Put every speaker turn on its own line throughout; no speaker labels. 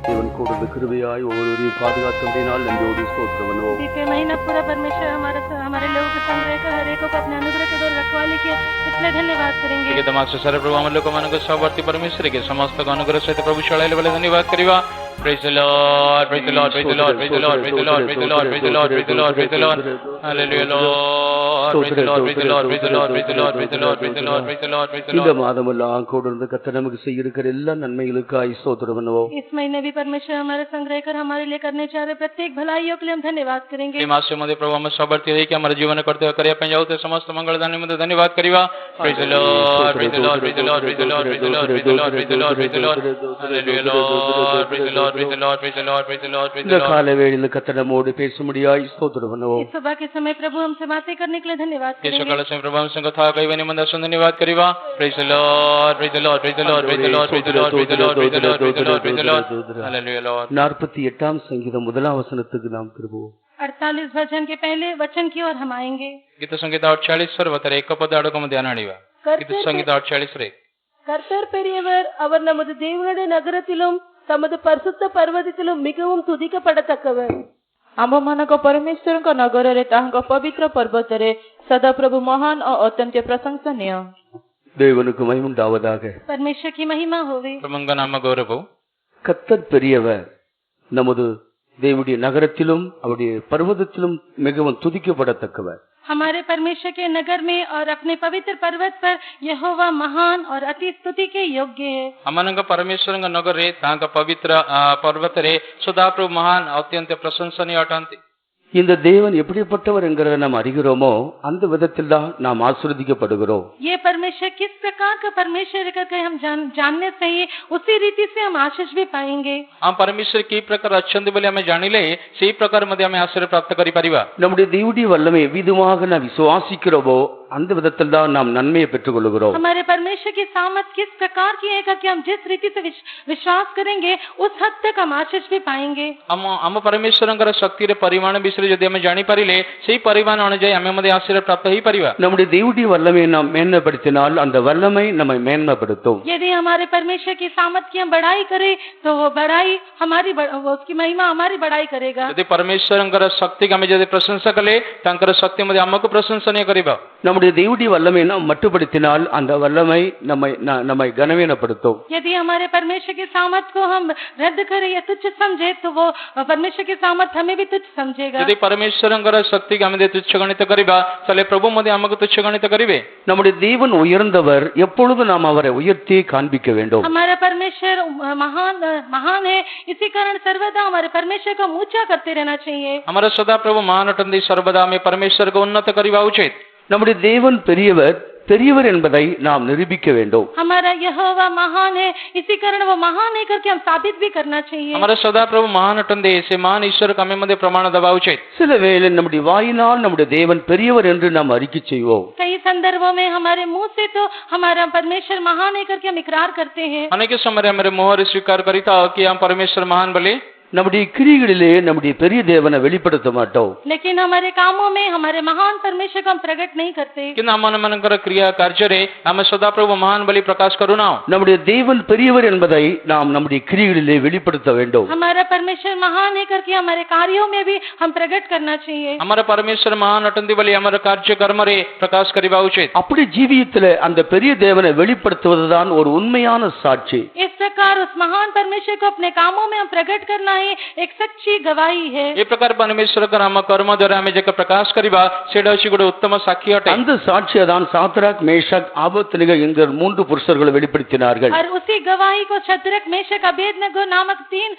தேவன் கொடுத்த கிருபையாய் ஒவ்வொருவரையும் பாதுகாத்தபடினால் நன்றியோடு ஸ்தோத்திரம் பண்ணுவோம்.
बीते महीना पूरा परमेश्वर हमारे लोगों को संग्रह कर हर एक को अपने अनुग्रह के द्वारा रखवाली किया, इसलिए धन्यवाद करेंगे.
ठीक है तमाम से सारे प्रभु हम लोग को सहवर्ती परमेश्वर के समस्त अनुग्रह सहित प्रभु शाळे वाले धन्यवाद करिवा. Praise the Lord, praise the Lord, praise the Lord, praise the Lord, praise the Lord, praise the Lord, praise the Lord, praise the Lord, praise the Lord. Hallelujah Lord, praise the Lord, praise the Lord, praise the Lord, praise the Lord, praise the Lord, praise the Lord, praise the Lord, praise the Lord.
இந்த மாதமெல்லாம் கூடர்ந்து கர்த்தர் நமக்கு செய்திருக்கிற எல்லா நன்மைகளுக்காய் ஸ்தோத்திரம் பண்ணுவோம்.
इस महीने भी परमेश्वर हमारे संग्रह कर हमारे लिए करने चाह रहे प्रत्येक भलाइयों के लिए हम धन्यवाद करेंगे.
ಈ ಮಾಸमध्ये प्रभु हम सहवर्ती है कि हमारे जीवन करते कार्य पे जाऊ ते समस्त मंगल दान में धन्यवाद करिवा. Praise the Lord, praise the Lord, praise the Lord, praise the Lord, praise the Lord, praise the Lord, praise the Lord, praise the Lord. Hallelujah Lord, praise the Lord, praise the Lord, praise the Lord, praise the Lord, praise the
இந்த
Lord.
காலை வேளையில் கர்த்தர் நம்மோடு பேசும்படியாய் ஸ்தோத்திரம் பண்ணுவோம்.
इस सुबह के समय प्रभु हमसे बातें करने के लिए धन्यवाद
ये
करेंगे.
सकाळ से प्रभु हम संग था कई वनी मंदा सुन धन्यवाद करिवा. Praise the Lord, praise the Lord, praise the Lord, praise the Lord, praise the Lord, praise the Lord, praise the Lord, praise the Lord, praise the Lord. Hallelujah Lord.
48ஆம் சங்கீதம் முதலாம் வசனத்துக்கு நாம் திரும்புவோம்.
48 भजन के पहले वचन की ओर हम आएंगे.
गीत संगीत 48 वर एक पद अडकम ध्यान अडिवा. गीत संगीत 48
கர்த்தர் பெரியவர், அவர் நமது தேவனுடைய நகரத்திலும் தமது பரிசுத்த பர்வதத்திலும் மிகவும் துதிக்கப்படத்தக்கவர்.
आम्भମାନଙ୍କ परमेश्वरଙ୍କ नगରରେ ତାହାଙ୍କ ପବିତ୍ର ପର୍ବତରେ ସଦାପ୍ରଭୁ ମହାନ ଓ ଅତ୍ୟନ୍ତ ପ୍ରଶଂସନୀୟ.
தேவனுக்கு மகிமை உண்டாவதாக.
परमेश्वर की महिमा होवे.
प्रभुंग नाम गौरव.
கர்த்தர் பெரியவர், நமது தேவனுடைய நகரத்திலும் அவருடைய பர்வதத்திலும் மிகவும் துதிக்கப்படத்தக்கவர்.
हमारे परमेश्वर के नगर में और अपने पवित्र पर्वत पर यहोवा महान और अति स्तुति के योग्य है.
अमनंग परमेश्वरंग नगर रे तांग पवित्र पर्वत रे सदाप्रभु महान अत्यंत प्रशंसनीय अटंती.
இந்த தேவன் எப்படிப்பட்டவர் என்கிறத நாம் அறிகிறோமோ அந்த விதத்தில் தான் நாம் ஆசீர்வதிக்கப்படுகிறோம்.
ये परमेश्वर किस प्रकार का परमेश्वर करके हम जानने चाहिए, उसी रीति से हम आशीष भी पाएंगे.
हम परमेश्वर की प्रकार अच्छंदी बोले हमें जानिले सही प्रकार मध्ये हमें आशीर्वाद प्राप्त करी परिवा.
நம்முடைய தேவனுடைய வல்லமை விதமாக நாம் விசுவாசிக்கிறோமோ அந்த விதத்தில் தான் நாம் நன்மையை பெற்றுக்கொள்கிறோம்.
हमारे परमेश्वर की सामर्थ किस प्रकार की है कि हम जिस रीति से विश्वास करेंगे उस हद तक हम आशीष भी पाएंगे.
हम परमेश्वरंगर शक्ति रे परिमाण विषय यदि हमें जानि परिले सही परिमाण अनुसार हमें मध्ये आशीर्वाद प्राप्त ही परिवा.
நம்முடைய தேவனுடைய வல்லமையை நாம் மேன்மைப்படுத்தினால் அந்த வல்லமை நம்மை மேன்மைப்படுத்தும்.
यदि हमारे परमेश्वर की सामर्थ की हम बढ़ाई करें तो वो बढ़ाई हमारी उसकी महिमा हमारी बढ़ाई करेगा.
यदि परमेश्वरंगर शक्ति का हमें यदि प्रशंसा कले तांकर शक्ति मध्ये हमको प्रशंसनीय करिबा.
நம்முடைய தேவனுடைய வல்லமையை நாம் மட்டுப்படுத்தினால் அந்த வல்லமை நம்மை கனவீனப்படுத்தும்.
यदि हमारे परमेश्वर की सामर्थ को हम रद्द करें या तुच्छ समझे तो वो परमेश्वर की सामर्थ हमें भी तुच्छ समझेगा.
यदि परमेश्वरंगर शक्ति का हमें तुच्छ गणित करिबा तले प्रभु मध्ये हमको तुच्छ गणित करिवे.
நம்முடைய தேவன் உயர்ந்தவர், எப்பொழுதும் நாம் அவரை உயர்த்தி காண்பிக்க வேண்டும்.
हमारा परमेश्वर महान है, इसी कारण सर्वदा हमारे परमेश्वर को ऊंचा करते रहना चाहिए.
हमारा सदा प्रभु महान अटंदी सर्वदा में परमेश्वर को उन्नत करिवा उचित.
நம்முடைய தேவன் பெரியவர் என்பதை நாம் நிரூபிக்க வேண்டும்.
हमारा यहोवा महान है, इसी कारण वो महान है करके हम साबित भी करना चाहिए.
हमारा सदा प्रभु महान अटंदे से महान ईश्वर का हमें मध्ये प्रमाण दबा उचित.
சில வேளை நம்முடைய வாயினால் நம்முடைய தேவன் பெரியவர் என்று நாம் அறிக்கை செய்வோம்.
कई संदर्भों में हमारे मुंह से तो हमारा परमेश्वर महान है करके हम इकरार करते हैं.
अनेक समय हमारे मोहर स्वीकार करिता कि हम परमेश्वर महान बोले,
நம்முடைய கிரியைகளிலே நம்முடைய பெரிய தேவனை வெளிப்படுத்த மாட்டோம்.
लेकिन हमारे कामों में हमारे महान परमेश्वर को हम प्रकट नहीं करते.
किंतु मनकर क्रिया कार्य रे हम सदा प्रभु महान बलि प्रकाश करूना.
நம்முடைய தேவன் பெரியவர் என்பதை நாம் நம்முடைய கிரியைகளிலே வெளிப்படுத்த வேண்டும்.
हमारा परमेश्वर महान है करके हमारे कार्यों में भी हम प्रकट करना चाहिए.
हमारा परमेश्वर महान अटंदी बलि हमारे कार्य कर्म रे प्रकाश करिबा उचित.
அப்படி ஜீவியத்திலே அந்த பெரிய தேவனை வெளிப்படுத்துவதுதான் ஒரு உண்மையான சாட்சி.
इस प्रकार उस महान परमेश्वर को अपने कामों में हम प्रकट करना एक सच्ची गवाही है.
ये प्रकार परमेश्वर का हम कर्म द्वारा हमें जक प्रकाश करिबा सेडा अछि गोटे उत्तम साक्षी अटे.
அந்த சாட்சியை தான் சாத்ராக் மேஷக் ஆபேத்நேகோ என்கிற மூன்று புருஷர்கள் வெளிப்படுத்தினார்கள்.
और उसी गवाही को शद्रक मेशक अबेदनगो नामक 3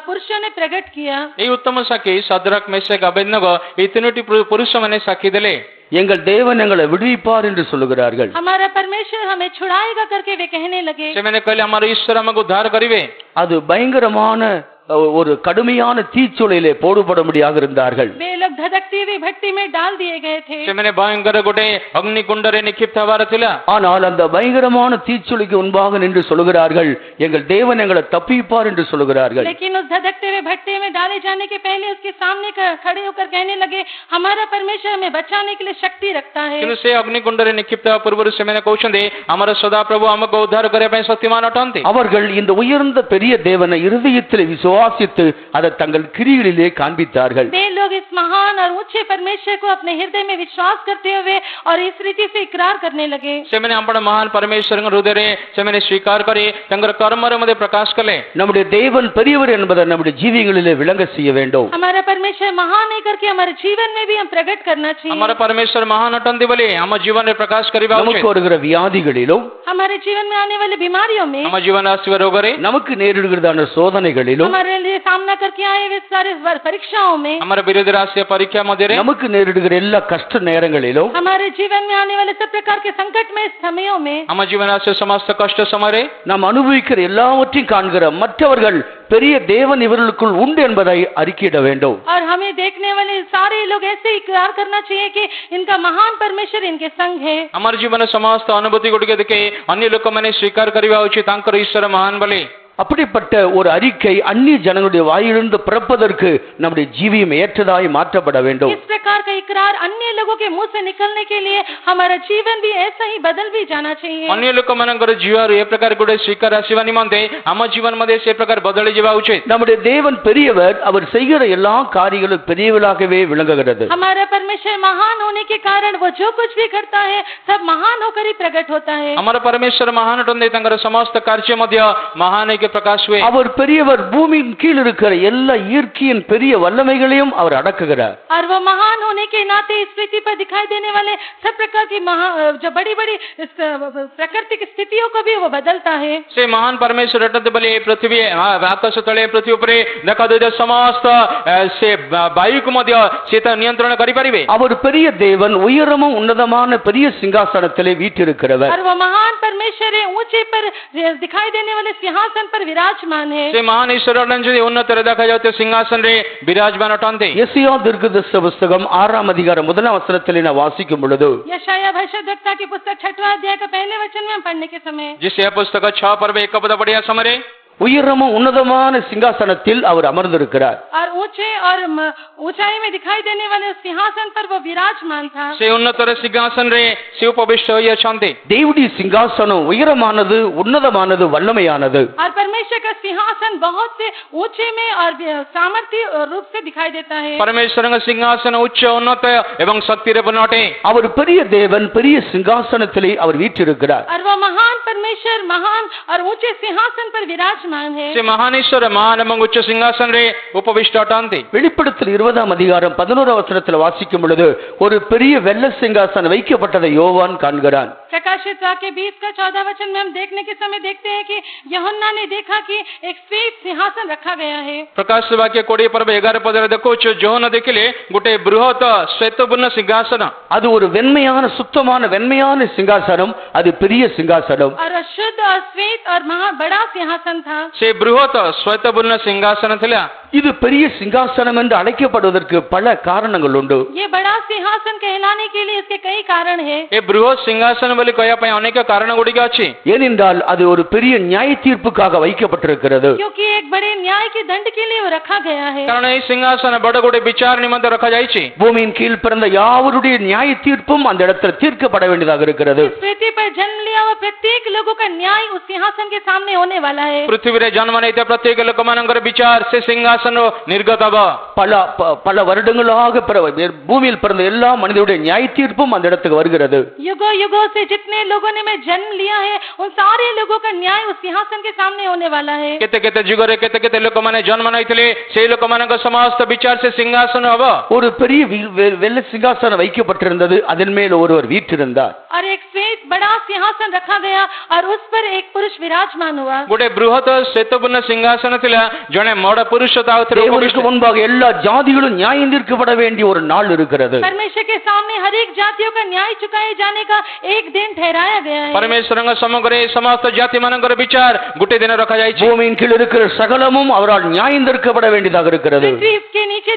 पुरुषों ने प्रकट किया.
ये उत्तम साक्षी शद्रक मेशक अबेदनगो ये तीनोटी पुरुष माने साक्षी देले.
எங்கள் தேவன் எங்களை விடுவிப்பார் என்று சொல்லுகிறார்கள்.
हमारा परमेश्वर हमें छुड़ाएगा करके वे कहने लगे.
से मैंने कहले हमारा ईश्वर हमको उद्धार करिवे.
அது பயங்கரமான ஒரு கடுமையான தீச்சூளையிலே போடுபடும்படியாக இருந்தார்கள்.
वे लोग धधकती हुई भट्टी में डाल दिए गए थे.
ସେମାନେ ଭୟଙ୍କର ଗୋଟେ ଅଗ୍ନିକୁଣ୍ଡରେ ନିକ୍ଷିପ୍ତ ହେବାର ଥିଲା.
ஆனால் அந்த பயங்கரமான தீச்சூளைக்கு முன்பாக நின்று சொல்கிறார்கள், எங்கள் தேவன் எங்களை தப்பிப்பார் என்று சொல்கிறார்கள்.
लेकिन उस धधकते हुए भट्टी में डाले जाने के पहले उसके सामने खड़े होकर कहने लगे, हमारा परमेश्वर हमें बचाने के लिए शक्ति रखता है.
କିନ୍ତୁ ସେ ଅଗ୍ନିକୁଣ୍ଡରେ ନିକ୍ଷିପ୍ତ ହେବା ପୂର୍ବରୁ ସେମାନେ କହୁଛନ୍ତି ଆମର ସଦାପ୍ରଭୁ ଆମକୁ ଉଦ୍ଧାର କରିବା ପାଇଁ ଶକ୍ତିମାନ ଅଟନ୍ତି.
அவர்கள் இந்த உயர்ந்த பெரிய தேவனை இருதயத்தில் விசுவாசித்து அதை தங்கள் கிரிகளிலே காண்பித்தார்கள்.
वे लोग इस महान और ऊंचे परमेश्वर को अपने हृदय में विश्वास करते हुए और इस रीति से इकरार करने लगे.
ସେମାନେ ଆପଣ ମହାନ ପରମେଶ୍ୱରଙ୍କ ହୃଦୟରେ ସେମାନେ ସ୍ୱୀକାର କରି ତାଙ୍କର କର୍ମରେ ମଧ୍ୟ ପ୍ରକାଶ କଲେ.
நம்முடைய தேவன் பெரியவர் என்பதை நம்முடைய ஜீவியங்களிலே விளங்க செய்ய வேண்டும்.
हमारा परमेश्वर महान है करके हमारे जीवन में भी हम प्रकट करना चाहिए.
ଆମର ପରମେଶ୍ୱର ମହାନ ଅଟନ୍ତି ବୋଲି ଆମ ଜୀବନରେ ପ୍ରକାଶ କରିବା
நமக்கு
ଉଚିତ.
வருகிற வியாதிகளிலும்
हमारे जीवन में आने वाली बीमारियों में,
ଆମ ଜୀବନରେ ଆସିବା ରୋଗରେ,
நமக்கு நேரிடுகிறதான சோதனைகளிலும்,
हमारे लिए सामना करके आए हुए सारे परीक्षाओं में,
ଆମର ବିରୋଧରେ ଆସିବା ପରୀକ୍ଷା ମଧ୍ୟରେ,
நமக்கு நேரிடுகிற எல்லா கஷ்ட நேரங்களிலும்
हमारे जीवन में आने वाले सब प्रकार के संकट में समयों में,
ଆମ ଜୀବନରେ ଆସିବା ସମସ୍ତ କଷ୍ଟ ସମୟରେ
நாம் அனுபவிக்கிற எல்லாவற்றையும் காண்கிற மற்றவர்கள் பெரிய தேவன் இவர்களுக்குள் உண்டு என்பதை அறிக்கையிட வேண்டும்.
और हमें देखने वाले सारे लोग ऐसे इकरार करना चाहिए कि इनका महान परमेश्वर इनके संग है.
ଆମର ଜୀବନରେ ସମସ୍ତ ଅନୁଭୂତି ଗୁଡ଼ିକ ଦେଖି ଅନ୍ୟ ଲୋକମାନେ ସ୍ୱୀକାର କରିବା ଉଚିତ ତାଙ୍କର ଈଶ୍ୱର ମହାନ ବୋଲି.
அப்படிப்பட்ட ஒரு அறிக்கை அந்நிய ஜனங்களுடைய வாயிலிருந்து பிறப்பதற்கு நம்முடைய ஜீவியம் ஏற்றதாய் மாற்றப்பட வேண்டும்.
इस प्रकार का इकरार अन्य लोगों के मुंह से निकलने के लिए हमारा जीवन भी ऐसा ही बदल भी जाना चाहिए.
ଅନ୍ୟ ଲୋକମାନଙ୍କର ଜୀବନରୁ ଏ ପ୍ରକାର ଗୋଟେ ସ୍ୱୀକାର ଆସିବା ନିମନ୍ତେ ଆମ ଜୀବନ ମଧ୍ୟ ସେ ପ୍ରକାର ବଦଳି ଯିବା ଉଚିତ.
நம்முடைய தேவன் பெரியவர், அவர் செய்கிற எல்லா காரியங்களும் பெரியவர்களாகவே விளங்குகிறது.
हमारा परमेश्वर महान होने के कारण वो जो कुछ भी करता है सब महान होकर ही प्रकट होता है.
ଆମର ପରମେଶ୍ୱର ମହାନ ଅଟନ୍ତି, ତାଙ୍କର ସମସ୍ତ କାର୍ଯ୍ୟ ମଧ୍ୟ ମହାନ ହେଇକି ପ୍ରକାଶ ହୁଏ.
அவர் பெரியவர், பூமியின் கீழ் இருக்கிற எல்லா இயற்கையின் பெரிய வல்லமைகளையும் அவர் அடக்குகிறார்.
और वो महान होने के नाते इस पृथ्वी पर दिखाई देने वाले सब प्रकार की जो बड़ी बड़ी प्राकृतिक स्थितियों को भी वो बदलता है.
ସେ ମହାନ ପରମେଶ୍ୱର ଅଟନ୍ତି ବୋଲି ପୃଥିବୀ ଆକାଶ ତଳେ ପୃଥିବୀ ଉପରେ ଦେଖାଦେଉଥିବା ସମସ୍ତ ସେ ବାୟୁକୁ ମଧ୍ୟ ସେ ତ ନିୟନ୍ତ୍ରଣ କରିପାରିବେ.
அவர் பெரிய தேவன், உயரமும் உன்னதமான பெரிய சிங்காசனத்திலே வீற்றிருக்கிறவர்.
और वो महान परमेश्वर है, ऊंचे पर दिखाई देने वाले सिंहासन पर विराजमान है.
ସେ ମହାନ ଈଶ୍ୱର ଅଟନ୍ତି, ଉନ୍ନତରେ ଦେଖାଯାଉଥିବା ସିଂହାସନରେ ବିରାଜମାନ ଅଟନ୍ତି.
யெசியா தீர்க்கதரிசி புஸ்தகம் 6ஆம் அதிகாரம் 1ஆம் வசனத்திலே நான் வாசிக்கும் பொழுது,
यशायाह भविष्यद्वक्ता की पुस्तक 6वां अध्याय का पहले वचन में हम पढ़ने के समय,
जिसे पुस्तक 6 पर्व 1 पद पढ़िया समरे,
உயரமும் உன்னதமான சிங்காசனத்தில் அவர் அமர்ந்திருக்கிறார்.
और ऊंचे और ऊंचाई में दिखाई देने वाले उस सिंहासन पर वो विराजमान था.
ସେ ଉନ୍ନତର ସିଂହାସନରେ ସେ ଉପବିଷ୍ଟ ହୋଇ ଅଛନ୍ତି.
தேவனுடைய சிங்காசனம் உயரமானது, உன்னதமானது, வல்லமையானது.
और परमेश्वर का सिंहासन बहुत से ऊंचे में और सामर्थ्य रूप से दिखाई देता है.
परमेश्वरଙ୍କ ସିଂହାସନ ଉଚ୍ଚ ଉନ୍ନତ ଏବଂ ଶକ୍ତିରେ ପୂର୍ଣ୍ଣ ଅଟେ.
அவர் பெரிய தேவன், பெரிய சிங்காசனத்திலே அவர் வீற்றிருக்கிறார்.
और वो महान परमेश्वर महान और ऊंचे सिंहासन पर विराजमान है.
ସେ ମହାନ ଈଶ୍ୱର ମହାନ ଏବଂ ଉଚ୍ଚ ସିଂହାସନରେ ଉପବିଷ୍ଟ ଅଟନ୍ତି.
வெளிப்படுத்தல் 20ஆம் அதிகாரம் 11ஆம் வசனத்தில் வாசிக்கும் பொழுது ஒரு பெரிய வெள்ளை சிங்காசனம் வைக்கப்பட்டதை யோவான் காண்கிறான்.
प्रकाशित वाक्य 20 का 14 वचन में हम देखने के समय देखते हैं कि यूहन्ना ने देखा कि एक श्वेत सिंहासन रखा गया है.
प्रकाश वाक्य 20 पर्व 11 पदରେ ଦେଖୁଛୁ, ଯୋହନ ଦେଖିଲେ ଗୋଟେ ବୃହତ ଶ୍ୱେତପୂର୍ଣ୍ଣ ସିଂହାସନ.
அது ஒரு வெண்மையான சுத்தமான வெண்மையான சிங்காசனம், அது பெரிய சிங்காசனம்.
और शुद्ध और श्वेत और बड़ा सिंहासन था.
ସେ ବୃହତ ଶ୍ୱେତପୂର୍ଣ୍ଣ ସିଂହାସନ ଥିଲା.
இது பெரிய சிங்காசனம் என்று அழைக்கப்படுவதற்கு பல காரணங்கள் உண்டு.
ये बड़ा सिंहासन कहलाने के लिए इसके कई कारण है.
ଏ ବୃହତ ସିଂହାସନ ବୋଲି କହିବା ପାଇଁ ଅନେକ କାରଣ ଗୁଡ଼ିକ ଅଛି.
ஏனென்றால் அது ஒரு பெரிய நியாய தீர்ப்புக்காக வைக்கப்பட்டிருக்கிறது.
क्योंकि एक बड़े न्याय के दंड के लिए वो रखा गया है.
କାରଣ ଏହି ସିଂହାସନ ବଡ଼ ଗୋଟେ ବିଚାର ନିମନ୍ତେ ରଖାଯାଇଛି.
பூமியின் கீழ் பிறந்த யாவருடைய நியாய தீர்ப்பும் அந்த இடத்தில் தீர்க்கப்பட வேண்டியதாக இருக்கிறது.
इस पृथ्वी पर जन्म लिया हुआ प्रत्येक लोगों का न्याय उस सिंहासन के सामने होने वाला है.
ପୃଥିବୀରେ ଜନ୍ମ ନେଇଥିବା ପ୍ରତ୍ୟେକ ଲୋକମାନଙ୍କର ବିଚାର ସେ ସିଂହାସନ ନିର୍ଗତ ହେବ.
பல வருடங்களாக பூமியில் பிறந்த எல்லா மனிதருடைய நியாய தீர்ப்பும் அந்த இடத்துக்கு வருகிறது.
युगों युगों से जितने लोगों ने में जन्म लिया है उन सारे लोगों का न्याय उस सिंहासन के सामने होने वाला है.
କେତେ କେତେ ଯୁଗରେ କେତେ କେତେ ଲୋକମାନେ ଜନ୍ମ ନେଇଥିଲେ, ସେହି ଲୋକମାନଙ୍କ ସମସ୍ତ ବିଚାର ସେ ସିଂହାସନ ହେବ.
ஒரு பெரிய வெள்ளை சிங்காசனம் வைக்கப்பட்டிருந்தது, அதன் மேல் ஒருவர் வீற்றிருந்தார்.
और एक श्वेत बड़ा सिंहासन रखा गया और उस पर एक पुरुष विराजमान हुआ.
ଗୋଟେ ବୃହତ ଶ୍ୱେତପୂର୍ଣ୍ଣ ସିଂହାସନ ଥିଲା, ଜଣେ ବଡ଼ ପୁରୁଷ ତା आउथरे
தேவனுக்கு முன்பாக எல்லா ஜாதிகளும் நியாயம் தீர்க்கப்பட வேண்டிய ஒரு நாள் இருக்கிறது.
परमेश्वर के सामने हर एक जातियों का न्याय चुकाए जाने का एक दिन ठहराया गया है.
परमेश्वरଙ୍କ ସମଗ୍ର ସମସ୍ତ ଜାତି ମାନଙ୍କର ବିଚାର ଗୋଟେ ଦିନ ରଖାଯାଇଛି।
பூமியின் கீழ் இருக்கிற சகலமும் அவரால் நியாயம் தீர்க்கப்பட வேண்டியதாக இருக்கிறது.
पृथ्वी के नीचे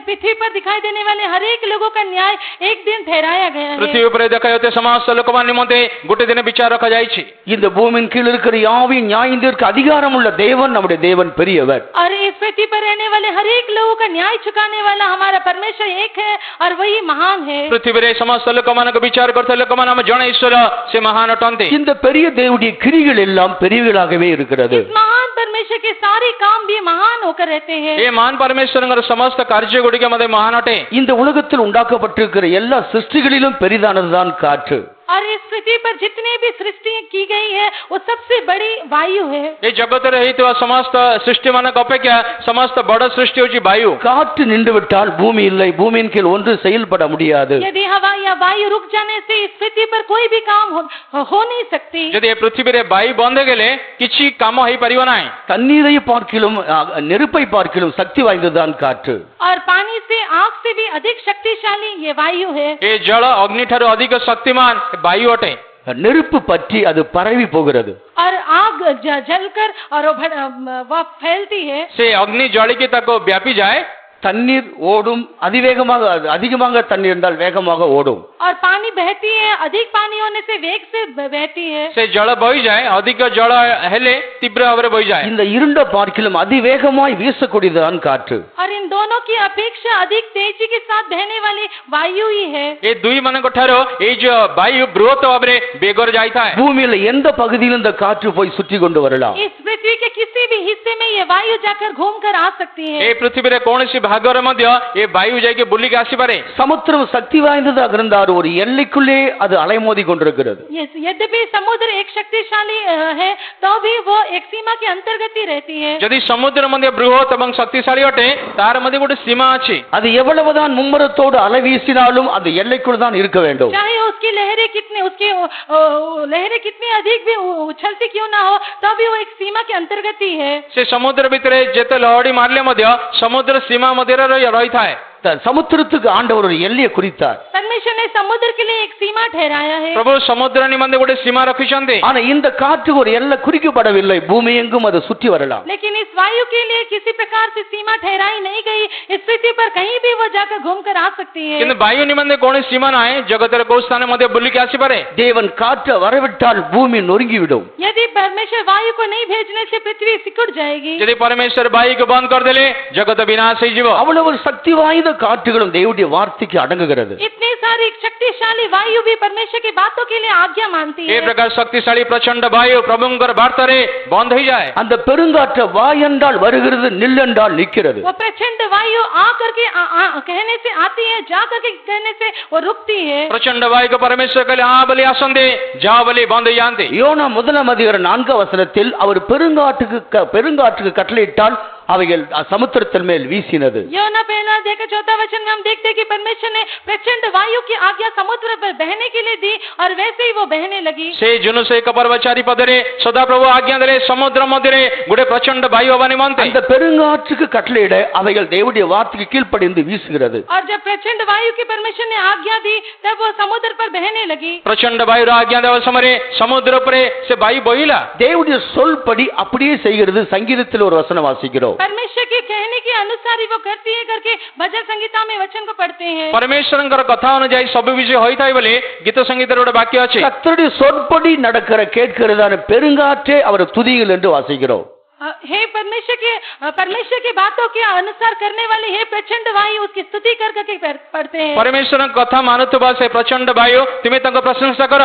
पृथ्वी पर दिखाई देने वाले हर एक लोगों का न्याय एक दिन ठहराया गया है.
ପୃଥିବୀ ଉପରେ ଦେଖାଯାଉଥିବା ସମସ୍ତ ଲୋକମାନଙ୍କ ନିମନ୍ତେ ଗୋଟେ ଦିନ ବିଚାର ରଖାଯାଇଛି।
இந்த பூமியின் கீழ் இருக்கிற யாவையும் நியாயம் தீர்க்க அதிகாரம் உள்ள தேவன் நம்முடைய தேவன் பெரியவர்.
और इस पृथ्वी पर रहने वाले हर एक लोगों का न्याय चुकाने वाला हमारा परमेश्वर एक है और वही महान है।
ପୃଥିବୀରେ ସମସ୍ତ ଲୋକମାନଙ୍କ ବିଚାର କରୁଥିବା ଲୋକମାନେ ଆମ ଜଣେ ଈଶ୍ୱର, ସେ ମହାନ ଅଟନ୍ତି।
இந்த பெரிய தேவனுடைய கிரிகள் எல்லாம் பெரியவைகளாகவே இருக்கிறது.
इस महान परमेश्वर के सारे काम भी महान होकर रहते हैं।
ଏ ମହାନ ପରମେଶ୍ୱରଙ୍କର ସମସ୍ତ କାର୍ଯ୍ୟ ଗୁଡ଼ିକ ମଧ୍ୟ ମହାନ ଅଟେ।
இந்த உலகத்தில் உண்டாக்கப்பட்டிருக்கிற எல்லா சிருஷ்டிகளிலும் பெரிதானதுதான் காற்று.
और इस पृथ्वी पर जितने भी सृष्टि की गई है वो सबसे बड़ी वायु है।
ଏ ଜଗତରେ ହେଇଥିବା ସମସ୍ତ ସୃଷ୍ଟି ମାନଙ୍କ ଅପେକ୍ଷା ସମସ୍ତ ବଡ଼ ସୃଷ୍ଟି ହେଉଛି ବାୟୁ।
காற்று நின்று விட்டால் பூமி இல்லை, பூமியின் கீழ் ஒன்று செயல்பட முடியாது.
यदि हवा या वायु रुक जाने से इस पृथ्वी पर कोई भी काम हो नहीं सकती।
ଯଦି ଏ ପୃଥିବୀରେ ବାୟୁ ବନ୍ଦ ହେଇଗଲେ କିଛି କାମ ହେଇପାରିବ ନାହିଁ।
தண்ணீரை பார்க்கிலும் நெருப்பை பார்க்கிலும் சக்தி வாய்ந்ததுதான் காற்று.
और पानी से आग से भी अधिक शक्तिशाली ये वायु है।
ଏ ଜଳ ଅଗ୍ନି ଠାରୁ ଅଧିକ ଶକ୍ତିମାନ ବାୟୁ ଅଟେ।
நெருப்பு பற்றி அது பரவி போகிறது.
और आग जलकर और वह फैलती है।
ସେ ଅଗ୍ନି ଜଳିକି ତାକୁ ବ୍ୟାପି ଯାଏ।
தண்ணீர் ஓடும், அதிகமாக தண்ணீர் இருந்தால் வேகமாக ஓடும்.
और पानी बहती है, अधिक पानी होने से वेग से बहती है।
ସେ ଜଳ ବୋହିଯାଏ, ଅଧିକ ଜଳ ହେଲେ ତୀବ୍ର ଭାବରେ ବୋହିଯାଏ।
இந்த இருண்ட பார்க்கிலும் அதிவேகமாய் வீசக்கூடியதுதான் காற்று.
और इन दोनों की अपेक्षा अधिक तेजी के साथ बहने वाली वायु ही है।
ଏ ଦୁଇ ମାନଙ୍କ ଠାରୁ ଏଇ ଯୋଉ ବାୟୁ ବୃହତ ଭାବରେ ବେଗରେ ଯାଇଥାଏ।
பூமியில எந்த பகுதியிலும் இந்த காற்று போய் சுற்றி கொண்டு வரலாம்.
इस पृथ्वी के किसी भी हिस्से में ये वायु जाकर घूम कर आ सकती है।
ଏ ପୃଥିବୀରେ କୌଣସି ଭାଗରେ ମଧ୍ୟ ଏ ବାୟୁ ଯାଇକି ବୁଲିକି ଆସିପାରେ।
சமுத்திரம் சக்தி வாய்ந்ததாக இருந்தால் ஒரு எல்லைக்குள்ளே அது அலைமோதி கொண்டிருக்கிறது.
यद्यपि समुद्र एक शक्तिशाली है तो भी वो एक सीमा के अंतर्गत ही रहती है।
ଯଦି ସମୁଦ୍ର ମଧ୍ୟ ବୃହତ ଏବଂ ଶକ୍ତିଶାଳୀ ଅଟେ, ତାର ମଧ୍ୟ ଗୋଟେ ସୀମା ଅଛି।
அது எவ்வளவுதான் மும்முரத்தோடு அலை வீசினாலும் அந்த எல்லைக்குள் தான் இருக்க வேண்டும்.
चाहे उसकी लहरें कितनी अधिक भी उछलती क्यों ना हो, तब भी वो एक सीमा के अंतर्गत ही है।
ସେ ସମୁଦ୍ର ଭିତରେ ଯେତେ ଲହଡ଼ି ମାରିଲେ ମଧ୍ୟ ସମୁଦ୍ର ସୀମା ମଧ୍ୟରେ ରହିଥାଏ।
சமுத்திரத்துக்கு ஆண்டவர் ஒரு எல்லையை குறித்தார்.
परमेश्वर ने समुद्र के लिए एक सीमा ठहराया है।
ପ୍ରଭୁ ସମୁଦ୍ର ନିମନ୍ତେ ଗୋଟେ ସୀମା ରଖିଛନ୍ତି।
ஆனா இந்த காற்று ஒரு எல்லை குறிக்கப்படவில்லை, பூமி எங்கும் அது சுற்றி வரலாம்.
लेकिन इस वायु के लिए किसी प्रकार से सीमा ठहराई नहीं गई। इस पृथ्वी पर कहीं भी वो जाकर घूम कर आ सकती है।
କିନ୍ତୁ ବାୟୁ ନିମନ୍ତେ କୌଣସି ସୀମା ନାହିଁ। ଜଗତରେ କୋଉ ସ୍ଥାନ ମଧ୍ୟ ବୁଲିକି ଆସିପାରେ।
தேவன் காற்றை வரவிட்டால் பூமி நொறுங்கிவிடும்.
यदि परमेश्वर वायु को नहीं भेजने से पृथ्वी सिकुड़ जाएगी।
ଯଦି ପରମେଶ୍ୱର ବାୟୁକୁ ବନ୍ଦ କରିଦେଲେ ଜଗତ ବିନାଶ ହେଇଯିବ।
அவ்வளவு சக்தி வாய்ந்த காற்றுகளும் தேவனுடைய வார்த்தைக்கு அடங்குகிறது.
इतनी सारी शक्तिशाली वायु भी परमेश्वर की बातों के लिए आज्ञा मानती
ଏ
है।
ପ୍ରକାର ଶକ୍ତିଶାଳୀ ପ୍ରଚଣ୍ଡ ବାୟୁ ପ୍ରଭୁଙ୍କର ବାର୍ତ୍ତାରେ ବନ୍ଦ ହେଇଯାଏ।
அந்த பெருங்காற்று வா என்றால் வருகிறது, நில் என்றால் நிற்கிறது.
वो प्रचंड वायु आ करके कहने से आती है, जा करके कहने से वो रुकती है।
ପ୍ରଚଣ୍ଡ ବାୟୁକୁ ପରମେଶ୍ୱର କହିଲେ ଆ ବୋଲି ଆସନ୍ତି, ଯା ବୋଲି ବନ୍ଦ ହେଇଯାଆନ୍ତି।
யோனா 1:4 அவர் பெருங்காற்றுக்கு கட்டளையிட்டால் அவைகள் சமுத்திரத்தின் மேல் வீசினது.
योना 1:4 में हम देखते हैं कि परमेश्वर ने प्रचंड वायु की आज्ञा समुद्र पर बहने के लिए दी और वैसे ही वो बहने लगी।
ସେ ଜୁନୁସେକ ପର୍ବ ଚାରିପଦରେ ସଦାପ୍ରଭୁ ଆଜ୍ଞା ଦେଲେ ସମୁଦ୍ର ମଧ୍ୟରେ ଗୋଟେ ପ୍ରଚଣ୍ଡ ବାୟୁ ହେବା ନିମନ୍ତେ।
அந்த பெருங்காற்றுக்கு கட்டளையிட அவைகள் தேவனுடைய வார்த்தைக்கு கீழ்ப்படிந்து வீசுகிறது.
और जब प्रचंड वायु की परमेश्वर ने आज्ञा दी तब वो समुद्र पर बहने लगी।
ପ୍ରଚଣ୍ଡ ବାୟୁର ଆଜ୍ଞା ଦେବା ସମୟରେ ସମୁଦ୍ର ଉପରେ ସେ ବାୟୁ ବୋହିଲା।
தேவனுடைய சொல்படி அப்படியே செய்கிறது. சங்கீதத்தில் ஒரு வசனம் வாசிக்கிறோம்.
परमेश्वर के कहने के अनुसार ही वो करती है करके भजन संहिता में वचन को पढ़ते हैं।
ପରମେଶ୍ୱରଙ୍କର କଥା ଅନୁଯାୟୀ ସବୁ କିଛି ହୋଇଥାଏ ବୋଲି ଗୀତ ସଂଗୀତରେ ଗୋଟେ ବାକ୍ୟ ଅଛି।
கர்த்தருடைய சொற்படி நடக்கிற கேட்கிறதான பெருங்காற்றே அவர் துதிகள் என்று வாசிக்கிறோம்.
हे परमेश्वर के बातों के अनुसार करने वाली हे प्रचंड वायु उसकी स्तुति कर करके पढ़ते हैं।
ପରମେଶ୍ୱରଙ୍କ କଥା ମାନୁଥିବା ସେ ପ୍ରଚଣ୍ଡ ବାୟୁ ତୁମେ ତାଙ୍କ ପ୍ରଶଂସା କର।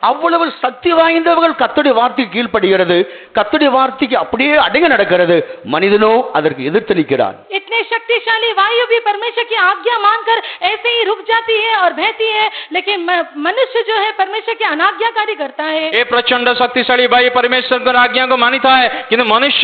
அவ்வளவு சக்தி வாய்ந்தவர்கள் கர்த்தருடைய வார்த்தைக்கு கீழ்ப்படுகிறது. கர்த்தருடைய வார்த்தைக்கு அப்படியே அடங்கி நடக்கிறது. மனிதனோ அதற்கு எதிர்த்து நிற்கிறான்.
इतने शक्तिशाली वायु भी परमेश्वर की आज्ञा मानकर ऐसे ही रुक जाती है और बहती है, लेकिन मनुष्य जो है परमेश्वर की अनाज्ञाकारी करता है।
ଏ ପ୍ରଚଣ୍ଡ ଶକ୍ତିଶାଳୀ ବାୟୁ ପରମେଶ୍ୱରଙ୍କର ଆଜ୍ଞାକୁ ମାନିଥାଏ, କିନ୍ତୁ ମନୁଷ୍ୟ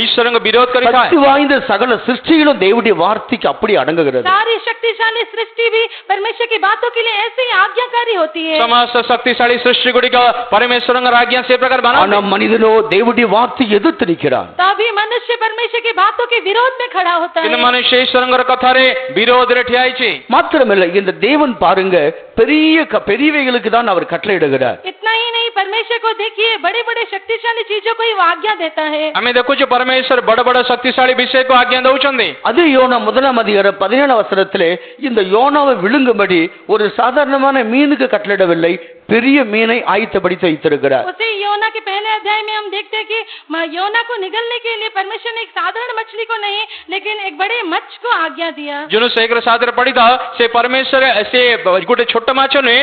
ଈଶ୍ୱରଙ୍କ ବିରୋଧ କରିଥାଏ।
சக்தி வாய்ந்த சகல சிருஷ்டிகளும் தேவனுடைய வார்த்தைக்கு அப்படியே அடங்குகிறது.
सारी शक्तिशाली सृष्टि भी परमेश्वर की बातों के लिए ऐसे ही आज्ञाकारी होती है।
ସମସ୍ତ ଶକ୍ତିଶାଳୀ सृष्टि गुड़िक परमेश्वर आज्ञा से प्रकार
ஆனா
बना
மனிதனோ தேவனுடைய வார்த்தை எதிர்த்து நிற்கிறான்.
तभी मनुष्य परमेश्वर की बातों के विरोध में खड़ा होता
किंतु
है।
मनुष्य ईश्वर कथारे विरोध रे ठियाई
மாத்திரமல்ல இந்த தேவன் பாருங்க பெரியவைகளுக்கு தான் அவர் கட்டளையிடுகிறார்.
इतना ही नहीं, परमेश्वर को देखिए बड़े बड़े शक्तिशाली चीजों को ही वो आज्ञा देता है।
हमें देखो जो परमेश्वर बड़ बड़ शक्तिशाली विषय को आज्ञा दौचंदी
அது யோனா 1:17 வசனத்திலே இந்த யோனாவை விழுங்கும்படி ஒரு சாதாரணமான மீனுக்கு கட்டளையிடவில்லை, பெரிய மீனை ஆயத்தப்படுத்தி வைத்திருக்கிறார்.
उसी योना के पहले अध्याय में हम देखते हैं कि योना को निगलने के लिए परमेश्वर ने एक साधारण मछली को नहीं लेकिन एक बड़े मच्छ को आज्ञा दिया।
जुनु शेखर सादर पड़िदा से परमेश्वर से गोटे छोट माछ ने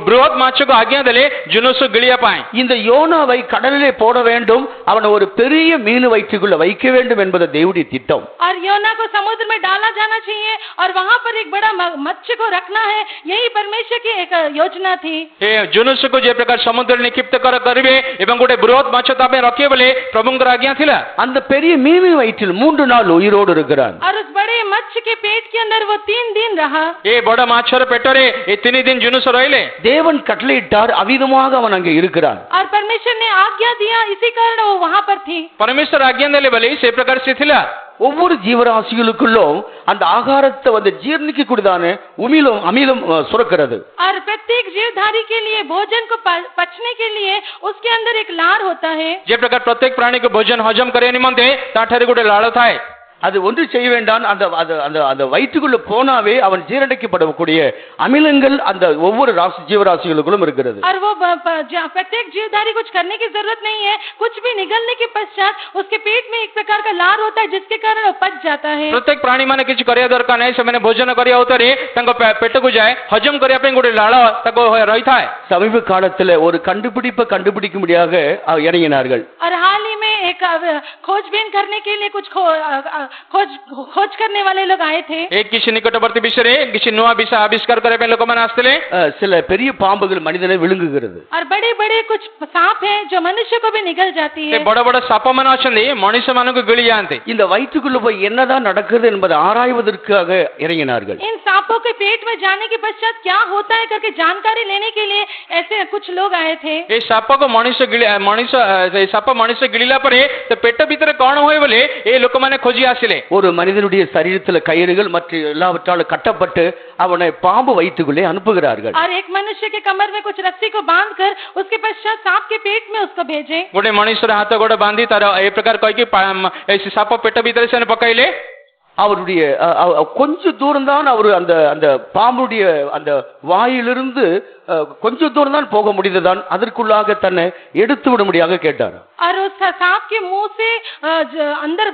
बृहत माछ को आज्ञा देले जुनुसु गिलिया पाए
இந்த யோனாவை கடலிலே போட வேண்டும், அவனை ஒரு பெரிய மீன் வயிற்றுக்குள்ள வைக்க வேண்டும் என்பது தேவனுடைய திட்டம்.
और योना को समुद्र में डाला जाना चाहिए और वहाँ पर एक बड़ा मत्स्य को रखना है, यही परमेश्वर की एक योजना थी।
ए जुनुसु को जे प्रकार समुद्र निक्षिप्त करिवे एवं गोटे बृहत माछ तापे रखे बोले प्रभुंकर आज्ञा थिला।
அந்த பெரிய மீன் வயிற்றில் 3 நாள் உயிரோடு இருக்கிறான்.
और उस बड़े मत्स्य के पेट के अंदर वो 3 दिन रहा।
ए बड़ा माछर पेटरे ए 3 दिन जुनुसु रहिले।
தேவன் கட்டளையிட்டார், அவிதமாக அவன் அங்கே இருக்கிறான்.
और परमेश्वर ने आज्ञा दिया, इसी कारण वो वहाँ पर थी।
परमेश्वर आज्ञा देले बोले से प्रकार से थिला।
ஒவ்வொரு ஜீவராசிகளுக்குள்ளும் அந்த ஆகாரத்தை வந்து ஜீரணிக்க கூடியதான அமிலம் சுரக்கிறது.
और प्रत्येक जीवधारी के लिए भोजन को पचने के लिए उसके अंदर एक लार होता है।
जे प्रकार प्रत्येक प्राणी को भोजन हजम करे निमंते ताठारे गोटे लाड़ थाए।
அது ஒன்று செய்ய வேண்டாம், அந்த வயிற்றுக்குள்ள போனாவே அவன் ஜீரணிக்கப்படக்கூடிய அமிலங்கள் அந்த ஒவ்வொரு ஜீவராசிகளுக்குள்ளும் இருக்கிறது.
और वो प्रत्येक जीवधारी कुछ करने की जरूरत नहीं है, कुछ भी निगलने के पश्चात उसके पेट में एक प्रकार का लार होता है जिसके कारण वो पच जाता है।
प्रत्येक प्राणी माने किछ करिया दरकार नहीं, से भोजन करिया होतरे तंग पेट को जाए हजम करिया पे गोटे लाड़ तको रही थाए।
சமீப காலத்துல ஒரு கண்டுபிடிக்கும்படியாக இறங்கினார்கள்.
और हाल ही में एक खोजबीन करने के लिए कुछ खोज करने वाले लोग आए थे।
एक किसी निकटवर्ती विषय रे किसी नया विषय आविष्कार करे पे लोग मन आस्तेले
சில பெரிய பாம்புகள் மனிதனை விழுங்குகிறது.
और बड़े बड़े कुछ सांप हैं जो मनुष्य को भी निगल जाती है।
बड़ा बड़ा साप मन आछंदी मनुष्य मन को गिली जानते।
இந்த வயிற்றுக்குள்ள போய் என்னதான் நடக்குது என்பதை ஆராய்வதற்காக இறங்கினார்கள்.
इन सांपों के पेट में जाने के पश्चात क्या होता है करके जानकारी लेने के लिए ऐसे कुछ लोग आए थे।
ए साप को साप मनुष्य गिलीला परे तो पेट भीतर कौन होए बोले ए लोक माने खोजी आसिले।
ஒரு மனிதனுடைய சரீரத்தில் கயிறுகள் மற்ற எல்லாவற்றாலும் கட்டப்பட்டு அவனை பாம்பு வயிற்றுக்குள்ளே அனுப்புகிறார்கள்.
और एक मनुष्य के कमर में कुछ रस्सी को बांधकर उसके पश्चात सांप के पेट में उसको भेजे।
गोटे मनुष्य हाथ गोड़ बांधी तार ए प्रकार कह कि साप पेट भीतर से पकाइले
அவருடைய கொஞ்ச தூரம் தான் அவர் அந்த பாம்புடைய அந்த வாயிலிருந்து கொஞ்ச தூரம் தான் போக முடிந்ததான் அதற்குள்ளாக தன்னை எடுத்து விடும்படியாக கேட்டார்.
और उस सांप के मुंह से अंदर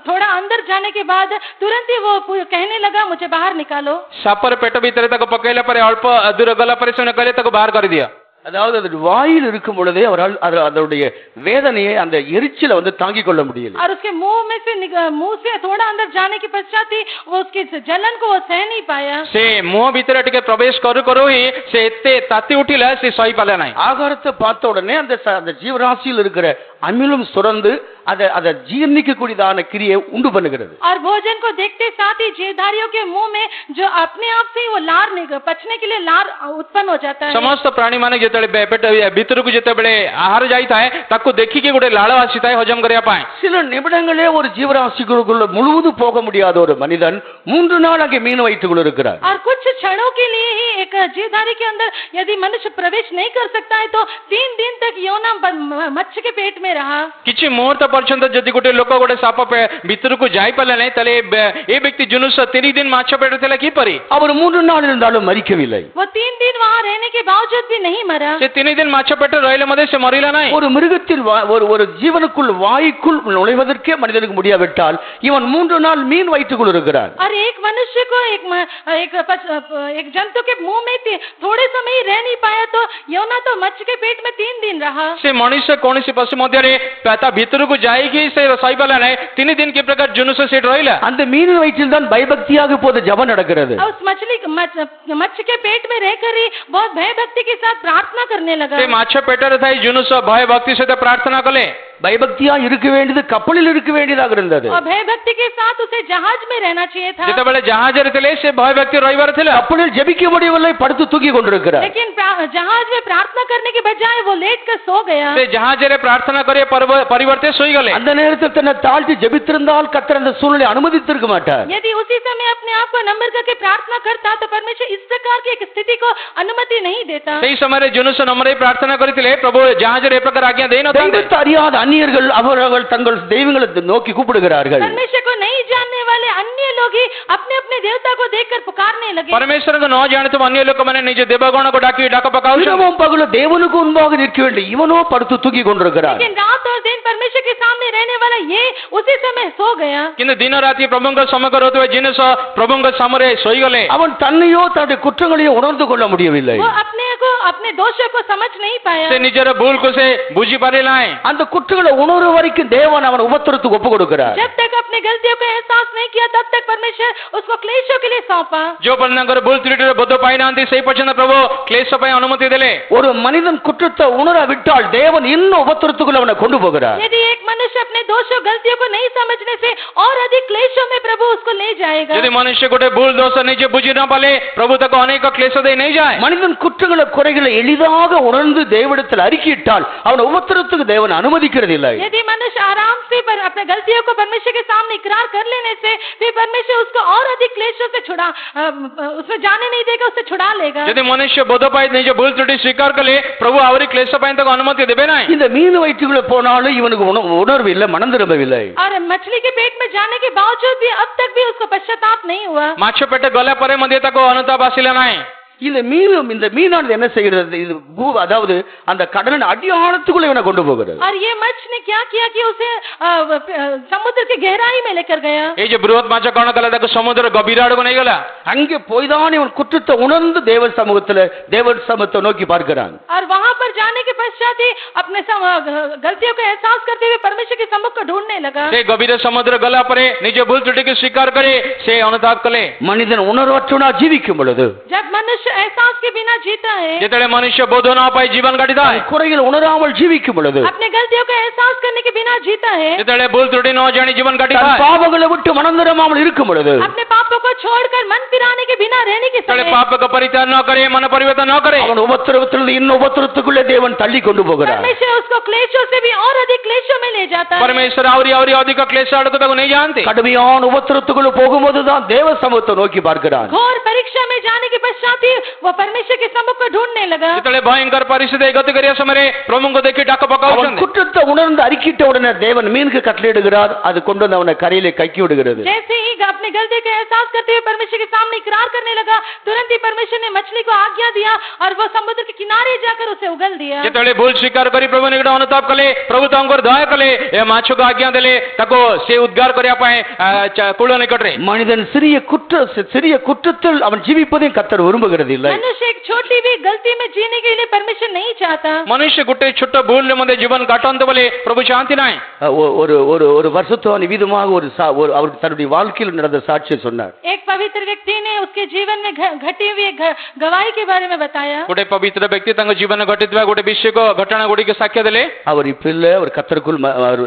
थोड़ा अंदर जाने के बाद तुरंत ही वो कहने लगा मुझे बाहर निकालो।
सापर पेट भीतर तक पकैला पर अल्प दूर गला पर से कहले तक बाहर कर दिया।
அதாவது அது வாயில் இருக்கும் பொழுதே அவரால் அதனுடைய வேதனையை அந்த எரிச்சலை வந்து தாங்கிக் கொள்ள முடியல.
और उसके मुंह से थोड़ा अंदर जाने के पश्चात ही वो उसकी जलन को वो सह नहीं पाया।
से मुंह भीतर टिके प्रवेश करू ही से एते ताती उठिला से सही पाले नहीं।
ஆகாரத்தை பார்த்த உடனே அந்த ஜீவராசியில் இருக்கிற அமிலம் சுரந்து அதை ஜீர்ணிக்க கூடியதான கிரியை உண்டு பண்ணுகிறது.
और भोजन को देखते साथ ही जीवधारियों के मुंह में जो अपने आप से वो लार पचने के लिए लार उत्पन्न हो जाता है।
समस्त प्राणी माने जेतले पेट भीतर को जेतबेले आहार जाई थाए ताको देखि के गोटे लाळ आसी थाए हजम करिया पाए।
சில நிமிடங்களே ஒரு ஜீவராசிக்குள்ள முழுவதும் போக முடியாத ஒரு மனிதன் 3 நாள் அங்கே மீன் வயிற்றுக்குள்ள இருக்கிறார்.
और कुछ क्षणों के लिए ही एक जीवधारी के अंदर यदि मनुष्य प्रवेश नहीं कर सकता है तो 3 दिन तक योना मत्स्य के पेट में रहा।
किछि मुहूर्त पर्यंत जदि गोटे लोक गोटे साप भीतर को जाई पाले नहीं तले ए व्यक्ति जुनुस 3 दिन माछ पेट थला की परी
அவர் 3 நாள் இருந்தாலும் மரிக்கவில்லை.
वो 3 दिन वहां रहने के बावजूद भी नहीं मरा।
से 3 दिन माछ पेट रहले मध्ये से मरिला नहीं।
ஒரு मिருகத்தின் ஒரு ஜீவனுக்குள் வாய்க்குள் நுழைவதற்கே மனிதனுக்கு முடியாவிட்டால் இவன் 3 நாள் மீன் வயிற்றுக்குள் இருக்கிறான்.
और एक मनुष्य को एक जंतु के मुंह में थोड़े समय ही रह नहीं पाया तो योना तो मत्स्य के पेट में 3 दिन रहा।
से मनुष्य कौन सी पशु मध्य रे पेटा भीतर को जाएगी से सही पाला नहीं 3 दिन के प्रकार जुनुस से रहला।
அந்த மீன் வயிற்றில் தான் பயபக்தியாக போது ஜெபம் நடக்கிறது.
उस मत्स्य के पेट में रहकर ही बहुत भय भक्ति के साथ प्रार्थना करने लगा।
से माछ पेट रे थाई जुनुस भय भक्ति से प्रार्थना कले।
பயபக்தியா இருக்க வேண்டியது கப்பலில் இருக்க வேண்டியதாக இருந்தது.
और भय भक्ति के साथ उसे जहाज में रहना चाहिए था।
ଯେତେବେଳେ ଜାହାଜରେ ଥିଲେ ସେ ଭୟ ବ୍ୟକ୍ତି ରହିବାର ଥିଲା।
கப்பலில் ஜெபிக்க முடியவில்லை, படுத்து தூங்கி கொண்டிருக்கிறார்.
लेकिन जहाज में प्रार्थना करने के बजाय वो लेट कर सो गया।
ସେ ଜାହାଜରେ ପ୍ରାର୍ଥନା କରିବା ପରିବର୍ତ୍ତେ ଶୋଇଗଲେ।
அந்த நேரத்தில் தன்னை தாழ்த்தி ஜெபித்திருந்தால் கர்த்தர் அந்த சூழ்நிலை அனுமதித்திருக்க மாட்டார்.
यदि उसी समय अपने आप को नम्र करके प्रार्थना करता तो परमेश्वर इस प्रकार की एक स्थिति को अनुमति नहीं देता।
ସେହି ସମୟରେ ଜୁନୁସ ନମ୍ରରେ ପ୍ରାର୍ଥନା କରିଥିଲେ, ପ୍ରଭୁ ଜାହାଜରେ ଏ ପ୍ରକାର ଆଜ୍ଞା ଦେଇନଥାନ୍ତେ।
தெய்வத்தை அறியாத அந்நியர்கள் அவர்கள் தங்கள் தெய்வங்களை நோக்கி கூப்பிடுகிறார்கள்.
परमेश्वर को नहीं जानने वाले अन्य लोग ही अपने अपने देवता को देखकर पुकारने लगे।
ପରମେଶ୍ୱରଙ୍କୁ ନ ଜାଣୁଥିବା ଅନ୍ୟ ଲୋକମାନେ ନିଜ ଦେବଗଣକୁ ଡାକି ଡାକ ପକାଉଛନ୍ତି।
இரவும் பகலும் தேவனுக்கு முன்பாக நிற்க வேண்டும், இவனோ படுத்து தூங்கி கொண்டிருக்கிறார்.
लेकिन रात और दिन परमेश्वर के सामने रहने वाला ये उसी समय सो गया।
କିନ୍ତୁ ଦିନ ରାତି ପ୍ରଭୁଙ୍କ ସମ୍ମୁଖ ରହୁଥିବା ଜିନିଷ ପ୍ରଭୁଙ୍କ ସାମରେ ଶୋଇଗଲେ।
அவன் தன்னையோ தன்னுடைய குற்றங்களையோ உணர்ந்து கொள்ள முடியவில்லை.
वो अपने को अपने दोषों को समझ नहीं पाया।
ସେ ନିଜର ଭୁଲକୁ ସେ ବୁଝି ପାରିଲା ନାହିଁ।
அந்த குற்றங்களை உணர்வு வரைக்கும் தேவன் அவன் உபத்திரத்துக்கு ஒப்பு கொடுக்கிறார்.
जब तक अपने गलतियों का एहसास नहीं किया तब तक परमेश्वर उसको क्लेशों के लिए सौंपा।
जो ପର୍ଯ୍ୟନ୍ତଙ୍କର ଭୁଲ ତ୍ରୁଟିର ବୋଧ ପାଇନାହାନ୍ତି ସେହି ପର୍ଯ୍ୟନ୍ତ ପ୍ରଭୁ କ୍ଲେଶ ପାଇଁ ଅନୁମତି ଦେଲେ।
ஒரு மனிதன் குற்றத்தை உணராவிட்டால் தேவன் இன்னும் உபத்திரத்துக்குள்ள அவனை கொண்டு போகிறார்.
यदि एक मनुष्य अपने दोषों गलतियों को नहीं समझने से और अधिक क्लेशों में प्रभु उसको ले जाएगा।
ଯଦି ମନୁଷ୍ୟ ଗୋଟେ ଭୁଲ ଦୋଷ ନିଜେ ବୁଝି ନ ପାରିଲେ ପ୍ରଭୁ ତାକୁ ଅନେକ କ୍ଲେଶ ଦେଇ ନେଇଯାଏ।
மனிதன் குற்றங்களை குறைகளை எளிதாக உணர்ந்து தேவனிடத்தில் அறிக்கையிட்டால் அவன் உபத்திரத்துக்கு தேவன் அனுமதிக்கிறது இல்லை.
यदि मनुष्य आराम से अपने गलतियों को परमेश्वर के सामने इकरार कर लेने से फिर परमेश्वर उसको और अधिक क्लेशों से उसमें जाने नहीं देगा, उससे छुड़ा लेगा।
ଯଦି ମନୁଷ୍ୟ ବୋଧ ପାଇ ନିଜ ଭୁଲ ତ୍ରୁଟି ସ୍ୱୀକାର କଲେ ପ୍ରଭୁ ଆହୁରି କ୍ଲେଶ ପାଇଁ ତାକୁ ଅନୁମତି ଦେବେ ନାହିଁ।
இந்த மீன் வயிற்றுக்குள்ள போனாலும் இவனுக்கு உணர்வு இல்லை, மனம் திரும்பவில்லை.
और मछली के पेट में जाने के बावजूद भी अब तक भी उसको पश्चाताप नहीं हुआ।
ମାଛ ପେଟ ଗଲା ପରେ ମଧ୍ୟ ତାକୁ ଅନୁତାପ ଆସିଲା ନାହିଁ।
இந்த மீனானது என்ன செய்கிறது? இது அதாவது அந்த கடலின் அடியாழத்துக்குள்ள இவனை கொண்டு போகிறது.
और ये मछ ने क्या किया कि उसे समुद्र की गहराई में लेकर गया।
এই যে বৃহৎ মাছ କଣ କଲା ତାକୁ ସମୁଦ୍ର ଗଭୀର ଆଡକୁ ନେଇଗଲା।
அங்கே போய்தான் இவன் குற்றத்தை உணர்ந்து தேவ சமூகத்தை நோக்கி பார்க்கிறான்.
और वहां पर जाने के पश्चात ही अपने गलतियों का एहसास करते हुए परमेश्वर के सम्मुख को ढूंढने लगा।
ସେ ଗଭୀର ସମୁଦ୍ର ଗଲା ପରେ ନିଜ ଭୁଲ ତ୍ରୁଟିକୁ ସ୍ୱୀକାର କରି ସେ ଅନୁତାପ କଲେ।
மனிதன் உணர்வற்றவனா ஜீவிக்கும் பொழுது,
जब मनुष्य एहसास के बिना जीता है,
ଯେତେବେଳେ ମନୁଷ୍ୟ ବୋଧ ନ ପାଇ ଜୀବନ କାଟିଥାଏ,
குறைகள் உணராமல் ஜீவிக்கும் பொழுது,
अपने गलतियों का एहसास करने के बिना जीता है,
ଯେତେବେଳେ ଭୁଲ ତ୍ରୁଟି ନ ଜାଣି ଜୀବନ କାଟିଥାଏ,
பாவங்களை விட்டு மனம் திரும்பாமல் இருக்கும் பொழுது,
अपने पापों को छोड़कर मन फिराने के बिना रहने के
ଯେତେବେଳେ
समय
ପାପକୁ ପରିତ୍ୟାଗ ନ करे ମନ ପରିବର୍ତ୍ତନ ନ करे,
அவன் உபத்திரவத்திலிருந்து இன்னும் உபத்திரத்துக்குள்ளே தேவன் தள்ளி கொண்டு போகிறார்.
परमेश्वर उसको क्लेशों से भी और अधिक क्लेशों में ले जाता है।
परमेश्वर ଆହୁରି ଅଧିକ କ୍ଲେଶ ଆଡକୁ ତାକୁ ନେଇ ଯାଆନ୍ତି।
கடுமையான உபத்திரத்துக்குள்ள போகும்போதுதான் தேவ சமூகத்தை நோக்கி பார்க்கிறான்.
घोर परीक्षा में जाने के पश्चात ही वो परमेश्वर के सम्मुख को ढूंढने लगा।
ଯେତେବେଳେ ଭୟଙ୍କର ପରିସ୍ଥିତି ଗତି କରିବା ସମୟରେ ପ୍ରଭୁଙ୍କୁ ଦେଖି ଡାକ
அவன்
ପକାଉଛନ୍ତି।
குற்றத்தை உணர்ந்து அறிக்கிட்ட உடனே தேவன் மீனுக்கு கட்டளையிடுகிறார், அது கொண்டு வந்து அவனை கரையிலே கைக்கி விடுகிறது.
जैसे ही अपने गलती का एहसास करते हुए परमेश्वर के सामने इकरार करने लगा, तुरंत ही परमेश्वर ने मछली को आज्ञा दिया और वो समुद्र के किनारे जाकर उसे उगल दिया।
ଯେତେବେଳେ ଭୁଲ ସ୍ୱୀକାର କରି ପ୍ରଭୁ ନିକଟ ଅନୁତାପ କଲେ, ପ୍ରଭୁ ତାଙ୍କର ଦୟା କଲେ, ଏ ମାଛକୁ ଆଜ୍ଞା ଦେଲେ ତାକୁ ସେ ଉଦ୍ଧାର କରିବା ପାଇଁ କୂଳ ନିକଟରେ।
மனிதன் சிறிய குற்றத்தில் அவன் ஜீவிப்பதையும் கர்த்தர் விரும்புகிறது இல்லை.
मनुष्य एक छोटी भी गलती में जीने के लिए परमेश्वर नहीं चाहता।
ମନୁଷ୍ୟ ଗୋଟେ ଛୋଟ ଭୁଲରେ ମଧ୍ୟ ଜୀବନ କାଟନ୍ତୁ ବୋଲି ପ୍ରଭୁ ଚାହାନ୍ତି ନାହିଁ।
ஒரு வருஷத்துவான் விதமாக அவர் தன்னுடைய வாழ்க்கையில் நடந்த சாட்சியை சொன்னார்.
एक पवित्र व्यक्ति ने उसके जीवन में घटी हुई गवाही के बारे में बताया।
ଗୋଟେ ପବିତ୍ର ବ୍ୟକ୍ତି ତାଙ୍କ ଜୀବନରେ ଘଟିଥିବା ଗୋଟେ ବିଷୟକ ଘଟଣା ଗୁଡ଼ିକ ସାକ୍ଷ୍ୟ ଦେଲେ।
அவர் இப்ப இல்ல, அவர் கர்த்தருக்குள்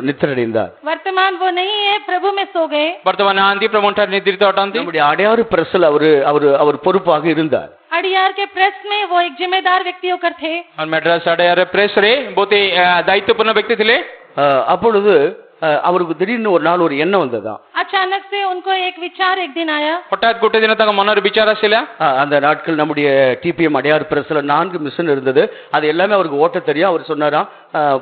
நித்திரடைந்தார்.
वर्तमान वो नहीं है, प्रभु में सो गए।
ବର୍ତ୍ତମାନ ନାହାନ୍ତି, ପ୍ରଭୁଙ୍କଠାରେ ନିଦ୍ରିତ ଅଟନ୍ତି।
நம்முடைய அடையாறு பிரஸ்ல அவர் பொறுப்பாக இருந்தார்.
अड़ियार के प्रेस में वो एक जिम्मेदार व्यक्ति होकर थे।
और मद्रास अड़ियार प्रेस रे बहुत ही दायित्वपूर्ण व्यक्ति थे।
அப்பொழுது அவருக்கு திடீர்னு ஒரு நாள் ஒரு எண்ணம் வந்ததா.
अचानक से उनको एक विचार एक दिन आया।
हठात गोटे दिन तक मनर विचार आसिला।
அந்த நாட்கள் நம்முடைய டிபிஎம் அடையார் பிரஸ்ல 4 மிஷின் இருந்தது. அது எல்லாமே அவருக்கு ஓட்ட தெரியும். அவர் சொன்னாராம்,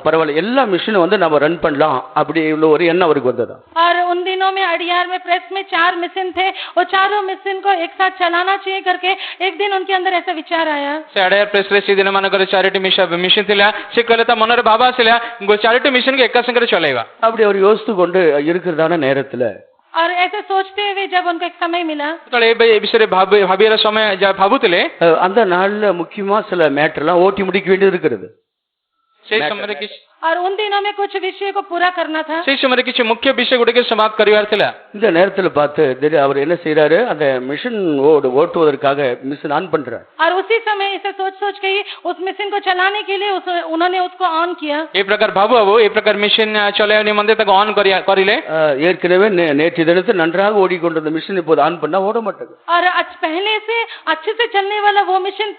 பரவாயில்ல எல்லா மிஷினும் வந்து நம்ம ரன் பண்ணலாம் அப்படி உள்ள ஒரு எண்ணம் அவருக்கு வந்ததா.
और उन दिनों में अड़ियार में प्रेस में 4 मिशन थे, वो चारों मिशन को एक साथ चलाना चाहिए करके एक दिन उनके अंदर ऐसा विचार आया।
से अड़ियार प्रेस रे सीधे मानकर चारिटी मिशन थिला, से कहले त मनर भाबा आसिला चारिटी मिशन के एका संगे चलाइबा। அப்படி அவர் யோசித்து கொண்டு இருக்கிறதான நேரத்துல
और ऐसे सोचते हुए जब उनको एक समय मिला,
तो ए विषय भाबियर समय भाबुतले
அந்த நாள்ல முக்கியமா சில மேட்டர்லாம் ஓட்டி முடிக்க வேண்டியது இருக்குது.
से समय
और उन दिनों में कुछ विषय को पूरा करना था।
ସେଇ ସମୟରେ କିଛି ମୁଖ୍ୟ ବିଷୟ ଗୁଡ଼ିକ ସମାପ୍ତ କରିବାର ଥିଲା।
இந்த நேரத்துல பார்த்து அவர் என்ன செய்யறாரு, அந்த மிஷின் ஓட்டுவதற்காக மிஷின் ஆன் பண்றாரு.
और उसी समय इसे सोच के ही उस मशीन को चलाने के लिए उन्होंने उसको ऑन किया।
ଏ प्रकार ଭାବୁ ଭାବୁ ଏ ପ୍ରକାର ମେସିନ୍ ଚଳାଇବା ନିମନ୍ତେ ତାକୁ ଅନ୍ କରିଲେ।
ஏற்கனவே நேற்று தினத்தில் நன்றாக ஓடிக்கொண்டிருந்த மிஷின் இப்போது ஆன் பண்ணா ஓட மாட்டேங்குது.
और पहले से अच्छे से चलने वाला वो मशीन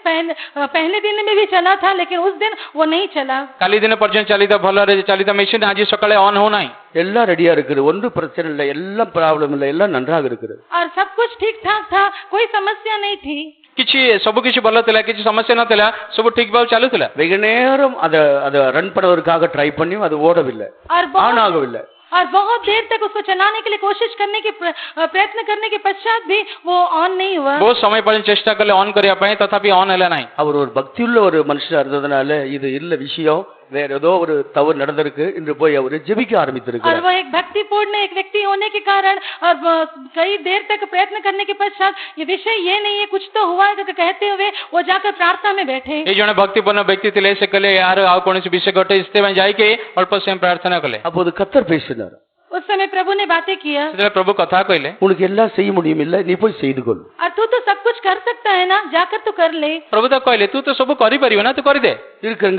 पहले दिन में भी चला था, लेकिन उस दिन वो नहीं चला।
କାଲି ଦିନ ପର୍ଯ୍ୟନ୍ତ ଚାଲିତା ଭଲରେ ଚାଲିତା ମେସିନ୍ ଆଜି ସକାଳେ ଅନ୍ ହଉନାହିଁ।
எல்லாம் ரெடியா இருக்குது, ஒன்றும் பிரச்சனை இல்லை, எல்லாம் ப்ராப்ளம் இல்லை, எல்லாம் நன்றாக இருக்குது.
और सब कुछ ठीक ठाक था, कोई समस्या नहीं थी।
କିଛି ସବୁ କିଛି ଭଲ ଥିଲା, କିଛି ସମସ୍ୟା ନଥିଲା, ସବୁ ଠିକ ଭାବେ ଚାଲୁଥିଲା।
வெகு நேரம் அதை ரன் பண்ணுவதற்காக ட்ரை பண்ணியும் அது ஓடவில்லை, ஆன் ஆகவில்லை.
और बहुत देर तक उसको चलाने के लिए कोशिश करने के प्रयत्न करने के पश्चात भी वो ऑन नहीं हुआ।
बहुत समय पर्यंत चेष्टा कले ऑन କରିବା ପାଇଁ, तथापि ऑन ହେଲା ନାହିଁ।
அவர் ஒரு பக்தியுள்ள ஒரு மனுஷனா இருந்ததனால இது இல்ல விஷயம், வேற ஏதோ ஒரு தவறு நடந்திருக்கு என்று போய் அவர் ஜெபிக்க
और
ஆரம்பித்திருக்கிறார்.
वो एक भक्तिपूर्ण एक व्यक्ति होने के कारण और कई देर तक प्रयत्न करने के पश्चात ये विषय ये नहीं है, कुछ तो हुआ है तो कहते हुए वो जाकर प्रार्थना में बैठे।
ଏ ଜଣେ ଭକ୍ତିପୂର୍ଣ୍ଣ ବ୍ୟକ୍ତି ଥିଲେ, ସେ କହିଲେ यार ଆଉ କୌଣସି ବିଷୟ ଘଟେ, ସେଥିପାଇଁ ଯାଇକି ଅଳ୍ପ ସମୟ ପ୍ରାର୍ଥନା କଲେ।
அப்போது கர்த்தர் பேசினார்.
उस समय प्रभु ने बातें किया।
ସେତେବେଳେ ପ୍ରଭୁ କଥା କହିଲେ,
உனக்கு எல்லாம் செய்ய முடியும் இல்ல, நீ போய் செய்து கொள்.
और तू तो सब कुछ कर सकता है ना, जाकर तू कर ले।
ପ୍ରଭୁ ତ କହିଲେ ତୁ ତ ସବୁ କରିପାରିବ ନା, ତୁ କରିଦେ।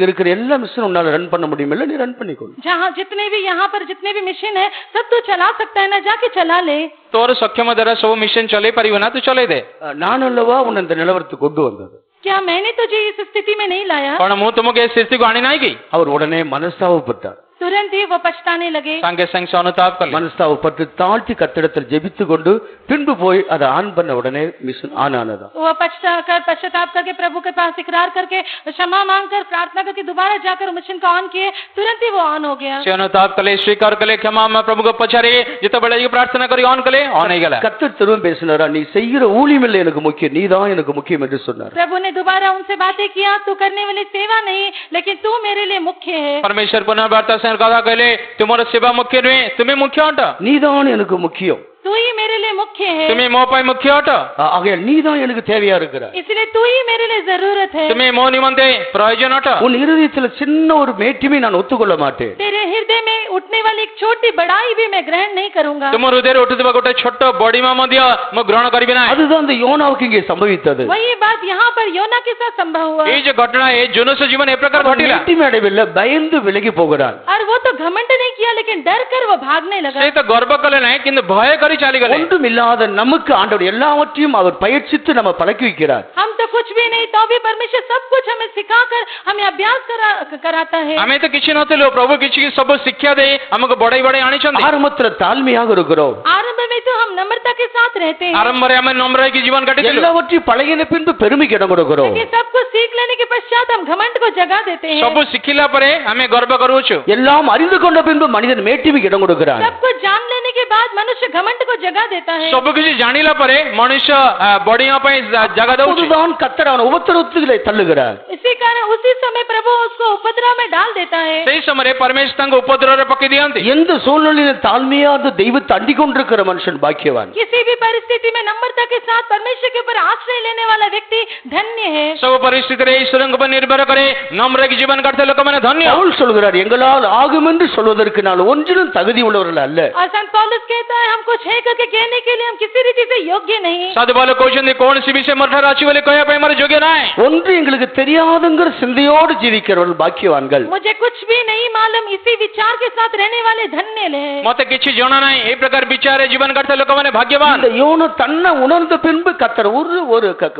இருக்கிற எல்லா மிஷின் உன்னால ரன் பண்ண முடியும் இல்ல, நீ ரன் பண்ணிக்கொள்.
जहाँ जितने भी यहाँ पर जितने भी मशीन है सब तू चला सकता है ना, जाके चला ले।
ତୋର ସକ୍ଷମ ଦ୍ୱାରା ସବୁ ମିଶନ ଚଲେଇ ପାରିବ ନା, ତୁ ଚଲେଇ ଦେ।
நான் அல்லவா உன்னை இந்த நிலவரத்துக்கு கொண்டு வந்தது.
क्या मैंने तुझे इस स्थिति में नहीं लाया?
କଣ ମୁଁ ତୁମକୁ ଏ ସ୍ଥିତିକୁ ଆଣି ନାହିଁ କି?
அவர் உடனே மனஸ்தாபப்பட்டார்.
तुरंत ही वो पछताने लगे।
ସାଙ୍ଗେ ସାଙ୍ଗେ ସେ ଅନୁତାପ କଲେ।
மனஸ்தாபப்பட்டு தாழ்த்தி கத்திடத்தில் ஜெபித்து கொண்டு பின்பு போய் அதை ஆன் பண்ண உடனே மிஷின் ஆன் ஆனதா.
वो पश्चाताप करके प्रभु के पास इकरार करके क्षमा मांगकर प्रार्थना करके दोबारा जाकर मशीन को ऑन किए, तुरंत ही वो ऑन हो गया।
ସେ ଅନୁତାପ କଲେ, ସ୍ୱୀକାର କଲେ, କ୍ଷମା ପ୍ରଭୁଙ୍କୁ ପଚାରି ଯେତେବେଳେ ପ୍ରାର୍ଥନା କରି ଅନ୍ କଲେ, ଅନ୍ ହେଇଗଲା।
கர்த்தர் திரும்ப பேசினாரா, நீ செய்கிற ஊழியம் இல்லை எனக்கு முக்கியம், நீ தான் எனக்கு முக்கியம் என்று சொன்னார்.
प्रभु ने दोबारा उनसे बातें किया, तू करने वाली सेवा नहीं, लेकिन तू मेरे लिए मुख्य है।
परमेश्वर पुनः वार्ता से कथा कहले, तुमर सेवा मुख्य नुहे, तुम्हें मुख्य हट।
நீ தான் எனக்கு முக்கியம்,
तू ही मेरे लिए मुख्य है।
तुम्हें मो पाई मुख्य हट।
ஆகையால் நீ தான் எனக்கு தேவையா இருக்கிற.
इसलिए तू ही मेरे लिए जरूरत है।
तुम्हें मो निमंते प्रयोजन हट।
உன் இருதயத்தில் சின்ன ஒரு மேட்டிமை நான் ஒத்துக்கொள்ள மாட்டேன்.
तेरे हृदय में उठने वाली एक छोटी बड़ाई भी मैं ग्रहण नहीं करूंगा।
तुम हृदय उठुवा गोटे छोट बड़ीमा मध्य मु ग्रहण करिबि ना।
அதுதான் அந்த யோனாவுக்கு இங்கே சம்பவித்தது.
वही बात यहाँ पर योना के साथ संभव हुआ।
ये जो घटना है, जोनस जीवन ए प्रकार घटिला।
மேட்டிமை அடைவில்லை, பயந்து விலகி போகிறான்.
और वो तो घमंड नहीं किया, लेकिन डर कर वो भागने लगा।
से तो गर्व कले नहीं, किंतु भय करी चाली गले।
ஒன்றும் இல்லாத நமக்கு ஆண்டவர் எல்லாவற்றையும் அவர் பயிற்சித்து நம்ம பழக்கி வைக்கிறார்.
हम तो कुछ भी नहीं, तो भी परमेश्वर सब कुछ हमें सिखाकर हमें अभ्यास कराता है।
हमें तो किछि नथिलो, प्रभु किछि सब शिक्षा दे हमको बड़ाई बड़ाई आनी छथि।
ஆரம்பத்துல தாழ்மையாக இருக்கிறோம்.
आरंभ में तो हम नम्रता के साथ रहते हैं।
आरंभ में हमें नम्र की जीवन काटिथिलो।
எல்லாவற்றையும் பழகின பின்பு பெருமைக்கு இடம் கொடுக்கிறோம்.
लेकिन सब कुछ सीख लेने के पश्चात हम घमंड को जगह देते हैं।
सब शिखिला परे हमें गर्व करूछु।
எல்லாம் அறிந்து கொண்ட பின்பு மனிதன் மேட்டிமைக்கு இடம் கொடுக்கிறான்.
सब कुछ जान लेने के बाद मनुष्य घमंड को जगह देता है।
सब किछि जानिला परे मनुष्य बड़िया पई जगह दउछि।
அதுதான் கர்த்தர் அவனை உபத்திரவத்திலே தள்ளுகிறார்.
इसी कारण उसी समय प्रभु उसको उपद्रव में डाल देता है।
सही समय परमेश्वर तंग उपद्रव रे पक्की दियंती।
எந்த சூழ்நிலையில தாழ்மையா அந்த தெய்வத்தை அண்டிக் கொண்டிருக்கிற மனுஷன் பாக்கியவான்.
किसी भी परिस्थिति में नम्रता के साथ परमेश्वर के ऊपर आश्रय लेने वाला व्यक्ति धन्य है।
सब परिस्थिति रे ईश्वर पर निर्भर करे नम्र की जीवन काटते लोग माने धन्य।
பவுல் சொல்கிறார், எங்களால் ஆகும் என்று சொல்வதற்கு நான் ஒன்றிலும் தகுதி உள்ளவர்கள் அல்ல.
और संत पौलुस कहता है, हम कुछ है करके कहने के लिए हम किसी रीति से योग्य नहीं।
साधु बालक कहते कौन सी विषय मरठा राशि वाले कहया पे हमारे योग्य ना है।
ஒன்று எங்களுக்கு தெரியாதுங்கிற சிந்தையோடு ஜீவிக்கிறவர்கள் பாக்கியவான்கள்.
मुझे कुछ भी नहीं मालूम, इसी विचार के साथ रहने वाले धन्य है।
मते किछि जाना नहीं, ए प्रकार विचार जीवन काटते लोग माने भाग्यवान।
இந்த யோனா தன்னை உணர்ந்த பின்பு கர்த்தர்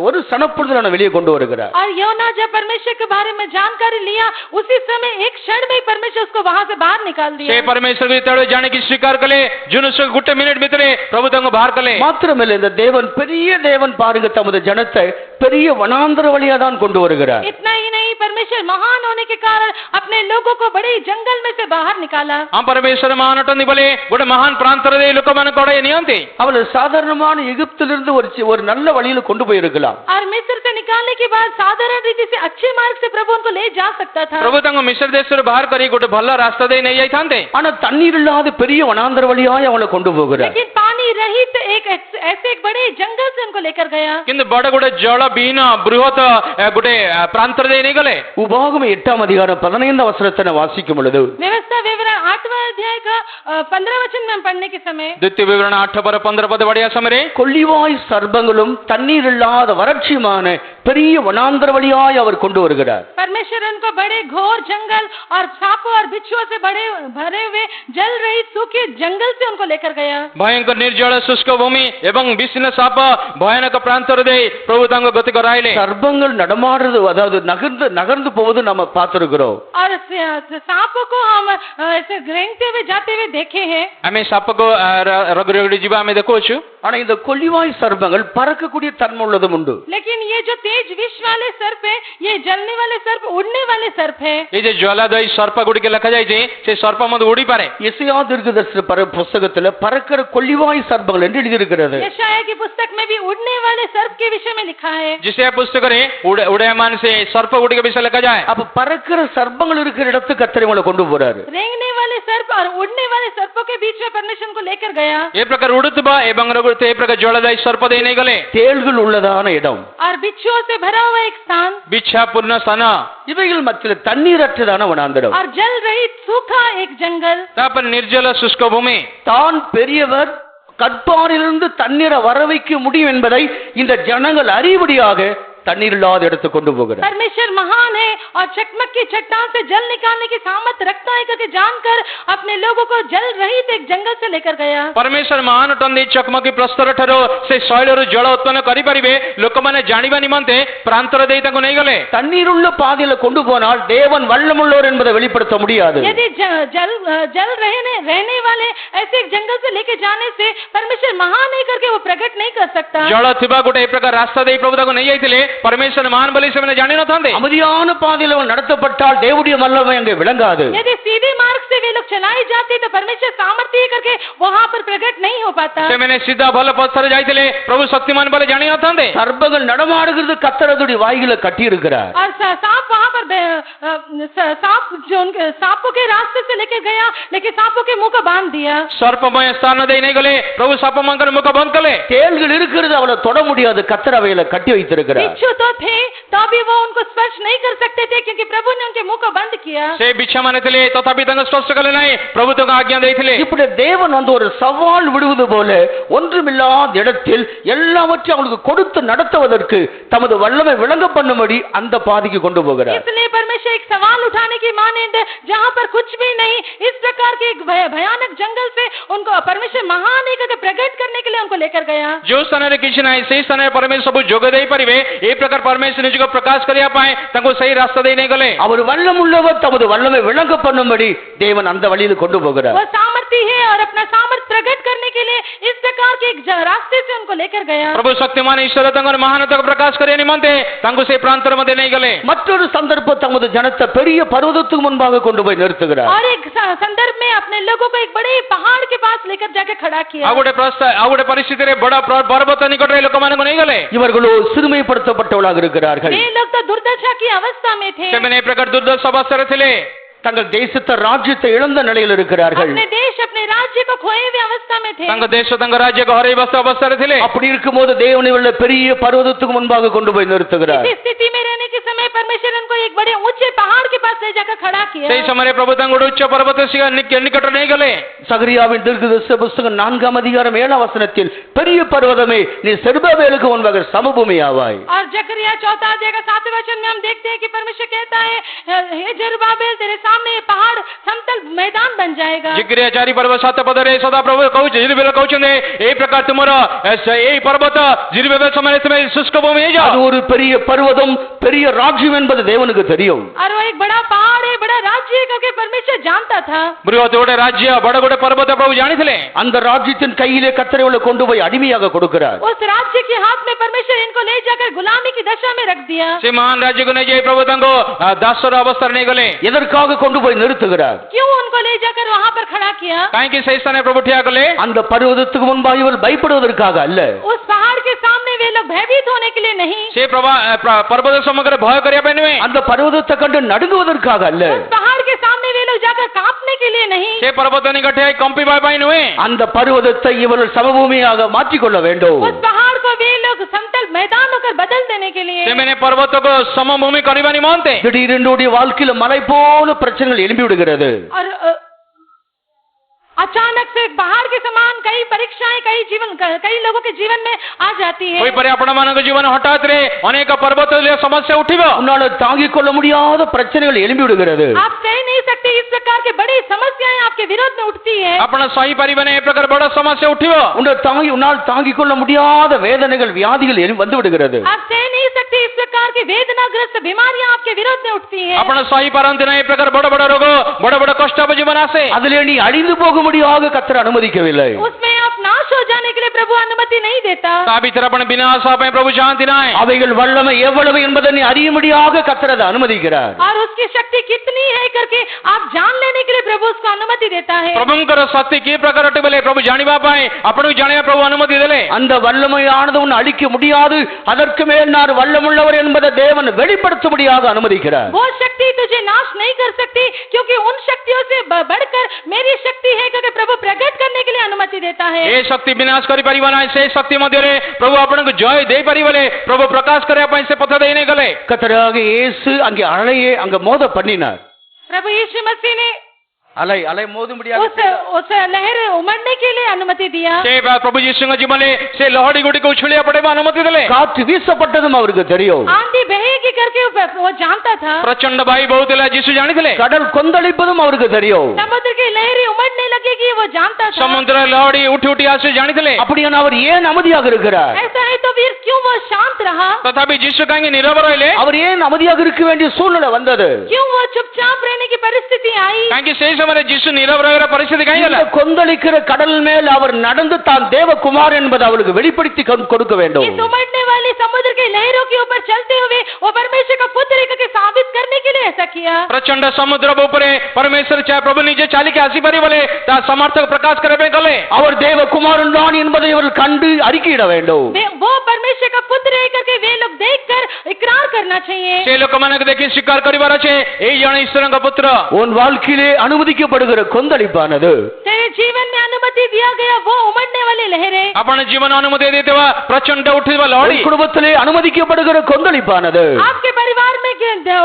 ஒரு சனப்பொழுதுல அவனை வெளியே கொண்டு வருகிறார்.
और योना जब परमेश्वर के बारे में जानकारी लिया, उसी समय एक क्षण में ही परमेश्वर उसको वहां से बाहर निकाल दिया।
से परमेश्वर भी तळे जाने की स्वीकार कले, जुनुस गुटे मिनट भीतरे प्रभु तंग बाहर कले।
மாத்திரமல்ல, இந்த தேவன் பெரிய தேவன் பாருங்க, தமது ஜனத்தை பெரிய வனாந்தர வழியா தான் கொண்டு வருகிறார்.
इतना ही नहीं, परमेश्वर महान होने के कारण अपने लोगों को बड़े जंगल में से बाहर निकाला।
हम परमेश्वर महान अटंदी बोले गोटे महान प्रांतर दे लोक माने कोड़े नियंती।
அவளை சாதாரணமான எகிப்திலிருந்து ஒரு நல்ல வழியில கொண்டு போயிருக்கலாம்.
और मिस्र से निकालने के बाद साधारण रीति से अच्छे मार्ग से प्रभु उनको ले जा सकता था।
प्रभु तंग मिस्र देश से बाहर करी गोटे भला रास्ता दे नहीं जाई थांते।
ஆனா தண்ணீர் இல்லாத பெரிய வனாந்தர வழியாய் அவளை கொண்டு போகிறார்.
लेकिन पानी पानी रहित ऐसे एक बड़े जंगल से उनको लेकर गया।
କିନ୍ତୁ ବଡ ଗୋଟେ ଜଳ ବିହୀନ ବୃହତ ଗୋଟେ ପ୍ରାନ୍ତର ଦେଇ ନେଇଗଲେ।
உபாகமம் 8ஆம் அதிகாரம் 15 வசனத்தை வாசிக்கும் பொழுது
व्यवस्था विवरण 8वां अध्याय का 15 वचन में हम पढ़ने के समय
ଦ୍ୱିତୀୟ ବିବରଣ 8:15 ପଦ ପଢିବା ସମୟରେ
கொள்ளிவாய் சர்ப்பங்களும் தண்ணீர் இல்லாத வறட்சியுமான பெரிய வனாந்தர வழியாய் அவர் கொண்டு வருகிறார்.
परमेश्वर उनको बड़े घोर जंगल और सांपों और बिच्छुओं से बड़े भरे हुए जल रहित सूखे जंगल से उनको लेकर गया।
ଭୟଙ୍କର ନିର୍ଜଳ ଶୁଷ୍କ ଭୂମି ଏବଂ ବିଷିନ୍ନ ସାପ ଭୟାନକ ପ୍ରାନ୍ତର ଦେଇ ପ୍ରଭୁ ତାଙ୍କୁ ଗତି କରାଇଲେ।
சர்ப்பங்கள் நடமாடுறது அதாவது நகர்ந்து போவது நம்ம பார்த்திருக்கிறோம்.
और सांपों को हम ऐसे रेंगते हुए जाते हुए देखे हैं।
ଆମେ ସାପକୁ ରଗଡ଼ି ରଗଡ଼ି ଯିବା ଆମେ ଦେଖୁଛୁ।
ஆனா இந்த கொள்ளிவாய் சர்ப்பங்கள் பறக்கக்கூடிய தன்மை உள்ளதும் உண்டு.
लेकिन ये जो तेज विष वाले सर्प है, ये जलने वाले सर्प, उड़ने वाले सर्प है।
এই যে ଜ୍ୱାଲାଦୟୀ ସର୍ପ ଗୁଡ଼ିକ ଲେଖାଯାଇଛି ସେ ସର୍ପ ମଧ୍ୟ ଉଡ଼ିପାରେ।
எசையா தீர்க்கதரிசி புஸ்தகத்துல பறக்கிற கொள்ளிவாய் சர்ப்பங்கள் என்று எழுதியிருக்கிறது.
यशायाह की पुस्तक में भी उड़ने वाले सर्प के विषय में लिखा है।
जिसे पुस्तकरे उड़यमान से सर्प ଗୁଡ଼ିକ ବିଷୟ ଲେଖାଯାଏ।
அப்ப பறக்கிற சர்ப்பங்கள் இருக்கிற இடத்துக்கு கர்த்தர் இவங்களை கொண்டு போறாரு.
रेंगने वाले सर्प और उड़ने वाले सर्पों के बीच में परमेश्वर को लेकर गया।
ଏ ପ୍ରକାର ଉଡୁଥିବା ଏବଂ ରଗୁଥିବା ଏ ପ୍ରକାର ଜ୍ୱାଲାଦାୟୀ ସର୍ପ ଦେଇ ନେଇ ଗଲେ।
தேள்கள் உள்ளதான இடம்,
और बिच्छुओं से भरा हुआ एक स्थान,
ବିଚ୍ଛା ପୂର୍ଣ୍ଣ ସ୍ଥାନ,
இவைகள் மத்தியில் தண்ணீரற்றதான வனாந்தரம்,
और जल रहित सूखा एक जंगल,
ତାପରେ ନିର୍ଜଳ ଶୁଷ୍କ ଭୂମି।
தான் பெரியவர் கற்பாரிலிருந்து தண்ணீரை வர வைக்க முடியும் என்பதை இந்த ஜனங்கள் அறிவுடியாக தண்ணீர் இல்லாத இடத்துக்கு கொண்டு போகிறார்.
परमेश्वर महान है और चकमक की चट्टान से जल निकालने की सामर्थ रखता है करके जानकर अपने लोगों को जल रहित एक जंगल से लेकर गया।
परमेश्वर महान ଅଟନ୍ତି ଚକମକି ପ୍ରସ୍ତର ଠାରୁ ସେ ଶୈଳରୁ ଜଳ ଉତ୍ପନ୍ନ କରିପାରିବେ ଲୋକମାନେ ଜାଣିବା ନିମନ୍ତେ ପ୍ରାନ୍ତର ଦେଇ ତାଙ୍କୁ ନେଇଗଲେ।
தண்ணீர் உள்ள பாதையில கொண்டு போனால் தேவன் வல்லமுள்ளவர் என்பதை வெளிப்படுத்த முடியாது.
यदि जल रहने वाले ऐसे एक जंगल से लेके जाने से परमेश्वर महान है करके वो प्रकट नहीं कर सकता।
ଜଳ ଥିବା ଗୋଟେ ଏ ପ୍ରକାର ରାସ୍ତା ଦେଇ ପ୍ରଭୁ ତାକୁ ନେଇ ଯାଇଥିଲେ परमेश्वर महान ବୋଲି ସେମାନେ ଜାଣି ନଥାନ୍ତେ।
அமைதியான பாதையில நடத்தப்பட்டால் தேவனுடைய வல்லமை அங்கே விளங்காது.
यदि सीधे मार्ग से वे लोग चलाए जाते तो परमेश्वर सामर्थ्य करके वहां पर प्रकट नहीं हो पाता।
ସେମାନେ ସିଧା ଭଲ ପଥରେ ଯାଇଥିଲେ ପ୍ରଭୁ ଶକ୍ତିମାନ ବୋଲି ଜାଣି ନଥାନ୍ତେ।
சர்ப்பங்கள் நடமாடுகிறது கர்த்தருடைய வாய்களை கட்டி இருக்கிறார்.
और सांप वहां पर सांप जो उनके सांपों के रास्ते से लेके गया, लेकिन सांपों के मुंह को बांध दिया।
सर्पमय स्थान देई नहीं गले प्रभु सर्पमंकर मुख बंद कले।
தேள்கள் இருக்கிறது அவளை தொட முடியாது, கர்த்தர் அவைகளை கட்டி வைத்திருக்கிறார்.
बिच्छू तो थे तभी वो उनको स्पर्श नहीं कर सकते थे क्योंकि प्रभु ने उनके मुंह को बंद किया।
से बिच्छा माने थे तथापि तंग स्पर्श कले नहीं प्रभु तो आज्ञा देइथिले।
இப்படி தேவன் வந்து ஒரு சவால் விடுவது போல ஒன்றுமில்லாத இடத்தில் எல்லாவற்றையும் அவங்களுக்கு கொடுத்து நடத்துவதற்கு தமது வல்லமை விளங்க பண்ணும்படி அந்த பாதைக்கு கொண்டு போகிறார்.
इसलिए परमेश्वर एक सवाल उठाने की मानंद जहां पर कुछ भी नहीं, इस प्रकार के एक भयानक जंगल से उनको परमेश्वर महान है करके प्रकट करने के लिए उनको लेकर गया।
जो स्थान रे किछ नाही से स्थान रे परमेश्वर सब जोग देई परिबे ए प्रकार परमेश्वर निज को प्रकाश करिया पाए तंको सही रास्ता देई नहीं गले।
அவர் வல்லமுள்ளவர் தமது வல்லமை விளங்க பண்ணும்படி தேவன் அந்த வழியில கொண்டு போகிறார்.
वो सामर्थी है और अपना सामर्थ प्रकट करने के लिए इस प्रकार के एक रास्ते से उनको लेकर गया।
प्रभु शक्तिमान ईश्वर तंगर महानता को प्रकाश करिया निमंते तंको से प्रांतर मध्ये नहीं गले।
மற்றொரு சந்தர்ப்பம் தமது ஜனத்தை பெரிய பர்வதத்துக்கு முன்பாக கொண்டு போய் நிறுத்துகிறார்.
और एक संदर्भ में अपने लोगों को एक बड़े पहाड़ के पास लेकर जाके खड़ा किया।
आगुडे परिस्थिति रे बड़ा पर्वत निकट रे लोक माने को नहीं गले।
இவர்களோ சிறுமைப்படுத்தப்பட்டவர்களாக இருக்கிறார்கள்.
वे लोग तो दुर्दशा की अवस्था में थे।
से मैंने प्रकार दुर्दशा अवस्था रे थिले।
தங்கள் தேசத்தை ராஜ்யத்தை இழந்த நிலையில் இருக்கிறார்கள்.
अपने देश अपने राज्य को खोए हुए अवस्था में थे।
तंग देश तंग राज्य को हरे अवस्था रे थिले।
அப்படி இருக்கும்போது தேவன் இவர்களை பெரிய பர்வதத்துக்கு முன்பாக கொண்டு போய் நிறுத்துகிறார்.
इस स्थिति में रहने के समय परमेश्वर उनको एक बड़े ऊंचे पहाड़ के पास ले जाकर खड़ा किया।
सही समय प्रभु तंग उच्च पर्वत से निकट नहीं गले।
சகரியாவின் தீர்க்கதரிசி புத்தகம் 4ஆம் அதிகாரம் 7ஆம் வசனத்தில் பெரிய பர்வதமே நீ செருபாபேலுக்கு முன்பாக சமபூமியாவாய்.
और जकरिया 4 अध्याय का 7वें वचन में हम देखते हैं कि परमेश्वर कहता है हे जरुब्बाबेल तेरे सामने ये पहाड़ समतल मैदान बन जाएगा।
जकरिया 4 पर्वत 7 पदरे सदा प्रभु कहू जिरबेल कहउछने ए प्रकार तुमरो ए पर्वत जिरबेल समय समय शुष्क भूमि है जा।
அது ஒரு பெரிய பர்வதம் பெரிய ராஜ்யம் என்பது தேவனுக்கு தெரியும்.
और वो एक बड़ा पहाड़ है, बड़ा राज्य है क्योंकि परमेश्वर जानता था।
बृहत गोटे राज्य बड़ा गोटे पर्वत प्रभु जानिथिले।
அந்த ராஜ்யத்தின் கையிலே கர்த்தர் இவளை கொண்டு போய் அடிமையாக கொடுக்கிறார்.
उस राज्य के हाथ में परमेश्वर इनको ले जाकर गुलामी की दशा में रख दिया।
से महान राज्य को नहीं जाए प्रभु तंगो दासर अवस्था नहीं गले।
எதற்காக கொண்டு போய் நிறுத்துகிறார்?
क्यों उनको ले जाकर वहां पर खड़ा किया?
काहे कि सही स्थान प्रभु ठिया गले।
அந்த பர்வதத்துக்கு முன்பாக இவர் பயப்படுவதற்காக அல்ல.
उस पहाड़ के सामने वे लोग भयभीत होने के लिए नहीं।
से पर्वत समग्र भय करिया पे नहीं।
அந்த பர்வதத்தை கண்டு நடுங்குவதற்காக அல்ல.
उस पहाड़ के सामने वे लोग जाकर कांपने के लिए नहीं,
ସେ ପର୍ବତନି ଗଠେ କମ୍ପିବା ପାଇଁ ନୁହେଁ,
அந்த பர்வதத்தை இவர்கள் சமபூமியாக மாற்றிக்கொள்ள வேண்டும்.
उस पहाड़ को वे लोग समतल मैदान होकर बदल देने के लिए,
ସେମାନେ ପର୍ବତକୁ ସମଭୂମି କରିବା ନିମନ୍ତେ
திடீரென்று வாழ்க்கையில மலை போல பிரச்சனைகள் எழும்பி விடுகிறது.
और अचानक से पहाड़ के समान कई परीक्षाएं कई लोगों के जीवन में आ जाती है।
ହୋଇପାରେ ଆପଣମାନଙ୍କ ଜୀବନ ହଠାତରେ ଅନେକ ପର୍ବତରେ ସମସ୍ୟା ଉଠିବ,
உன்னால தாங்கிக் கொள்ள முடியாத பிரச்சனைகள் எழும்பி விடுகிறது.
आप सह नहीं सकते, इस प्रकार के बड़ी समस्याएं आपके विरोध में उठती है।
ଆପଣ ସହିପାରିବେନି, ଏ ପ୍ରକାର ବଡ଼ ସମସ୍ୟା ଉଠିବ,
உன்னால் தாங்கிக் கொள்ள முடியாத வேதனைகள் வியாதிகள் வந்து விடுகிறது.
आप सह नहीं सकते, इस प्रकार की वेदनाग्रस्त बीमारियां आपके विरोध में उठती है।
ଆପଣ ସହିପାରନ୍ତି ନାହିଁ, ଏ ପ୍ରକାର ବଡ଼ ବଡ଼ ରୋଗ, ବଡ଼ ବଡ଼ କଷ୍ଟ ଆମ ଜୀବନ ଆସେ।
அதிலே நீ அழிந்து போகும்படியாக கர்த்தர் அனுமதிக்கவில்லை.
उसमें आप नाश हो जाने के लिए प्रभु अनुमति नहीं देता।
ତା ଭିତରେ ଆପଣ ବିନାଶ ହେବା ପାଇଁ ପ୍ରଭୁ ଚାହାନ୍ତି ନାହିଁ।
அவைகள் வல்லமை எவ்வளவு என்பதை நீ அறியும்படியாக கர்த்தர் அதை அனுமதிக்கிறார்.
और उसकी शक्ति कितनी है करके आप जान लेने के लिए प्रभु उसको अनुमति देता है।
ପ୍ରଭୁଙ୍କର ଶକ୍ତି କି ପ୍ରକାର ଅଟେ ବୋଲେ ପ୍ରଭୁ ଜାଣିବା ପାଇଁ ଆପଣଙ୍କୁ ଜାଣିବା ପ୍ରଭୁ ଅନୁମତି ଦେଲେ।
அந்த வல்லமையானது உன்னை அழிக்க முடியாது, அதற்கு மேல் நான் வல்லமுள்ளவர் என்பதை தேவன் வெளிப்படுத்தும்படியாக அனுமதிக்கிறார்.
वो शक्ति तुझे नाश नहीं कर सकती, क्योंकि उन शक्तियों से बढ़कर मेरी शक्ति है करके प्रभु प्रकट करने के लिए अनुमति देता है।
ଏ ଶକ୍ତି ବିନାଶ କରିପାରିବ ନାହିଁ, ସେ ଶକ୍ତି ମଧ୍ୟରେ ପ୍ରଭୁ ଆପଣଙ୍କୁ ଜୟ ଦେଇପାରିବେ, ପ୍ରଭୁ ପ୍ରକାଶ କରିବା ପାଇଁ ସେ ପଥ ଦେଇ ନେଇ ଗଲେ।
கர்த்தராக இயேசு அங்கே அலையை அங்க மோத பண்ணினார்.
प्रभु यीशु मसीह ने
அலை மோதும்படியாக
उस लहर उमड़ने के लिए अनुमति दिया।
ସେ ପ୍ରଭୁ ଯୀଶୁଙ୍କ ଜୀବନରେ ସେ ଲହଡ଼ି ଗୁଡ଼ିକୁ ଉଛୁଳିବା ପଡ଼େଇବା ଅନୁମତି ଦେଲେ।
காற்று வீசப்பட்டதும் அவருக்கு தெரியும்.
आंधी बहेगी करके वो जानता था।
ପ୍ରଚଣ୍ଡ ବାୟୁ ବହୁଥିଲା ଯୀଶୁ ଜାଣିଥିଲେ।
கடல் கொந்தளிப்பதும் அவருக்கு தெரியும்.
समुद्र की लहरें उमड़ने लगेगी वो जानता था।
ସମୁଦ୍ର ଲହଡ଼ି ଉଠି ଉଠି ଆସୁ ଜାଣିଥିଲେ।
அப்படியான அவர் ஏன் அமைதியாக இருக்கிறார்?
ऐसा है तो फिर क्यों वो शांत रहा?
ତଥାପି ଯୀଶୁ କାହିଁକି ନୀରବ ରହିଲେ?
அவர் ஏன் அமைதியாக இருக்க வேண்டிய சூழ்நிலை வந்தது?
क्यों वो चुपचाप रहने की परिस्थिति आई?
କାହିଁକି ସେଇ ସମୟରେ ଯୀଶୁ ନୀରବ ରହିବାର ପରିସ୍ଥିତି କାହିଁକି ହେଲା?
இந்த கொந்தளிக்கிற கடல் மேல் அவர் நடந்து தான் தேவகுமார் என்பதை அவருக்கு வெளிப்படுத்தி கொடுக்க வேண்டும்.
इस उमड़ने वाली समुद्र की लहरों के ऊपर चलते हुए वो परमेश्वर का पुत्र है करके साबित करने के लिए ऐसा किया।
ପ୍ରଚଣ୍ଡ ସମୁଦ୍ର ଉପରେ ପରମେଶ୍ୱର ପ୍ରଭୁ ନିଜେ ଚାଲିକି ଆସିପାରିବଲେ ତା ସାମର୍ଥ୍ୟ ପ୍ରକାଶ କରିବା ପାଇଁ ଗଲେ।
அவர் தேவகுமாரன் தான் என்பதை அவர்கள் கண்டு அறிக்கையிட வேண்டும்.
वो परमेश्वर का पुत्र है करके वे लोग देखकर इकरार करना चाहिए।
ସେ ଲୋକମାନଙ୍କୁ ଦେଖି ସ୍ୱୀକାର କରିବାର ଅଛି ଏଇ ଜଣେ ଈଶ୍ୱରଙ୍କ ପୁତ୍ର।
உன் வாழ்க்கையிலே அனுமதிக்கப்படுகிற கொந்தளிப்பானது
तेरे जीवन में अनुमति दिया गया वो उमड़ने वाली लहरें,
ଆପଣ ଜୀବନ ଅନୁମତି ଦେଇଥିବା ପ୍ରଚଣ୍ଡ ଉଠିଥିବା ଲହଡ଼ି,
உன் குடும்பத்திலே அனுமதிக்கப்படுகிற கொந்தளிப்பானது
आपके परिवार में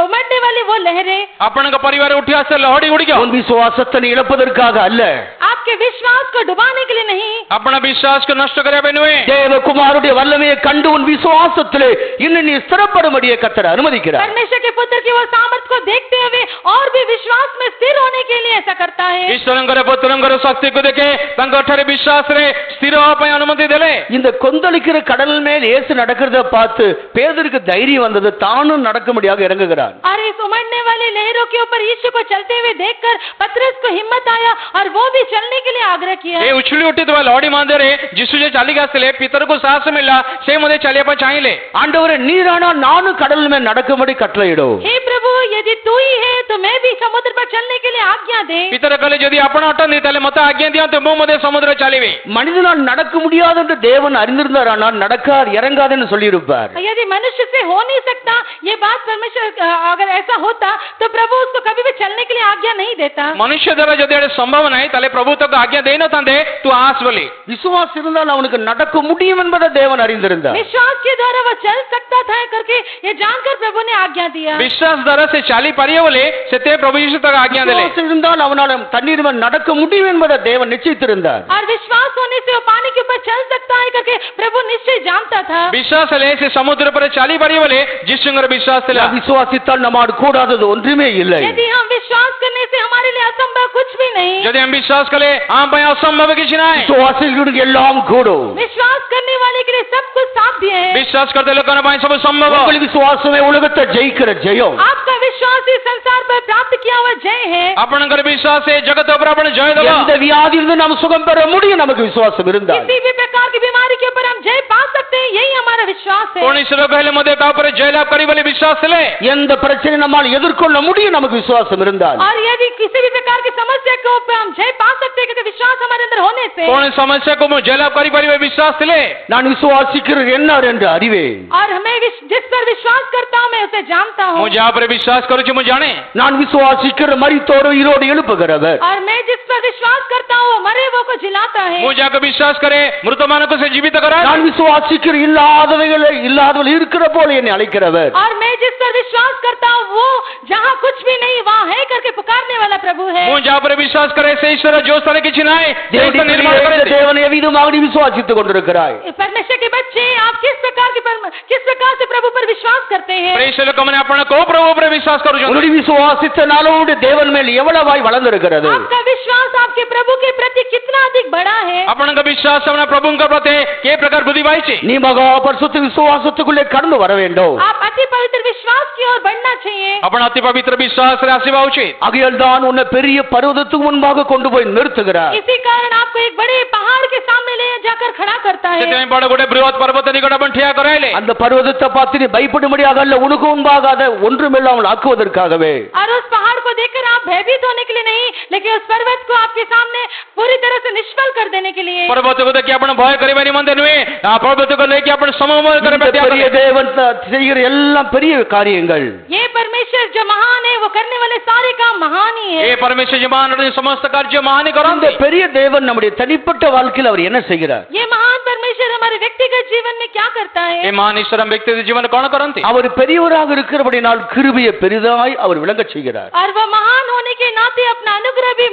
उमड़ने वाली वो लहरें,
ଆପଣଙ୍କ ପରିବାର ଉଠି ଆସିଥିବା ଲହଡ଼ି ଗୁଡ଼ିକ
உன் விசுவாசத்தை நீ இழப்பதற்காக அல்ல,
आपके विश्वास को डुबाने के लिए नहीं,
ଆପଣ ବିଶ୍ୱାସକୁ ନଷ୍ଟ କରିବା ପାଇଁ ନୁହେଁ।
தேவகுமாருடைய வல்லமையை கண்டு உன் விசுவாசத்திலே இன்னும் நீ ஸ்திரப்படும்படியே கர்த்தர் அனுமதிக்கிறார்.
परमेश्वर के पुत्र की वो सामर्थ को देखते हुए और भी विश्वास में स्थिर होने के लिए ऐसा करता है।
ଈଶ୍ୱରଙ୍କର ପୁତ୍ରଙ୍କର ଶକ୍ତିକୁ ଦେଖେ ତାଙ୍କ ଠାରେ ବିଶ୍ୱାସରେ ସ୍ଥିର ହେବା ପାଇଁ ଅନୁମତି ଦେଲେ।
இந்த கொந்தளிக்கிற கடல் மேல் இயேசு நடக்கிறத பார்த்து பேதுருக்கு தைரியம் வந்தது, தானும் நடக்கும்படியாக இறங்குகிறார்.
और इस उमड़ने वाली लहरों के ऊपर यीशु को चलते हुए देखकर पतरस को हिम्मत आया और वो भी चलने के लिए आग्रह किया।
ଏ ଉଛୁଳି ଉଠିଥିବା ଲହଡ଼ି ମଧ୍ୟରେ ଯୀଶୁ ଯେ ଚାଲିକି ଆସିଲେ ପିତରକୁ ସାହସ ମିଳିଲା, ସେ ମଧ୍ୟ ଚାଲିବା ପାଇଁ ଚାହିଁଲେ।
ஆண்டவரே நீரானா நானும் கடல் மேல் நடக்கும்படி கட்டளையிடும்.
हे प्रभु, यदि तू ही है तो मैं भी समुद्र पर चलने के लिए आज्ञा दे।
ପିତର କହିଲେ ଯଦି ଆପଣ ଅଟନ୍ତି ତାହେଲେ ମୋତେ ଆଜ୍ଞା ଦିଅନ୍ତୁ, ମୁଁ ମଧ୍ୟ ସମୁଦ୍ର ଚାଲିବି।
மனிதனால் நடக்க முடியாது என்று தேவன் அறிந்திருந்தாரானால் நடக்கார் இறங்காதுன்னு சொல்லியிருப்பார்.
यदि मनुष्य से हो नहीं सकता ये बात, परमेश्वर अगर ऐसा होता तो प्रभु उसको कभी भी चलने के लिए आज्ञा नहीं देता।
ମନୁଷ୍ୟ ଦ୍ୱାରା ଯଦି ଏଟା ସମ୍ଭବ ନାହିଁ ତାହେଲେ ପ୍ରଭୁ ତାକୁ ଆଜ୍ଞା ଦେଇନଥାନ୍ତେ ତୁ ଆସ ବୋଲି।
விசுவாசம் இருந்தால் அவனுக்கு நடக்க முடியும் என்பதை தேவன் அறிந்திருந்தார்.
विश्वास के द्वारा वो चल सकता था करके ये जानकर प्रभु ने आज्ञा दिया।
ବିଶ୍ୱାସ ଦ୍ୱାରା ସେ ଚାଲି ପାରିବ ବୋଲି ସେଥିପାଇଁ ପ୍ରଭୁ ଯୀଶୁ ତାକୁ ଆଜ୍ଞା ଦେଲେ।
விசுவாசம் இருந்தால் அவனால் தண்ணீர் மேல் நடக்க முடியும் என்பதை தேவன் நிச்சயித்திருந்தார்.
और विश्वास होने से वो पानी के ऊपर चल सकता है करके प्रभु निश्चय जानता था।
ବିଶ୍ୱାସ ହେଲେ ସେ ସମୁଦ୍ର ଉପରେ ଚାଲି ପାରିବ ବୋଲି ଯୀଶୁଙ୍କର ବିଶ୍ୱାସ ଥିଲା।
விசுவாசித்தால் நம்மால் கூடாதது ஒன்றுமே இல்லை.
यदि हम विश्वास करने से हमारे लिए असंभव कुछ भी नहीं।
ଯଦି ଆମେ ବିଶ୍ୱାସ କଲେ ଆମ ପାଇଁ ଅସମ୍ଭବ କିଛି ନାହିଁ।
விசுவாசிகளுக்கு எல்லாம் கூடும்.
विश्वास करने वाले के लिए सब कुछ साध्य है।
ବିଶ୍ୱାସ କରୁଥିବା ଲୋକଙ୍କ ପାଇଁ ସବୁ ସମ୍ଭବ।
உங்கள் விசுவாசமே உலகத்தை ஜெயிக்கிற ஜெயம்.
आपका विश्वास इस संसार पर प्राप्त किया हुआ जय है।
ଆପଣଙ୍କର ବିଶ୍ୱାସ ଏ ଜଗତ ଉପରେ ଆପଣ ଜୟ ଦେବ।
எந்த வியாதியிலிருந்து நாம் சுகம் பெற முடியும் நமக்கு விசுவாசம் இருந்தால்.
किसी भी प्रकार की बीमारी के ऊपर हम जय पा सकते हैं, यही हमारा विश्वास है।
କୌଣସି ରୋଗ ହେଲେ ମଧ୍ୟ ତା ଉପରେ ଜୟ ଲାଭ କରିବ ବୋଲି ବିଶ୍ୱାସ ଥିଲେ।
எந்த பிரச்சனை நம்மால் எதிர்கொள்ள முடியும் நமக்கு விசுவாசம் இருந்தால்.
और यदि किसी भी प्रकार की समस्या को पे हम जय पा सकते हैं क्योंकि विश्वास हमारे अंदर होने से।
कौन समस्या को मुझे जयलाभ करी परिवे विश्वास थिले
நான் விசுவாசிக்கிறது என்ன என்று அறிவேன்.
और हमें जिस पर विश्वास करता हूँ मैं उसे जानता हूँ।
मुझे आप पर विश्वास करू छु मुझे जाने
நான் விசுவாசிக்கிற மரித்தோரை உயிரோடு எழுப்புகிறவர்.
और मैं जिस पर विश्वास करता हूँ वो मरे वो को जिलाता है।
मुझे जाकर विश्वास करे मृत मानव से जीवित करा
நான் விசுவாசிக்கிற இல்லாதவர்கள் இருக்கிற போல என்னை அழைக்கிறவர்.
और मैं जिस पर विश्वास करता हूँ वो जहाँ कुछ भी नहीं वहाँ है करके पुकारने वाला प्रभु है।
मुझे जहाँ पर विश्वास करे से ईश्वर जो सारे किसी नाए
தேவனுடைய
निर्माण करे
தேவனை எவ்விதமாக நீ விசுவாசித்துக் கொண்டிருக்கிறாய்?
परमेश्वर के बच्चे आप किस प्रकार से प्रभु पर विश्वास करते हैं?
प्रेषित लोग मैंने अपना को प्रभु पर विश्वास करू छु
உன்னுடைய விசுவாசத்தினால உன்னுடைய தேவன் மேல் எவ்வளவாய் வளர்ந்திருக்கிறது?
आपका विश्वास आपके प्रभु के प्रति कितना अधिक बड़ा है?
अपना का विश्वास अपना प्रभु का प्रति के प्रकार बुद्धि भाई छे
நீ மகா பரிசுத்த விசுவாசத்துக்குள்ளே கடந்து வர வேண்டும்.
आप अति पवित्र विश्वास की ओर बढ़ना चाहिए।
अपना अति पवित्र विश्वास राशि भाव छे
ஆகையால் தான் உன்னை பெரிய பர்வதத்துக்கு முன்பாக கொண்டு போய் நிறுத்துகிறார்.
इसी कारण आपको एक बड़े पहाड़ के सामने ले जाकर खड़ा करता है।
ସେଥିପାଇଁ ବଡ଼ ଗୋଟେ ବୃହତ ପର୍ବତ ନିକଟ ଆପଣ ଠିଆ କରାଇଲେ
அந்த பர்வதத்தை பார்த்து நீ பயப்படும்படியாக அல்ல, உனக்கு முன்பாக அதை ஒன்றுமில்லாமல் ஆக்குவதற்காகவே.
और उस पहाड़ को देखकर आप भयभीत होने के लिए नहीं, लेकिन उस पर्वत को आपके सामने पूरी तरह से निष्फल कर देने के लिए।
ପର୍ବତକୁ ଦେଖି ଆପଣ ଭୟ କରିବା ନିମନ୍ତେ ନୁହେଁ, ପର୍ବତକୁ ନେଇକି ଆପଣ ସମମୟ କରିବା
இந்த பெரிய தேவன் செய்கிற எல்லாம் பெரிய காரியங்கள்.
ये परमेश्वर जो महान है वो करने वाले सारे काम महान ही है।
ఏ పరమేశ్వర యజమానుడు సమస్త కార్య మహాని
அந்த
କରନ୍ତି
பெரிய தேவன் நம்முடைய தனிப்பட்ட வாழ்க்கையில் அவர் என்ன செய்கிறார்?
ये महान परमेश्वर हमारे व्यक्तिगत जीवन में क्या करता है?
ఏ మహాన్ ఈశ్వర వ్యక్తి జీవన कोण करନ୍ତି
அவர் பெரியவராக இருக்கிறபடினால் கிருபையை பெரிதாய் அவர் விளங்கச் செய்கிறார்.
और वो महान होने के नाते अपना अनुग्रह भी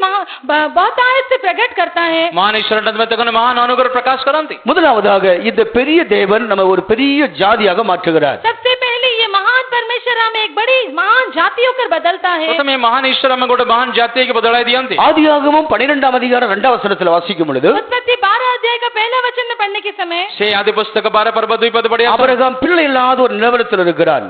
बहुतायत से प्रकट करता है।
మహాన్ ఈశ్వర తన మహాన్ అనుగ్రह ప్రకాశ करନ୍ତି
முதலாவதாக இந்த பெரிய தேவன் நம்ம ஒரு பெரிய ஜாதியாக மாற்றுகிறார்.
सबसे पहले ये महान परमेश्वर हमें एक बड़ी महान जाति होकर बदलता है।
ପ୍ରଥମେ ମହାନ ଈଶ୍ୱର ଆମେ ଗୋଟେ ମହାନ ଜାତିକୁ ବଦଳାଇ ଦିଅନ୍ତି
ஆதியாகமம் 12ஆம் அதிகாரம் 2ஆம் வசனத்தில் வாசிக்கும் பொழுது
उत्पत्ति 12 अध्याय का पहला वचन में पढ़ने के समय
ସେ ଆଦି ପୁସ୍ତକ 12 पर्व 2 पद पढ़िया
ஆபிரகாம் பிள்ளை இல்லாத ஒரு நிலவரத்தில் இருக்கிறான்.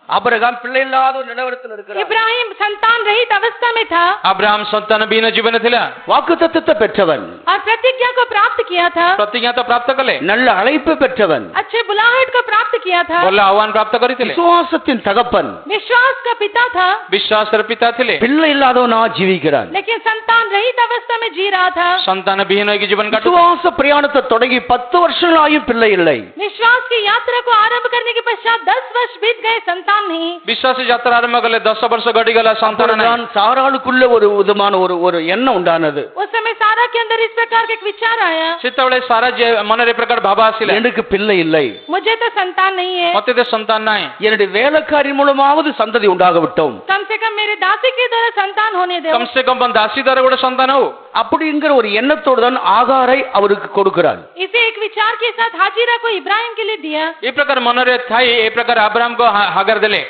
ஆபிரகாம் பிள்ளை இல்லாத ஒரு நிலவரத்தில் இருக்கிறான்.
इब्राहिम संतान रहित अवस्था में था।
अब्राहम संतान बिना जीवन थिला
வாக்குத்தத்தத்தை பெற்றவன்,
और प्रतिज्ञा को प्राप्त किया था।
प्रतिज्ञा तो प्राप्त कले
நல்ல அழைப்பு பெற்றவன்,
अच्छे बुलाहट को प्राप्त किया था।
बोला आह्वान प्राप्त करिथिले
விசுவாசத்தின் தகப்பன்,
विश्वास का पिता था।
विश्वास पिता थिले
பிள்ளை இல்லாதவனா ஜீவிக்கிறான்.
लेकिन संतान रहित अवस्था में जी रहा था।
संतान विहीन की जीवन काटू
விசுவாச பிரயாணத்தை தொடங்கி 10 வருஷங்களாயும் பிள்ளை இல்லை.
विश्वास की यात्रा को आरंभ करने के पश्चात 10 वर्ष बीत गए, संतान नहीं।
विश्वास यात्रा आरंभ कले 10 वर्ष गडी गला संतान नहीं
தான் சாராளுக்குள்ள ஒரு விதமான ஒரு எண்ணம் உண்டானது.
उस समय सारा के अंदर इस प्रकार का एक विचार आया,
ସେତେବେଳେ ସାରା मन रे प्रकार भाव आसिला
எனக்கு பிள்ளை இல்லை,
मुझे तो संतान नहीं है।
मते तो संतान नाही
என்னுடைய வேலைக்காரி மூலமாவது சந்ததி உண்டாக விட்டோம்.
कम से कम मेरे दासी के द्वारा संतान होने दो।
कम से कम दासी द्वारा गोटे संतान हो
அப்படிங்கிற ஒரு எண்ணத்தோடு தான் ஆகாரை அவருக்கு கொடுக்கிறார்.
इसे एक विचार के साथ हाजिरा को इब्राहिम के लिए दिया।
ए प्रकार मन रे थाई ए प्रकार अब्राहम को हागर देले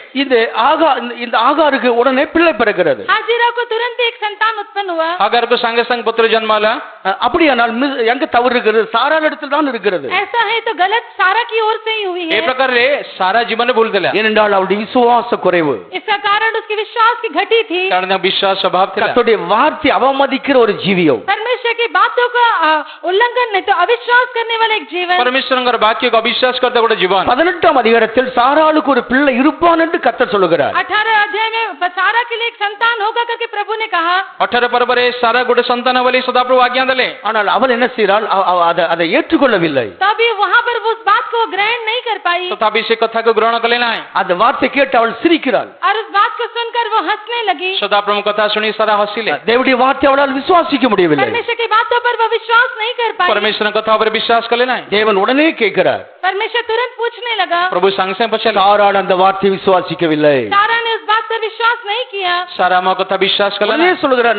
இந்த ஆகாருக்கு உடனே பிள்ளை பிறக்கிறது.
हाजिरा को तुरंत एक संतान उत्पन्न हुआ।
हागर को संगे संग पुत्र जन्माला
அப்படியானால் எங்க தவறு இருக்கிறது? சாராளிடத்தில் தான் இருக்கிறது.
ऐसा है तो गलत सारा की ओर से ही हुई
ए
है।
प्रकार रे सारा जीवन भूल देला
ஏனென்றால் அவருடைய விசுவாச குறைவு,
इसका कारण उसके विश्वास की घटी थी।
कारण विश्वास स्वभाव थिला
கர்த்தருடைய வார்த்தை அவமதிக்கிற ஒரு ஜீவியம்.
परमेश्वर की बातों का उल्लंघन नहीं तो अविश्वास करने वाला एक जीवन।
परमेश्वर वाक्य को अविश्वास करते गोटे जीवन
18ஆம் அதிகாரத்தில் சாராளுக்கு ஒரு பிள்ளை இருப்பான் என்று கர்த்தர் சொல்லுகிறார்.
18 अध्याय में सारा के लिए एक संतान होगा करके प्रभु ने कहा।
18 पर्व रे सारा गोटे संतान वाली सदाप्रभु आज्ञा देले
ஆனால் அவள் என்ன செய்றாள்? அதை ஏற்றுக்கொள்ளவில்லை.
तभी वहां पर वो उस बात को ग्रहण नहीं कर पाई।
तथापि से कथा को ग्रहण कले नाही
அந்த வார்த்தை கேட்டு அவள் சிரிக்கிறாள்.
और उस बात को सुनकर वो हंसने लगी।
सदाप्रभु कथा सुनी सारा हंसिले
தேவனுடைய வார்த்தை அவளால் விசுவாசிக்க முடியவில்லை.
परमेश्वर की बातों पर वो विश्वास नहीं कर पाई।
परमेश्वर कथा पर विश्वास कले नाही
தேவன் உடனே கேட்கிறார்.
परमेश्वर तुरंत पूछने लगा।
प्रभु संग से पूछले
சாராள் அந்த வார்த்தையை விசுவாசிக்கவில்லை.
सारा ने उस बात पर विश्वास नहीं किया।
सारा मा कथा विश्वास कले
உடனே
नाही
சொல்லுகிறார்,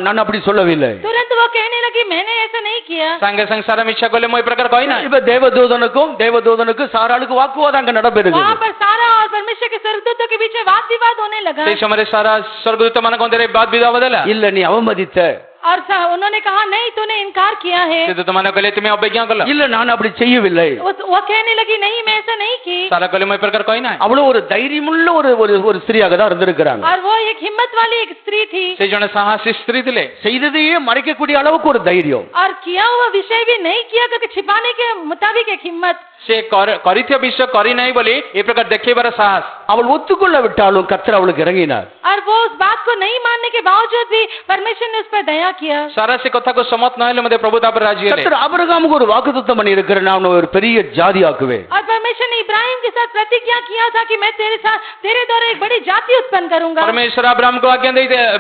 நான் அப்படி சொல்லவில்லை.
तुरंत वो कहने लगी मैंने ऐसा नहीं किया।
संगे संग सारा इच्छा कले मोई प्रकार कोई नाही
இப்ப தேவதூதனுக்கும் சாராளுக்கு வாக்குவாதம் அங்க நடைபெறுகிறது.
वहाँ पर सारा और परमेश्वर के स्वर्गदूतों के बीच वाद विवाद होने लगा।
ते समय सारा स्वर्गदूत मन को बात विदा बदला
இல்ல நீ அவமதித்த,
और उन्होंने कहा नहीं, तूने इनकार किया है।
ସେ ତୁମମାନେ କହିଲେ ତୁମେ ଅବଜ୍ଞା କଲ।
இல்ல நான் அப்படி செய்யவில்லை.
वो कहने लगी नहीं, मैं ऐसा नहीं की।
ସାରା କହିଲେ ମୁଁ ଏ ପ୍ରକାର କହି ନାହିଁ।
அவ்வளவு ஒரு தைரியமுள்ள ஒரு ஸ்திரியாக தான் இருந்திருக்கிறாங்க.
और वो एक हिम्मत वाली एक स्त्री थी।
ସେ ଜଣେ ସାହସୀ ସ୍ତ୍ରୀ ଥିଲେ।
செய்ததையே மறைக்கக்கூடிய அளவுக்கு ஒரு தைரியம்.
और किया हुआ विषय भी नहीं किया करके छिपाने के मुताबिक एक हिम्मत।
ସେ କରିଥିବା ବିଷୟ କରି ନାହିଁ ବୋଲି ଏ ପ୍ରକାର ଦେଖେଇବାର ସାହସ।
அவள் ஒத்துக்கொள்ள விட்டாலும் கர்த்தர் அவளுக்கு இறங்கினார்.
और वो उस बात को नहीं मानने के बावजूद भी परमेश्वर ने उस पर दया किया।
ସାରା ସେ କଥାକୁ ସମ୍ମତ ନ ହେଲେ ମଧ୍ୟ ପ୍ରଭୁ ତା ଉପରେ ରାଜି ହେଲେ।
கர்த்தர் ஆபிரகாமுக்கு ஒரு வாக்குத்தத்தம் பண்ணி இருக்கிறேன், நான் ஒரு பெரிய ஜாதி ஆக்குவேன்.
और परमेश्वर ने इब्राहिम के साथ प्रतिज्ञा किया था कि मैं तेरे द्वारा एक बड़ी जाति उत्पन्न करूंगा।
परमेश्वर अब्राहमको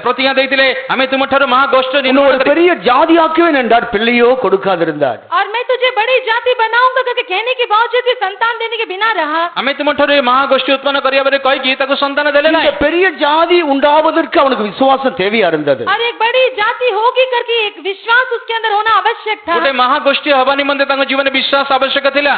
प्रतिज्ञा ଦେଇଥିଲେ ଆମେ ତୁମଠାରୁ ମହାଗୋଷ୍ଠ
இன்னும் ஒரு பெரிய ஜாதி ஆக்குவேன் என்றார், பிள்ளையோ கொடுக்காதிருந்தார்.
और मैं तुझे बड़ी जाति बनाऊंगा करके कहने के बावजूद भी संतान देने के बिना रहा।
ଆମେ ତୁମଠାରୁ ମହାଗୋଷ୍ଠୀ ଉତ୍ପନ୍ନ କରିବା ପରେ କହିକି ତାକୁ ସନ୍ତାନ ଦେଲେ
இந்த
ନାହିଁ।
பெரிய ஜாதி உண்டாவதற்கு அவனுக்கு விசுவாசம் தேவையா இருந்தது.
और एक बड़ी जाति होगी करके एक विश्वास उसके अंदर होना आवश्यक था।
ଗୋଟେ ମହାଗୋଷ୍ଠୀ ହେବା ନିମନ୍ତେ ତାଙ୍କ ଜୀବନରେ ବିଶ୍ୱାସ ଆବଶ୍ୟକ ଥିଲା।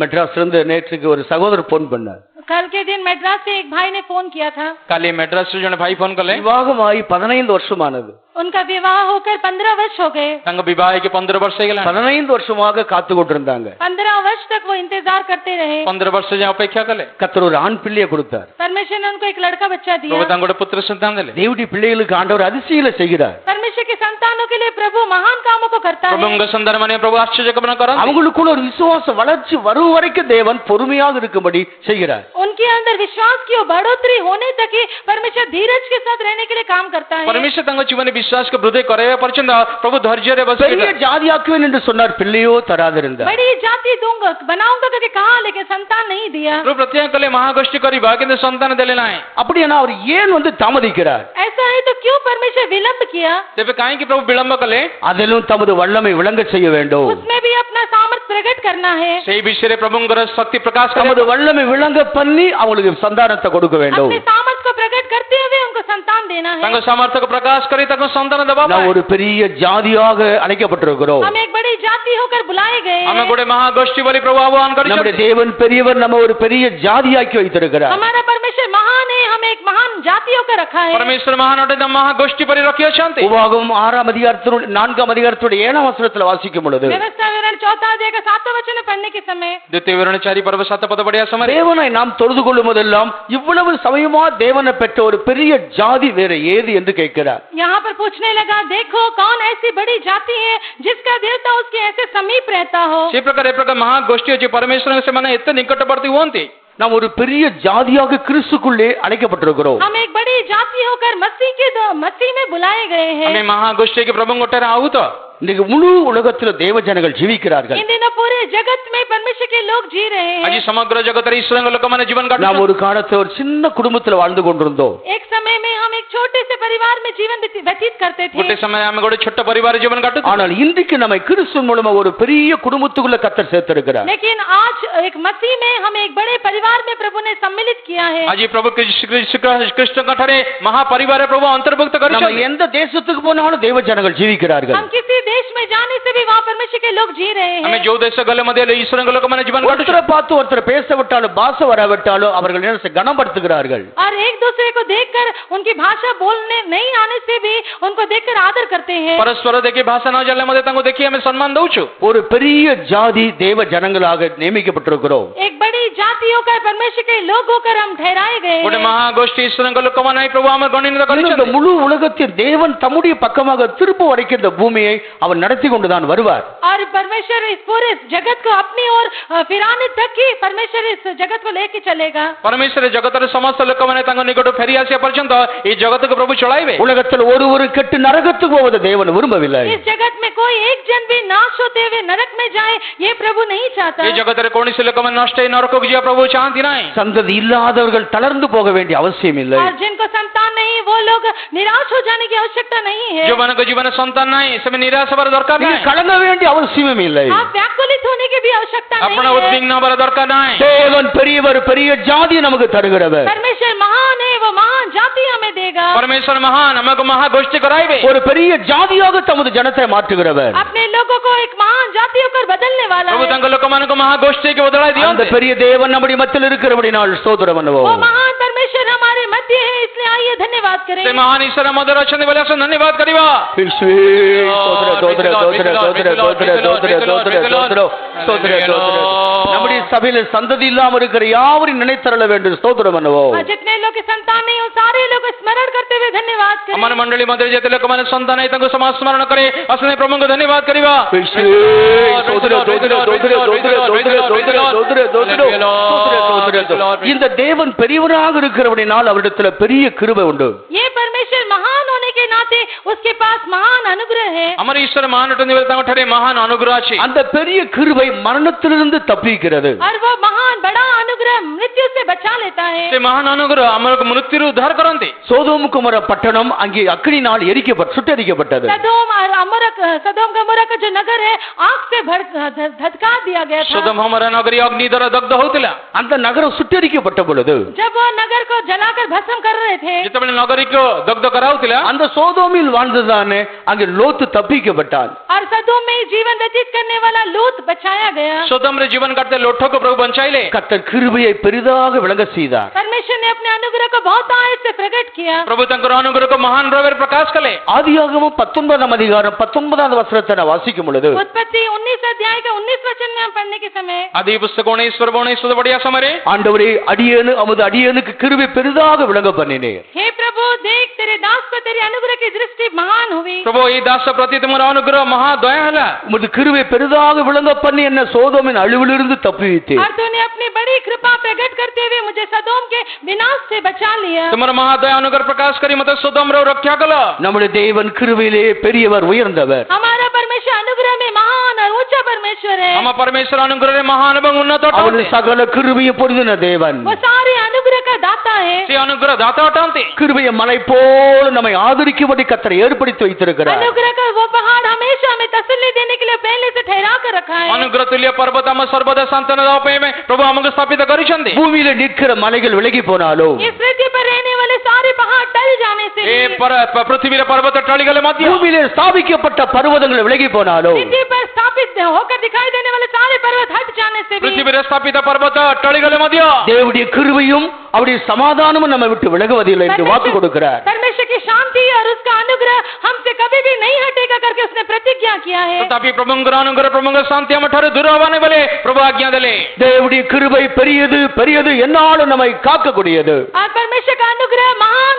மெட்ராஸ்ல இருந்து நேற்றுக்கு ஒரு சகோதரர் போன் பண்ணார்.
कल के दिन मद्रास से एक भाई ने फोन किया था।
କାଲି ମେଡ୍ରାସରୁ ଜଣେ ଭାଇ ଫୋନ କଲେ।
விவாகமாகி 15 வருஷமானது.
उनका विवाह होकर 15 वर्ष हो गए।
ତାଙ୍କ ବିବାହ ହେଇକି 15 ବର୍ଷ ହେଇଗଲାଣି।
15 வருஷமாக காத்து கொண்டிருந்தாங்க.
15 वर्ष तक वो इंतजार करते रहे।
15 ବର୍ଷ ଯାଏଁ ଅପେକ୍ଷା କଲେ।
கர்த்தர் ஒரு ஆண் பிள்ளையை கொடுத்தார்.
परमेश्वर ने उनको एक लड़का बच्चा
ପ୍ରଭୁ
दिया।
ତାଙ୍କୁ ଗୋଟେ ପୁତ୍ର ସନ୍ତାନ ଦେଲେ।
தேவனுடைய பிள்ளைகளுக்கு ஆண்டவர் அதிசயங்களை செய்கிறார்.
परमेश्वर के संतानों के लिए प्रभु महान कामों को करता है।
ପ୍ରଭୁଙ୍କ ସନ୍ତାନ ମାନେ ପ୍ରଭୁ ଆଶ୍ଚର୍ଯ୍ୟ କାମ କରନ୍ତି।
அவங்களுக்குள்ள ஒரு விசுவாச வளர்ச்சி வரும் வரைக்கும் தேவன் பொறுமையாக இருக்கும்படி செய்கிறார்.
उनके अंदर विश्वास की बढ़ोतरी होने तक ही परमेश्वर धीरज के साथ रहने के लिए काम करता है।
परमेश्वर ତାଙ୍କ ଜୀବନରେ ବିଶ୍ୱାସକୁ ବୃଦ୍ଧି କରାଇବା ପର୍ଯ୍ୟନ୍ତ ପ୍ରଭୁ ଧୈର୍ଯ୍ୟରେ
பெரிய
ବସିଲେ।
ஜாதியாக்குவேன் என்று சொன்னார், பிள்ளையோ தராதிருந்தார்.
बड़ी जाति दूंगा बनाऊंगा करके कहा, लेकिन संतान नहीं दिया।
ପ୍ରଭୁ ପ୍ରତିଜ୍ଞା କଲେ ମହାଗୋଷ୍ଠୀ କରିବା କିନ୍ତୁ ସନ୍ତାନ ଦେଲେ ନାହିଁ।
அப்படின்னா அவர் ஏன் தாமதிக்கிறார்?
ऐसा है तो क्यों परमेश्वर विलंब किया?
ତେବେ କାହିଁକି ପ୍ରଭୁ ବିଳମ୍ବ କଲେ?
அதிலும் தமது வல்லமை விளங்க செய்ய வேண்டும்.
उसमें भी अपना सामर्थ प्रकट करना है।
ସେଇ ବିଷୟରେ ପ୍ରଭୁଙ୍କର ଶକ୍ତି ପ୍ରକାଶ
தமது
କରିବା।
வல்லமை விளங்க பண்ணி அவங்களுக்கு சந்தானத்தை கொடுக்க வேண்டும்.
अपने सामर्थ को प्रकट करते हुए उनको संतान देना है।
ତାଙ୍କ ସାମର୍ଥ୍ୟକୁ ପ୍ରକାଶ କରି ତାଙ୍କୁ ସନ୍ତାନ ଦେବା ପାଇଁ।
நாம் ஒரு பெரிய ஜாதியாக அழைக்கப்பட்டிருக்கிறோம்.
हम एक बड़ी जाति होकर बुलाए गए
ଆମେ
हैं।
ଗୋଟେ ମହାଗୋଷ୍ଠୀ ବୋଲି ପ୍ରଭୁ ଆହ୍ୱାନ
நம்முடைய
କରିଛନ୍ତି।
தேவன் பெரியவர், நம்ம ஒரு பெரிய ஜாதியாக்கி வைத்திருக்கிறார்.
हमारा परमेश्वर महान है, हमें एक महान जाति होकर रखा है।
परमेश्वर महान ଅଟେ, ତାଙ୍କ ମହାଗୋଷ୍ଠୀ ପରି ରଖି ଅଛନ୍ତି।
உபாகமம் 6 அதிகாரத்தினுடைய 4 அதிகாரத்துடைய 7 வசனத்தில் வாசிக்கும் பொழுது
व्यवस्था विवरण 4 अध्याय का 7 वचन पढ़ने के समय
ଦ୍ୱିତୀୟ ବିବରଣୀ 4 ପର୍ବ 7 ପଦ ପଢିବା ସମୟରେ
தேவனை நாம் தொழுது கொள்ளும் போதெல்லாம் இவ்வளவு சமயமா தேவனை பெற்ற ஒரு பெரிய ஜாதி வேற ஏது என்று கேட்கிறார்.
यहाँ पर पूछने लगा, देखो कौन ऐसी बड़ी जाति है जिसका देवता उसके ऐसे समीप रहता हो।
ସେ ପ୍ରକାର ଏ ପ୍ରକାର ମହାଗୋଷ୍ଠୀ ଅଛି, ପରମେଶ୍ୱର ସେମାନେ ଏତେ ନିକଟବର୍ତ୍ତୀ ହୁଅନ୍ତି।
நாம் ஒரு பெரிய ஜாதியாக கிறிஸ்துக்குள்ளே அழைக்கப்பட்டிருக்கிறோம்.
हम एक बड़ी जाति होकर मसीह में बुलाए गए हैं।
ଆମେ ମହାଗୋଷ୍ଠୀ କି ପ୍ରଭୁଙ୍କ ଠାରେ ଆହୁତ।
இன்னைக்கு முழு உலகத்தில் தேவ ஜனங்கள் ஜீவிக்கிறார்கள்.
इन दिनों पूरे जगत में परमेश्वर के लोग जी रहे
ଆଜି
हैं।
ସମଗ୍ର ଜଗତରେ ଈଶ୍ୱରଙ୍କ ଲୋକମାନେ ଜୀବନ
நாம்
କାଟୁଛନ୍ତି।
ஒரு காலத்துல ஒரு சின்ன குடும்பத்தில் வாழ்ந்து கொண்டிருந்தோம்.
एक समय में हम एक छोटे से परिवार में जीवन व्यतीत करते
ଗୋଟେ
थे।
ସମୟ ଆମେ ଗୋଟେ ଛୋଟ ପରିବାର ଜୀବନ କାଟୁଛୁ।
ஆனால் இன்றைக்கு நம்மை கிறிஸ்து மூலமா ஒரு பெரிய குடும்பத்துக்குள்ள கர்த்தர் சேர்த்திருக்கிறார்.
लेकिन आज एक मसीह में हमें एक बड़े परिवार में प्रभु ने सम्मिलित किया है।
ଆଜି ପ୍ରଭୁ କୃଷ୍ଣଙ୍କ ଠାରେ ମହାପରିବାର ପ୍ରଭୁ ଅନ୍ତର୍ଭୁକ୍ତ
நம்ம
କରିଛନ୍ତି।
எந்த தேசத்துக்கு போனாலும் தேவ ஜனங்கள் ஜீவிக்கிறார்கள்.
हम किसी देश में जाने से भी वहाँ परमेश्वर के लोग जी रहे
ଆମେ
हैं।
ଯୋଉ ଦେଶ ଗଲେ ମଧ୍ୟ ଈଶ୍ୱରଙ୍କ ଲୋକମାନେ ଜୀବନ କାଟୁଛନ୍ତି।
ஒருத்தரை பார்த்து ஒருத்தர் பேச விட்டாலும் பாஷை வராவிட்டாலும் அவர்கள் என்ன கனப்படுத்துகிறார்கள்.
और एक दूसरे को देखकर उनकी भाषा बोलने नहीं आने से भी उनको देखकर आदर करते हैं।
ପରସ୍ପର ଦେଖି ଭାଷା ନ ଜାଣିଲେ ମଧ୍ୟ ତାଙ୍କୁ ଦେଖି ଆମେ ସମ୍ମାନ ଦଉଛୁ।
ஒரு பெரிய ஜாதி தேவ ஜனங்களாக நியமிக்கப்பட்டிருக்கிறோம்.
एक बड़ी जाति होकर परमेश्वर के लोग होकर हम ठहराए गए
ଗୋଟେ
हैं।
ମହାଗୋଷ୍ଠୀ ଈଶ୍ୱରଙ୍କ ଲୋକମାନେ ପ୍ରଭୁ ଆମେ ଗଣିତ
இந்த
କରିଛନ୍ତି।
முழு உலகத்தில் தேவன் தம்முடைய பக்கமாக திரும்ப வரைக்கும் இந்த பூமியை அவர் நடத்தி கொண்டுதான் வருவார்.
और परमेश्वर इस पूरे जगत को अपनी ओर फिराने तक ही परमेश्वर इस जगत को लेके चलेगा।
ପରମେଶ୍ୱର ଜଗତର ସମସ୍ତ ଲୋକମାନେ ତାଙ୍କ ନିକଟକୁ ଫେରି ଆସିବା ପର୍ଯ୍ୟନ୍ତ ଏହି ଜଗତକୁ ପ୍ରଭୁ ଚଳାଇବେ।
உலகத்தில் ஒருவர் கெட்டு நரகத்துக்கு போவதை தேவன் விரும்பவில்லை.
इस जगत में कोई एक जन भी नाश होते हुए नरक में जाए, ये प्रभु नहीं चाहता।
ଏହି ଜଗତରେ କୌଣସି ଲୋକମାନେ ନଷ୍ଟ ହେଇ ନରକକୁ ଯିବା ପ୍ରଭୁ ଚାହାନ୍ତି ନାହିଁ।
சந்ததி இல்லாதவர்கள் தளர்ந்து போக வேண்டிய அவசியம் இல்லை.
और जिनको संतान नहीं, वो लोग निराश हो जाने की आवश्यकता नहीं है।
ଯୋଉମାନଙ୍କ ଜୀବନ ସନ୍ତାନ ନାହିଁ ସେମାନେ ନିରାଶ ହେବାର ଦରକାର
நீங்க
ନାହିଁ।
கலங்க வேண்டிய அவசியம் இல்லை.
आप व्याकुलित होने की भी आवश्यकता
ଆପଣ
नहीं है।
ଉଦ୍ବିଗ୍ନ ହେବାର ଦରକାର ନାହିଁ।
தேவன் பெரியவர், பெரிய ஜாதி நமக்கு தருகிறவர்.
परमेश्वर महान है, वो महान जाति हमें देगा।
ପରମେଶ୍ୱର ମହାନ ଆମକୁ ମହାଗୋଷ୍ଠୀ କରାଇବେ।
ஒரு பெரிய ஜாதியாக தமது ஜனத்தை மாற்றுகிறவர்.
अपने लोगों को एक महान जाति होकर बदलने वाला
ପ୍ରଭୁ
है।
ତାଙ୍କ ଲୋକମାନଙ୍କୁ ମହାଗୋଷ୍ଠୀକି ବଦଳାଇ
அந்த
ଦିଅନ୍ତି।
பெரிய தேவன் நம்முடைய மத்தியில் இருக்கிறபடினால் ஸ்தோத்திரம்
वो
பண்ணுவோம்.
महान परमेश्वर हमारे मध्य शक्ति है, इसलिए आइए धन्यवाद करें।
ସେ ମହାନ ଈଶ୍ୱର ମଧୁର ଅଛନ୍ତି ବୋଲି ଆସ ଧନ୍ୟବାଦ କରିବା।
நம்முடைய சபையில சந்ததி இல்லாம இருக்கிற யாவரையும் நினைத்தரல வேண்டும், ஸ்தோத்திரம் பண்ணுவோம்।
जितने लोग की संतान नहीं हो, सारे लोग स्मरण करते हुए धन्यवाद करें।
ଆମର ମଣ୍ଡଳୀ ମଧ୍ୟରେ ଯେତେ ଲୋକମାନେ ସନ୍ତାନ ନାହିଁ ତାଙ୍କୁ ସମାଜ ସ୍ମରଣ କରି ଆସନେ ପ୍ରଭୁଙ୍କୁ ଧନ୍ୟବାଦ କରିବା।
இந்த தேவன் பெரியவராக இருக்கிறவனால் அவரிடத்துல பெரிய கிருபை உண்டு।
ये परमेश्वर महान होने के नाते उसके पास महान अनुग्रह है।
ଆମର ଈଶ୍ୱର ମହାନ ଅଟନ୍ତି ବୋଲି ତାଙ୍କ ଠାରେ ମହାନ ଅନୁଗ୍ରହ ଅଛି।
அந்த பெரிய கிருபை மரணத்திலிருந்து தப்பிக்கிறது।
और वो महान बड़ा अनुग्रह मृत्यु से बचा लेता है।
ସେ ମହାନ ଅନୁଗ୍ରହ ଆମକୁ ମୃତ୍ୟୁରୁ ଉଦ୍ଧାର କରନ୍ତି।
சோதோம் குமர பட்டணம் அங்கே அக்கினியால் சுட்டெரிக்கப்பட்டது।
सदोम गमोरा का जो नगर है आग से धधका दिया गया था।
ସୋଦୋମ ଗମୋରା ନଗରୀ ଅଗ୍ନି ଦ୍ୱାରା ଦଗ୍ଧ ହଉଥିଲା।
அந்த நகரம் சுட்டெரிக்கப்பட்ட பொழுது
जब वो नगर को जलाकर भस्म कर रहे थे,
ଯେତେବେଳେ ନଗରୀକୁ ଦଗ୍ଧ କରାଉଥିଲା
அந்த சோதோமில் வாழ்ந்ததானே அங்கே லோத்து தப்பிக்கப்பட்டான்।
और सदोम में जीवन व्यतीत करने वाला लूत बचाया गया।
ସୋଦୋମରେ ଜୀବନ କାଟତେ ଲୋଠକୁ ପ୍ରଭୁ ବଞ୍ଚାଇଲେ।
கர்த்தர் கிருபையை பெரிதாக விளங்க செய்தார்।
परमेश्वर ने अपने अनुग्रह को बहुत आयत से प्रकट किया।
ପ୍ରଭୁ ତାଙ୍କର ଅନୁଗ୍ରହକୁ ମହାନ ଭାବରେ ପ୍ରକାଶ କଲେ।
ஆதியாகமம் 19ஆம் அதிகாரம் 19வது வசனத்தை நான் வாசிக்கும் பொழுது
उत्पत्ति 19 अध्याय का 19 वचन में हम पढ़ने के समय
आदि पुस्तक 19 पढ़िया समरे
ஆண்டவரே அடியேனு அமது அடியேனுக்கு கிருபை பெரிதாக விளங்க பண்ணினீர்।
हे प्रभु देख तेरे दास पर तेरी अनुग्रह की दृष्टि महान हुई।
प्रभु ई दास प्रति तुमरा अनुग्रह महा दया हला।
உமது கிருபை பெரிதாக விளங்க பண்ணி என்ன சோதோமின் அழிவிலிருந்து தப்புவித்தீர்।
और तूने अपनी बड़ी कृपा प्रकट करते हुए मुझे सदोम के विनाश से बचा लिया।
तुमरा महा दया अनुग्रह प्रकाश करी मत सदोम रो रक्षा कला।
நம்முடைய தேவன் கிருபையிலே பெரியவர் உயர்ந்தவர்।
हमारा परमेश्वर अनुग्रह में महान और ऊंचा परमेश्वर है।
हम परमेश्वर अनुग्रह रे महान एवं उन्नत
அவர் சகல கிருபையை பொருந்தின தேவன்।
वो सारे अनुग्रह का दाता है।
से अनुग्रह दाता अटंती।
கிருபையை மலை போல நம்மை ஆதரிக்கும்படி கர்த்தர் ஏற்படுத்தி வைத்திருக்கிறார்।
अनुग्रह का वो पहाड़ हमेशा हमें तसल्ली देने के लिए पहले से ठहरा कर रखा है।
अनुग्रह तुल्य पर्वत हम सर्वदा सांत्वना दाव पे में प्रभु हमको स्थापित करिसंदी।
பூமியில நிற்கிற மலைகள் விலகி போனாலும்
इस पृथ्वी पर रहने वाले सारे पहाड़ टल जाने से
ए पृथ्वी रे पर्वत टली गले मध्य।
பூமியிலே ஸ்தாபிக்கப்பட்ட பர்வதங்கள் விலகி போனாலும்
पृथ्वी पर स्थापित होकर दिखाई देने वाले सारे पर्वत हट जाने से भी
पृथ्वी रे स्थापित पर्वत टली गले मध्य।
தேவனுடைய கிருபையும் அவருடைய சமாதானமும் நம்மை விட்டு விலகுவதில்லை என்று வாக்கு கொடுக்கிறார்।
परमेश्वर की शांति और उसका अनुग्रह हमसे कभी भी नहीं हटेगा करके उसने प्रतिज्ञा किया है।
तथापि प्रभुंकर अनुग्रह प्रभुंकर शांति हम ठारे दूर होने वाले प्रभु आज्ञा देले।
தேவனுடைய கிருபை பெரியது பெரியது என்னாலும் நம்மை காக்கக்கூடியது।
और परमेश्वर का अनुग्रह महान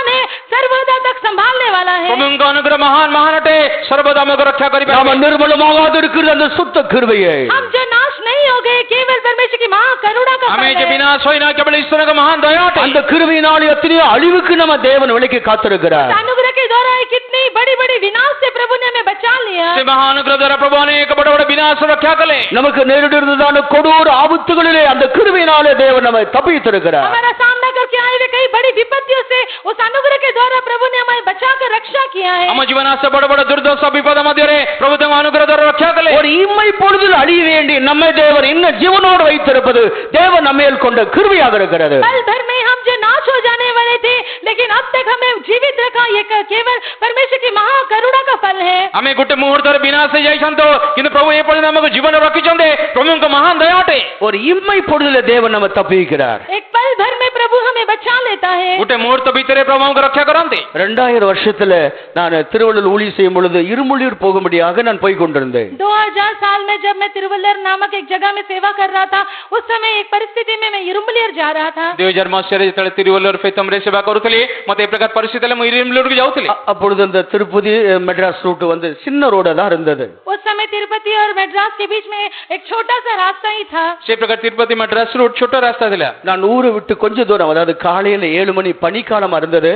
है सर्वदा तक संभालने वाला है।
प्रभुंकर अनुग्रह महान महान हटे सर्वदा हमको रक्षा करी।
நாம் நிர்மலமாகாது இருக்கிற அந்த சுத்த கிருபையை
हम जो नाश नहीं हो गए केवल परमेश्वर की महा करुणा का
हमें
फल
जो
है।
विनाश होई ना केवल ईश्वर का महान दया हटे।
அந்த கிருபையினால் எத்தனையோ அழிவுக்கு நம்ம தேவன் விலக்கி காத்திருக்கிறார்।
अनुग्रह के द्वारा कितनी बड़ी बड़ी विनाश से प्रभु ने हमें बचा लिया।
से महान अनुग्रह द्वारा प्रभु ने एक बड़ा बड़ा विनाश रक्षा कले।
நமக்கு நேரிடுறதான கொடூர ஆபத்துகளிலே அந்த கிருபையினாலே தேவன் நம்மை தப்பித்திருக்கிறார்।
हमारा सामना करके आए हुए कई बड़ी विपत्तियों से उस अनुग्रह के द्वारा प्रभु ने हमें बचाकर रक्षा किया है।
हम जीवन से बड़ा बड़ा दुर्दशा विपद मध्य रे प्रभु तुम अनुग्रह द्वारा रक्षा कले।
ஒரு இம்மை பொழுதில் அழிய வேண்டி நம்மை தேவன் இன்னும் ஜீவனோடு வைத்திருப்பது தேவன் நம்மேல் கொண்ட கிருபையாக இருக்கிறது।
पल भर में हम जो नाश हो जाने वाले थे लेकिन अब तक हमें जीवित रखा ये केवल परमेश्वर की महा करुणा का फल है।
हमें गोटे मुहूर्त विनाश से जाइछंतो किंतु प्रभु ए पर्यंत हमको जीवन रखिछंदे प्रभु को महान दया हटे।
ஒரு இம்மை பொழுதில் தேவன் நம்ம தப்பிக்கிறார்।
एक पल भर में प्रभु हमें बचा लेता है।
गोटे मुहूर्त भीतर प्रभु हमको रक्षा करंते।
2000 வருஷத்துல நான் திருவள்ளூர் ஊழி செய்யும் பொழுது இருமுள்ளியூர் போகும்படியாக நான் போய் கொண்டிருந்தேன்।
2000 साल में जब मैं तिरुवल्लर नामक एक जगह में सेवा कर रहा था उस समय एक परिस्थिति में मैं इरुम्बलियर जा रहा था।
2000 मसीह जेतले तिरुवल्लर फेतमरे सेवा करूथली मते ए प्रकार परिस्थिति ले इरुम्बलियूर के जाउथली।
அப்பொழுது அந்த திருப்பதி மெட்ராஸ் ரூட் வந்து சின்ன ரோடா தான் இருந்தது।
उस समय तिरुपति और मद्रास के बीच में एक छोटा सा रास्ता ही था।
से प्रकार तिरुपति मद्रास रूट छोटा रास्ता थिला।
நான் ஊரை விட்டு கொஞ்ச தூரம் அதாவது காலையில 7 மணி பனிக்காலமா இருந்தது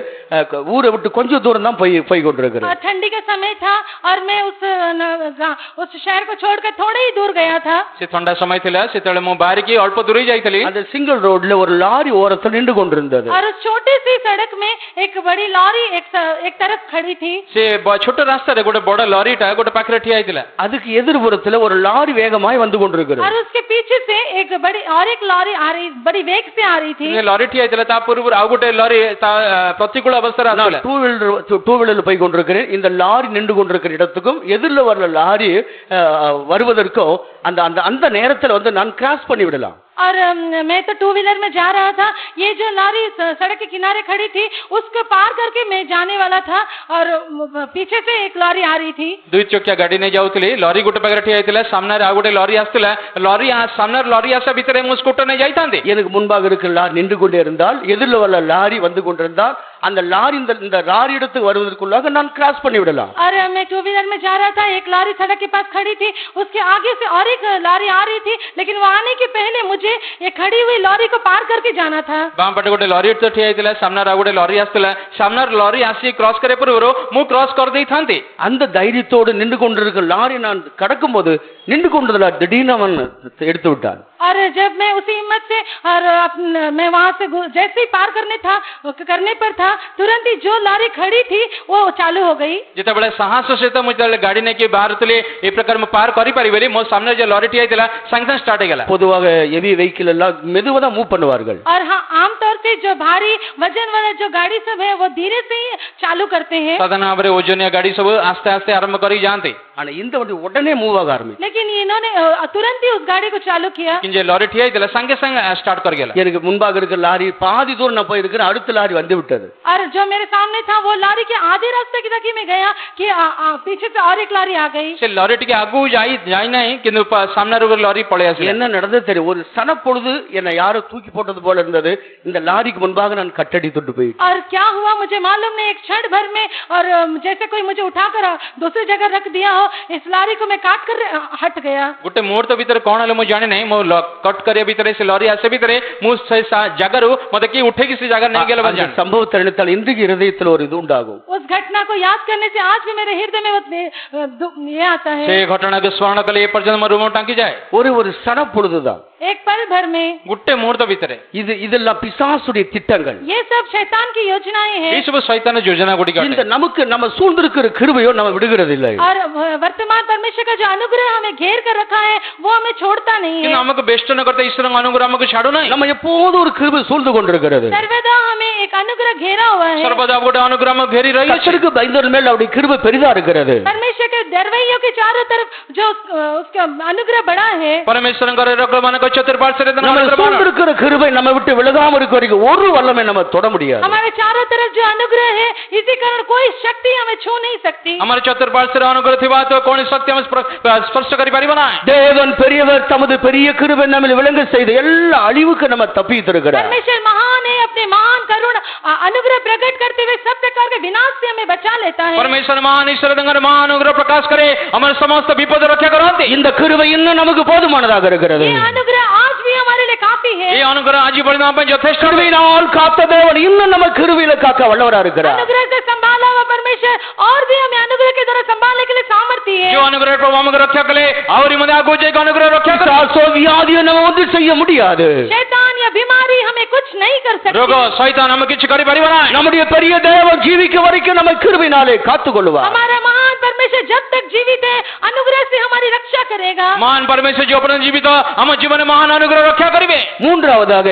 ஊரை விட்டு கொஞ்ச தூரம் தான் போய் கொண்டிருக்கிறேன்।
ठंडी का समय था और मैं उस शहर को छोड़कर थोड़े ही दूर गया था।
से ठंडा समय थिला सेतले मो बाहर की अल्प दूर ही जाइथली।
அந்த சிங்கிள் ரோட்ல ஒரு லாரி ஓரத்துல நின்று கொண்டிருந்தது।
और उस छोटी सी सड़क में एक बड़ी लॉरी एक तरफ खड़ी थी।
से छोटा रास्ता रे गोटे बड़ा लॉरी टा गोटे पाखरे ठिया आइतला।
அதுக்கு எதிர்புறத்துல ஒரு லாரி வேகமாய் வந்து கொண்டிருக்கிறது।
और उसके पीछे से एक लॉरी आ रही बड़ी वेग से आ रही थी।
ये लॉरी ठिया आइतला ता पूर्व आ गोटे लॉरी प्रतिकूल अवस्था आतला।
டூ வீலர்ல போய் கொண்டிருக்கிறேன்। இந்த லாரி நின்று கொண்டிருக்கிற இடத்துக்கும் எதிரில் வர்ற லாரி வருவதற்கும் அந்த அந்த நேரத்துல வந்து நான் கிராஸ் பண்ணி விடலாம்।
और मैं तो टू व्हीलर में जा रहा था, ये जो लॉरी सड़क के किनारे खड़ी थी उसको पार करके मैं जाने वाला था और पीछे से एक लॉरी आ रही थी।
ଦୁଇ ଚକିଆ ଗାଡି ନେଇ ଯାଉଥିଲି, ଲରି ଗୋଟେ ପାଖରେ ଠିଆ ହେଇଥିଲା, ସାମ୍ନାରେ ଆଉ ଗୋଟେ ଲରି ଆସିଥିଲା, ସାମ୍ନାରେ ଲରି ଆସିବା ଭିତରେ ମୁଁ ସ୍କୁଟର ନେଇ ଯାଇଥାନ୍ତି।
எனக்கு முன்பாக இருக்கிற லாரி நின்று கொண்டே இருந்தால், எதிரில் வர லாரி வந்து கொண்டிருந்தால், அந்த லாரி இந்த லாரி இடத்துக்கு வருவதற்குள்ளாக நான் கிராஸ் பண்ணி விடலாம்।
और मैं टू व्हीलर में जा रहा था, एक लॉरी सड़क के पास खड़ी थी, उसके आगे से और एक लॉरी आ रही थी, लेकिन वो आने के पहले मुझे ये खड़ी हुई लॉरी को पार करके जाना था।
ବାମ ପଟେ ଗୋଟେ ଲରି ତ ଠିଆ ହେଇଥିଲା, ସାମ୍ନାରେ ଆଉ ଗୋଟେ ଲରି ଆସିଥିଲା, ସାମ୍ନାରେ ଲରି ଆସି କ୍ରସ୍ କରିବା ପୂର୍ବରୁ ମୁଁ କ୍ରସ୍ କରିଦେଇଥାନ୍ତି।
அந்த தைரியத்தோடு நின்று கொண்டிருக்கிற லாரி நான் கடக்கும் போது நின்று கொண்டதில்ல, திடீர்னு அவன் எடுத்து விட்டான்।
और जब मैं उसी हिम्मत से और मैं वहां से जैसे ही पार करने पर था, तुरंत ही जो लॉरी खड़ी थी वो चालू हो गई।
ଯେତେବେଳେ ସାହସ ସହିତ ମୁଁ ଯେତେବେଳେ ଗାଡି ନେଇକି ବାହାରୁଥିଲି ଏ ପ୍ରକାର ମୁଁ ପାର କରିପାରିବି ବୋଲି, ମୋ ସାମ୍ନାରେ ଯେ ଲରି ଠିଆ ହେଇଥିଲା ସାଙ୍ଗେ ସାଙ୍ଗେ ଷ୍ଟାର୍ଟ ହେଇଗଲା।
பொதுவாக ஹெவி வெஹிக்கிள் எல்லாம் மெதுவா தான் மூவ் பண்ணுவார்கள்।
और हाँ, आमतौर से जो भारी वजन वाला जो गाड़ी सब है वो धीरे से ही चालू करते हैं।
ସାଧାରଣ ଭାବରେ ଓଜନିଆ ଗାଡି ସବୁ ଆସ୍ତେ ଆସ୍ତେ ଆରମ୍ଭ କରି ଯାଆନ୍ତି,
ஆனா இந்த வண்டி உடனே மூவ் ஆக ஆரம்பிச்சு।
लेकिन इन्होंने तुरंत ही उस गाड़ी को चालू किया।
କିନ୍ତୁ ଯେ ଲରି ଠିଆ ହେଇଥିଲା ସାଙ୍ଗେ ସାଙ୍ଗେ ଷ୍ଟାର୍ଟ କରିଗଲା।
எனக்கு முன்பாக இருக்கிற லாரி பாதி தூரம் நான் போயிருக்கிறேன், அடுத்த லாரி வந்து விட்டது।
और जो मेरे सामने था वो लॉरी के आधे रास्ते की तक ही मैं गया कि पीछे से और एक लॉरी आ गई।
ସେ ଲରି ଟିକେ ଆଗକୁ ଯାଇ ନାହିଁ, କିନ୍ତୁ ସାମ୍ନାରୁ ଗୋଟେ ଲରି ପଳେଇ ଆସିଲା।
என்ன நடந்தது தெரியும், ஒரு சனப்பொழுது என்னை யாரோ தூக்கி போட்டது போல இருந்தது, இந்த லாரிக்கு முன்பாக நான் கட்டடி தொட்டு போயிட்டேன்।
और क्या हुआ मुझे मालूम नहीं, एक क्षण भर में और जैसे कोई मुझे उठाकर दूसरी जगह रख दिया हो, इस लॉरी को मैं काट कर हट गया।
ଗୋଟେ ମୁହୂର୍ତ୍ତ ଭିତରେ କଣ ହେଲେ ମୁଁ ଜାଣି ନାହିଁ, ମୁଁ କଟ୍ କରିବା ଭିତରେ ସେ ଲରି ଆସିବା ଭିତରେ ମୁଁ ସେ ଜାଗାରୁ ମତେ କିଏ ଉଠେଇକି ସେ ଜାଗା ନେଇଗଲା।
அந்த சம்பவத்தை நினைத்தால் இன்றைக்கு இருதயத்தில் ஒரு இது உண்டாகும்।
उस घटना को याद करने से आज भी मेरे हृदय में ये आता है।
ସେ ଘଟଣାକୁ ସ୍ମରଣ କଲେ ଏ ପର୍ଯ୍ୟନ୍ତ ମୋ ରୁମ ଟାଙ୍କି ଯାଏ।
ஒரு சனப்பொழுதுதான்,
एक पल भर में
ଗୋଟେ ମୁହୂର୍ତ୍ତ ଭିତରେ
இதெல்லாம் பிசாசுடைய திட்டங்கள்,
ये सब शैतान की योजनाएं हैं।
ଏଇ ସବୁ ଶୈତାନ ଯୋଜନା ଗୁଡ଼ିକ
இந்த நமக்கு நம்ம சூழ்ந்திருக்கிற கிருபையோ நம்ம விடுகிறது இல்லை।
और वर्तमान परमेश्वर का जो अनुग्रह हमें घेर कर रखा है वो हमें छोड़ता नहीं
କିନ୍ତୁ
है।
ଆମକୁ ବେଷ୍ଟନ करते ଈଶ୍ୱରଙ୍କ ଅନୁଗ୍ରହ ଆମକୁ ଛାଡୁ ନାହିଁ।
நம்ம எப்போதும் ஒரு கிருபை சூழ்ந்து கொண்டிருக்கிறது।
सर्वदा हमें एक अनुग्रह घेरा हुआ है।
ସର୍ବଦା ଗୋଟେ ଅନୁଗ୍ରହ ଆମକୁ ଘେରି ରହିଛି।
கர்த்தருக்கு பயந்தவர்கள் மேல் அவருடைய கிருபை பெரிதா இருக்கிறது।
परमेश्वर के डरवैयों के चारों तरफ जो उसका अनुग्रह बड़ा है।
ପରମେଶ୍ୱରଙ୍କର ଲୋକମାନଙ୍କ ଚତୁଃପାର୍ଶ୍ୱରେ ତାଙ୍କ
நம்ம
ଅନୁଗ୍ରହ
சூழ்ந்திருக்கிற கிருபை நம்ம விட்டு விலகாம இருக்க வரைக்கும் ஒரு வல்லமை நம்ம தொட முடியாது।
हमारे चारों तरफ जो अनुग्रह है, इसी कारण कोई शक्ति हमें छू नहीं सकती।
ଆମର ଚତୁଃପାର୍ଶ୍ୱରେ ଅନୁଗ୍ରହ ଥିବା ତ କୌଣସି ଶକ୍ତି ଆମେ ସ୍ପର୍ଶ କରିପାରିବ ନାହିଁ।
தேவன் பெரியவர், தமது பெரிய கிருபை நம்மில் விளங்க செய்து எல்லா அழிவுக்கு நம்ம தப்பித்திருக்கிறார்।
परमेश्वर महान है, अपने महान करुण अनुग्रह प्रकट करते हुए सब प्रकार के विनाश से हमें बचा लेता है।
ପରମେଶ୍ୱର ମହାନ ଈଶ୍ୱର ତାଙ୍କର ମହାନ ଅନୁଗ୍ରହ ପ୍ରକାଶ करे, ଆମର ସମସ୍ତ ବିପଦ ରକ୍ଷା କରନ୍ତି।
இந்த கிருபை இன்னும் நமக்கு போதுமானதாக இருக்கிறது।
ये अनुग्रह आज भी हमारे लिए काफी है।
এই ଅନୁଗ୍ରହ ଆଜି ପର୍ଯ୍ୟନ୍ତ ଆମ ପାଇଁ ଯଥେଷ୍ଟ।
கிருபையினால் காத்த தேவன் இன்னும் நம்ம கிருபையில காக்க வல்லவரா இருக்கிறார்।
अनुग्रह से संभाला हुआ परमेश्वर और भी हमें अनुग्रह के द्वारा संभालने के लिए सामर्थ्य है।
जो अनुग्रह प्रभु हमको रक्षा करे, और मध्य आगू जाएगा अनुग्रह रक्षा करे।
பிசாசோ வியாதியோ நம்ம ஒன்றும் செய்ய முடியாது।
शैतान या बीमारी हमें कुछ नहीं कर सकती।
रोग शैतान हम किछ करि परिबा नहीं।
நம்முடைய பெரிய தேவன் ஜீவிக்க வரைக்கும் நம்ம கிருபையினாலே காத்துக்கொள்வார்।
हमारा महान परमेश्वर जब तक जीवित है अनुग्रह से हमारी रक्षा करेगा।
महान परमेश्वर जो अपने जीवित हम जीवन महान अनुग्रह रक्षा करिवे।
மூன்றாவதாக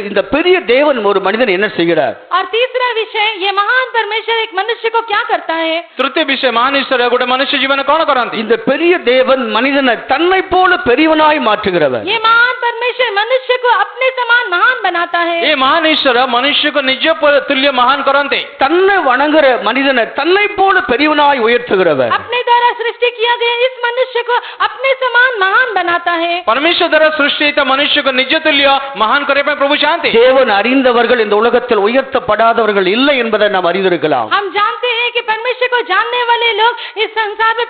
இந்த பெரிய தேவன் ஒரு மனிதன் என்ன செய்கிறார்?
और तीसरा विषय, ये महान परमेश्वर एक मनुष्य को क्या करता है?
तृतीय विषय, महान ईश्वर गोटे मनुष्य जीवन कौन करंती?
இந்த பெரிய தேவன் மனிதனை தன்னை போல பெரியவனாய் மாற்றுகிறவர்।
ये महान परमेश्वर मनुष्य को अपने समान महान बनाता है।
ये महान ईश्वर मनुष्य को निज तुल्य महान करंते।
தன்னை வணங்குற மனிதனை தன்னை போல பெரியவனாய் உயர்த்துகிறவர்।
अपने द्वारा सृष्टि किया गया इस मनुष्य को अपने समान महान बनाता है।
परमेश्वर द्वारा सृष्टि मनुष्य को निज तुल्य महान करे पे प्रभु चाहते।
தேவன் அறிந்தவர்கள் இந்த உலகத்தில் உயர்த்தப்படாதவர்கள் இல்லை என்பதை நாம் அறிந்திருக்கலாம்।
हम जानते हैं कि परमेश्वर को जानने वाले लोग इस संसार में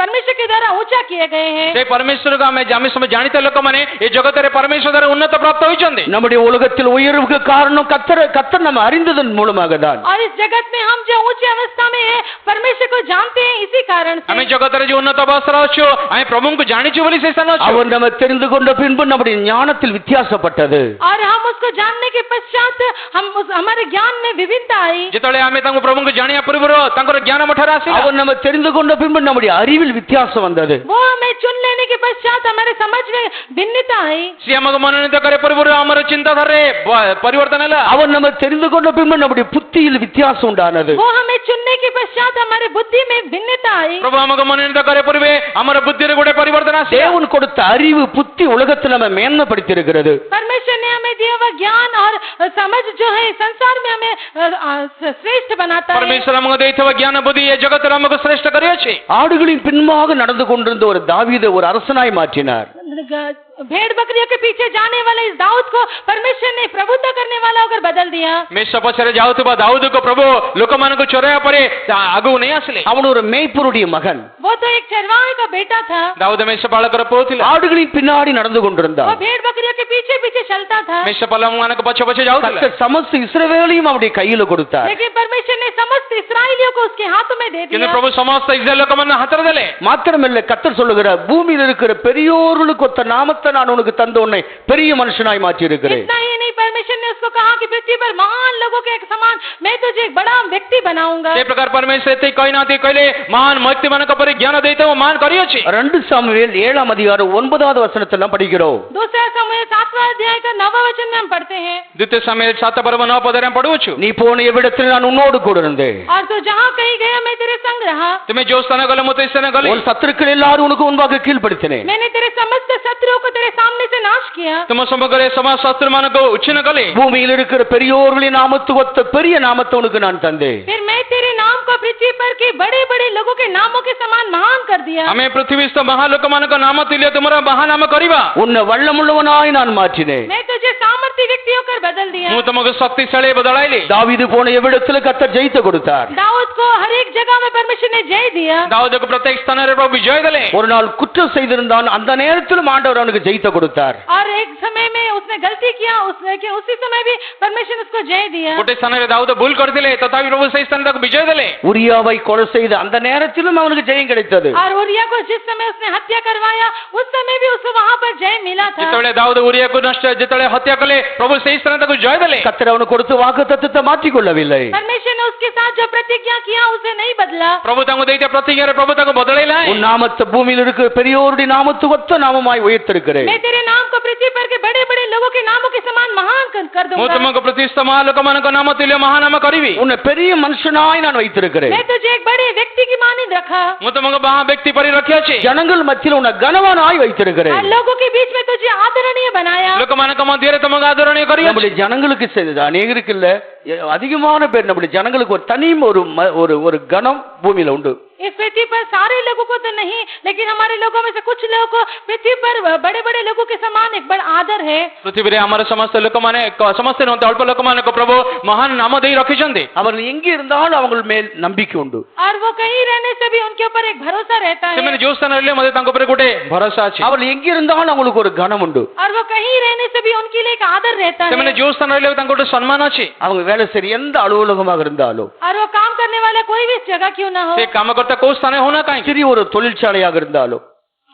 परमेश्वर के द्वारा ऊंचा किए गए हैं।
से परमेश्वर का हमें जानित लोक माने ये जगत रे परमेश्वर द्वारा उन्नत प्राप्त होइचंदे।
நம்முடைய உலகத்தில் உயர்வுக்கு காரணம் கர்த்தர் நம்ம அறிந்ததன் மூலமாக தான்।
और इस जगत में हम जो ऊंची अवस्था में है परमेश्वर को जानते हैं इसी कारण से।
हमें जगत रे जो उन्नत अवस्था अछो हमें प्रभु को जानिछु बोली से सन अछो।
அவர் நம்ம தெரிந்து கொண்ட பின்பு நம்முடைய ஞானத்தில் வித்தியாசப்பட்டது।
और हम उसको जानने के पश्चात हमारे ज्ञान में विभिन्नता आई।
जेतले हमें तांको प्रभु को जानिया पूर्वरो तांकर ज्ञान मठरा आसी।
அவர் நம்ம தெரிந்து கொண்ட பின்பு நம்முடைய அறிவில் வித்தியாசம் வந்தது।
वो हमें चुन लेने के पश्चात हमारे समझ में भिन्नता आई।
सी हमको मनोनीत करे पूर्वरो हमारे चिंताधारा परिवर्तन हला।
அவர் நம்ம தெரிந்து கொண்ட பின்பு நம்முடைய புத்தியில் வித்தியாசம் உண்டானது।
वो हमें चुनने के पश्चात हमारे बुद्धि में भिन्नता आई।
प्रभु हमको मनोनीत करे पूर्वे हमारे बुद्धि रे गोटे परिवर्तन परिवर्तन आसेगा
தேவன் கொடுத்த அறிவு புத்தி உலகத்தை நம்ம மேன்மைப்படுத்தி
परमेश्वर ने हमें दिया हुआ ज्ञान और समझ जो है इस संसार में हमें श्रेष्ठ बनाता है
परमेश्वर हमको देइथवा ज्ञान बुद्धि ये जगत हमको श्रेष्ठ करियो छे
ஆடுகளின் பின்பாக நடந்து கொண்டிருந்த ஒரு தாவீதை ஒரு அரசனாய் மாற்றினார்
भेड़ बकरियों के पीछे जाने वाले इस दाऊद को परमेश्वर ने प्रभुता करने वाला होकर बदल दिया
मेष पछरे जाउथबा दाऊद को प्रभु लोकमान को चोराया परे आगु नहीं आसले
அவன் ஒரு மேய்ப்பருடைய மகன்
वो तो एक चरवाहे का बेटा था
दाऊद मेष पालकर पोथिला
ஆடுகளின் பின்னாடி நடந்து
वो
கொண்டிருந்தான்
भेड़ बकरियों के पीछे पीछे चलता था
मेष पालमान को पछे पछे जाउथला
கர்த்தர் சமஸ்த இஸ்ரவேலையும் அவருடைய கையில கொடுத்தார்
लेकिन परमेश्वर ने समस्त इसराइलियों को उसके हाथों में दे
किंतु
दिया
प्रभु समस्त इस्राएल लोकमान हातर देले
மாத்திரமல்ல கர்த்தர் சொல்லுகிறார் பூமியில் இருக்கிற பெரியோர்களுக்கு ஒத்த நாமத்தை நான் உனக்கு தந்த உன்னை பெரிய மனுஷனாய் மாற்றி இருக்கிறேன்
इतना ही नहीं परमेश्वर ने उसको कहा कि पृथ्वी पर महान लोगों के एक समान मैं तुझे एक बड़ा व्यक्ति बनाऊंगा
ते प्रकार परमेश्वर ते कोई नाते कहले महान व्यक्ति मन को पर ज्ञान देते वो महान करियो छे
2 சாமுவேல் 7ஆம் அதிகாரம் 9வது வசனத்துல படிக்கிறோம்
दूसरा समूह 7वां अध्याय का 9वां वचन में हम पढ़ते हैं
द्वितीय सामुएल 7 पर्व 9 पद में पढ़ू छु
நீ போன எவ்விடத்தில் நான் உன்னோடு கூட இருந்தேன்
और तू जहाँ कहीं गया मैं तेरे संग रहा
तुम्हें जो स्थान गले मुते स्थान गले
உன் சத்துருக்கள் எல்லாரும் உனக்கு முன்பாக கீழ்ப்படுத்தினேன்
मैंने तेरे समस्त शत्रुओं को तेरे सामने से नाश किया
तुम समग्र समाज शास्त्र मान को उच्छिन्न गले
பூமியில் இருக்கிற பெரியோர்களின் நாமத்துக்கு ஒத்த பெரிய நாமத்தை உனக்கு நான் தந்தேன்
फिर मैं तेरे नाम को पृथ्वी पर के बड़े बड़े लोगों के नामों के समान महान कर दिया
हमें पृथ्वी स्थ महालोक मान को नाम तुल्य तुम्हारा महानाम करिवा
உன்னை வல்லமுள்ளவனாய் நான் மாற்றினேன்
मैं तुझे सामर्थ्य व्यक्ति होकर बदल दिया
हूँ तुमको शक्तिशाली बदलाइले
தாவீது போன எவ்விடத்தில் கர்த்தர் ஜெயித்து கொடுத்தார்
दाऊद को हर एक जगह में परमेश्वर ने जय दिया
दाऊद को प्रत्येक स्थान रे प्रभु विजय दले
ஒரு நாள் குற்றம் செய்திருந்தான் அந்த நேரத்திலும் ஆண்டவர் அவனுக்கு ஜெயித்து கொடுத்தார்
और एक समय में उसने गलती किया उसने कि उसी समय भी परमेश्वर ने उसको जय दिया
गोटे स्थान रे दाऊद भूल करथिले तथापि प्रभु सही स्थान तक विजय दले
உரியாவை கொலை செய்த அந்த நேரத்திலும் அவனுக்கு ஜெயம் கிடைத்தது
और उरिया को जिस समय उसने हत्या करवाया उस समय भी उसको वहाँ पर जय मिला था
जेतळे दाऊद उरिया को नष्ट जेतळे हत्या कले प्रभु सही स्थान तक जय दले
கர்த்தர் அவனுக்கு கொடுத்த வாக்குத்தத்தத்தை மாற்றிக் கொள்ளவில்லை
परमेश्वर ने उसके साथ जो प्रतिज्ञा किया उसे नहीं बदला
प्रभु तंगु देते प्रतिज्ञा रे प्रभु तंगु बदलेला
உன் நாமத்தை பூமியில் இருக்கிற பெரியோருடைய நாமத்துக்கு ஒத்த நாமமாய் உயர்த்திருக்கிறேன்
मैं तेरे नाम को पृथ्वी पर के बड़े बड़े लोगों के नामों के समान महान कर
हूँ
दूंगा
तुमको प्रतिष्ठा महालोक मान को नाम तुल्य महानाम करिवी
உன்னை பெரிய மனுஷனாய் நான் வைத்திருக்கிறேன்
मैं तुझे एक बड़े व्यक्ति की मानिंद रखा
हूँ तुमको महा व्यक्ति परि रखिया छे
ஜனங்கள் மத்தியில் உன்னை கனவானாய் வைத்திருக்கிறேன்
और लोगों के बीच में तुझे आदरणीय बनाया
लोक मान को मध्य रे तुमको आदरणीय करियो
நம்முடைய ஜனங்களுக்கு செய்தது அநேகருக்கு இல்ல அதிகமான பேர் நம்முடைய ஜனங்களுக்கு ஒரு தனி ஒரு கனம் பூமியில உண்டு
इस पृथ्वी पर सारे लोगों को तो नहीं लेकिन हमारे लोगों में से कुछ लोगों को पृथ्वी पर बड़े बड़े लोगों के समान एक बड़ा आदर है
पृथ्वी रे हमारे समस्त लोक माने समस्त नोते अल्प लोक माने को प्रभु महान नाम देई रखिछन्ते
அவர்கள் எங்கே இருந்தாலும் அவங்க மேல் நம்பிக்கை உண்டு
और वो कहीं रहने से भी उनके ऊपर एक भरोसा रहता है
ସେମାନେ जो स्थान रे मते तांको पर गोटे भरोसा अछि
அவர்கள் எங்கே இருந்தாலும் அவங்களுக்கு ஒரு கனம் உண்டு
और वो कहीं रहने से भी उनके लिए एक आदर रहता है
ସେମାନେ जो स्थान रे तांको गोटे सम्मान अछि
அவங்க வேலை செய்ய எந்த அலுவலகமாக இருந்தாலும்
और वो काम करने वाला कोई भी जगह क्यों ना हो
से काम करता को स्थान होना काई
சிறிய ஒரு தொழிற்சாலையாக இருந்தாலும்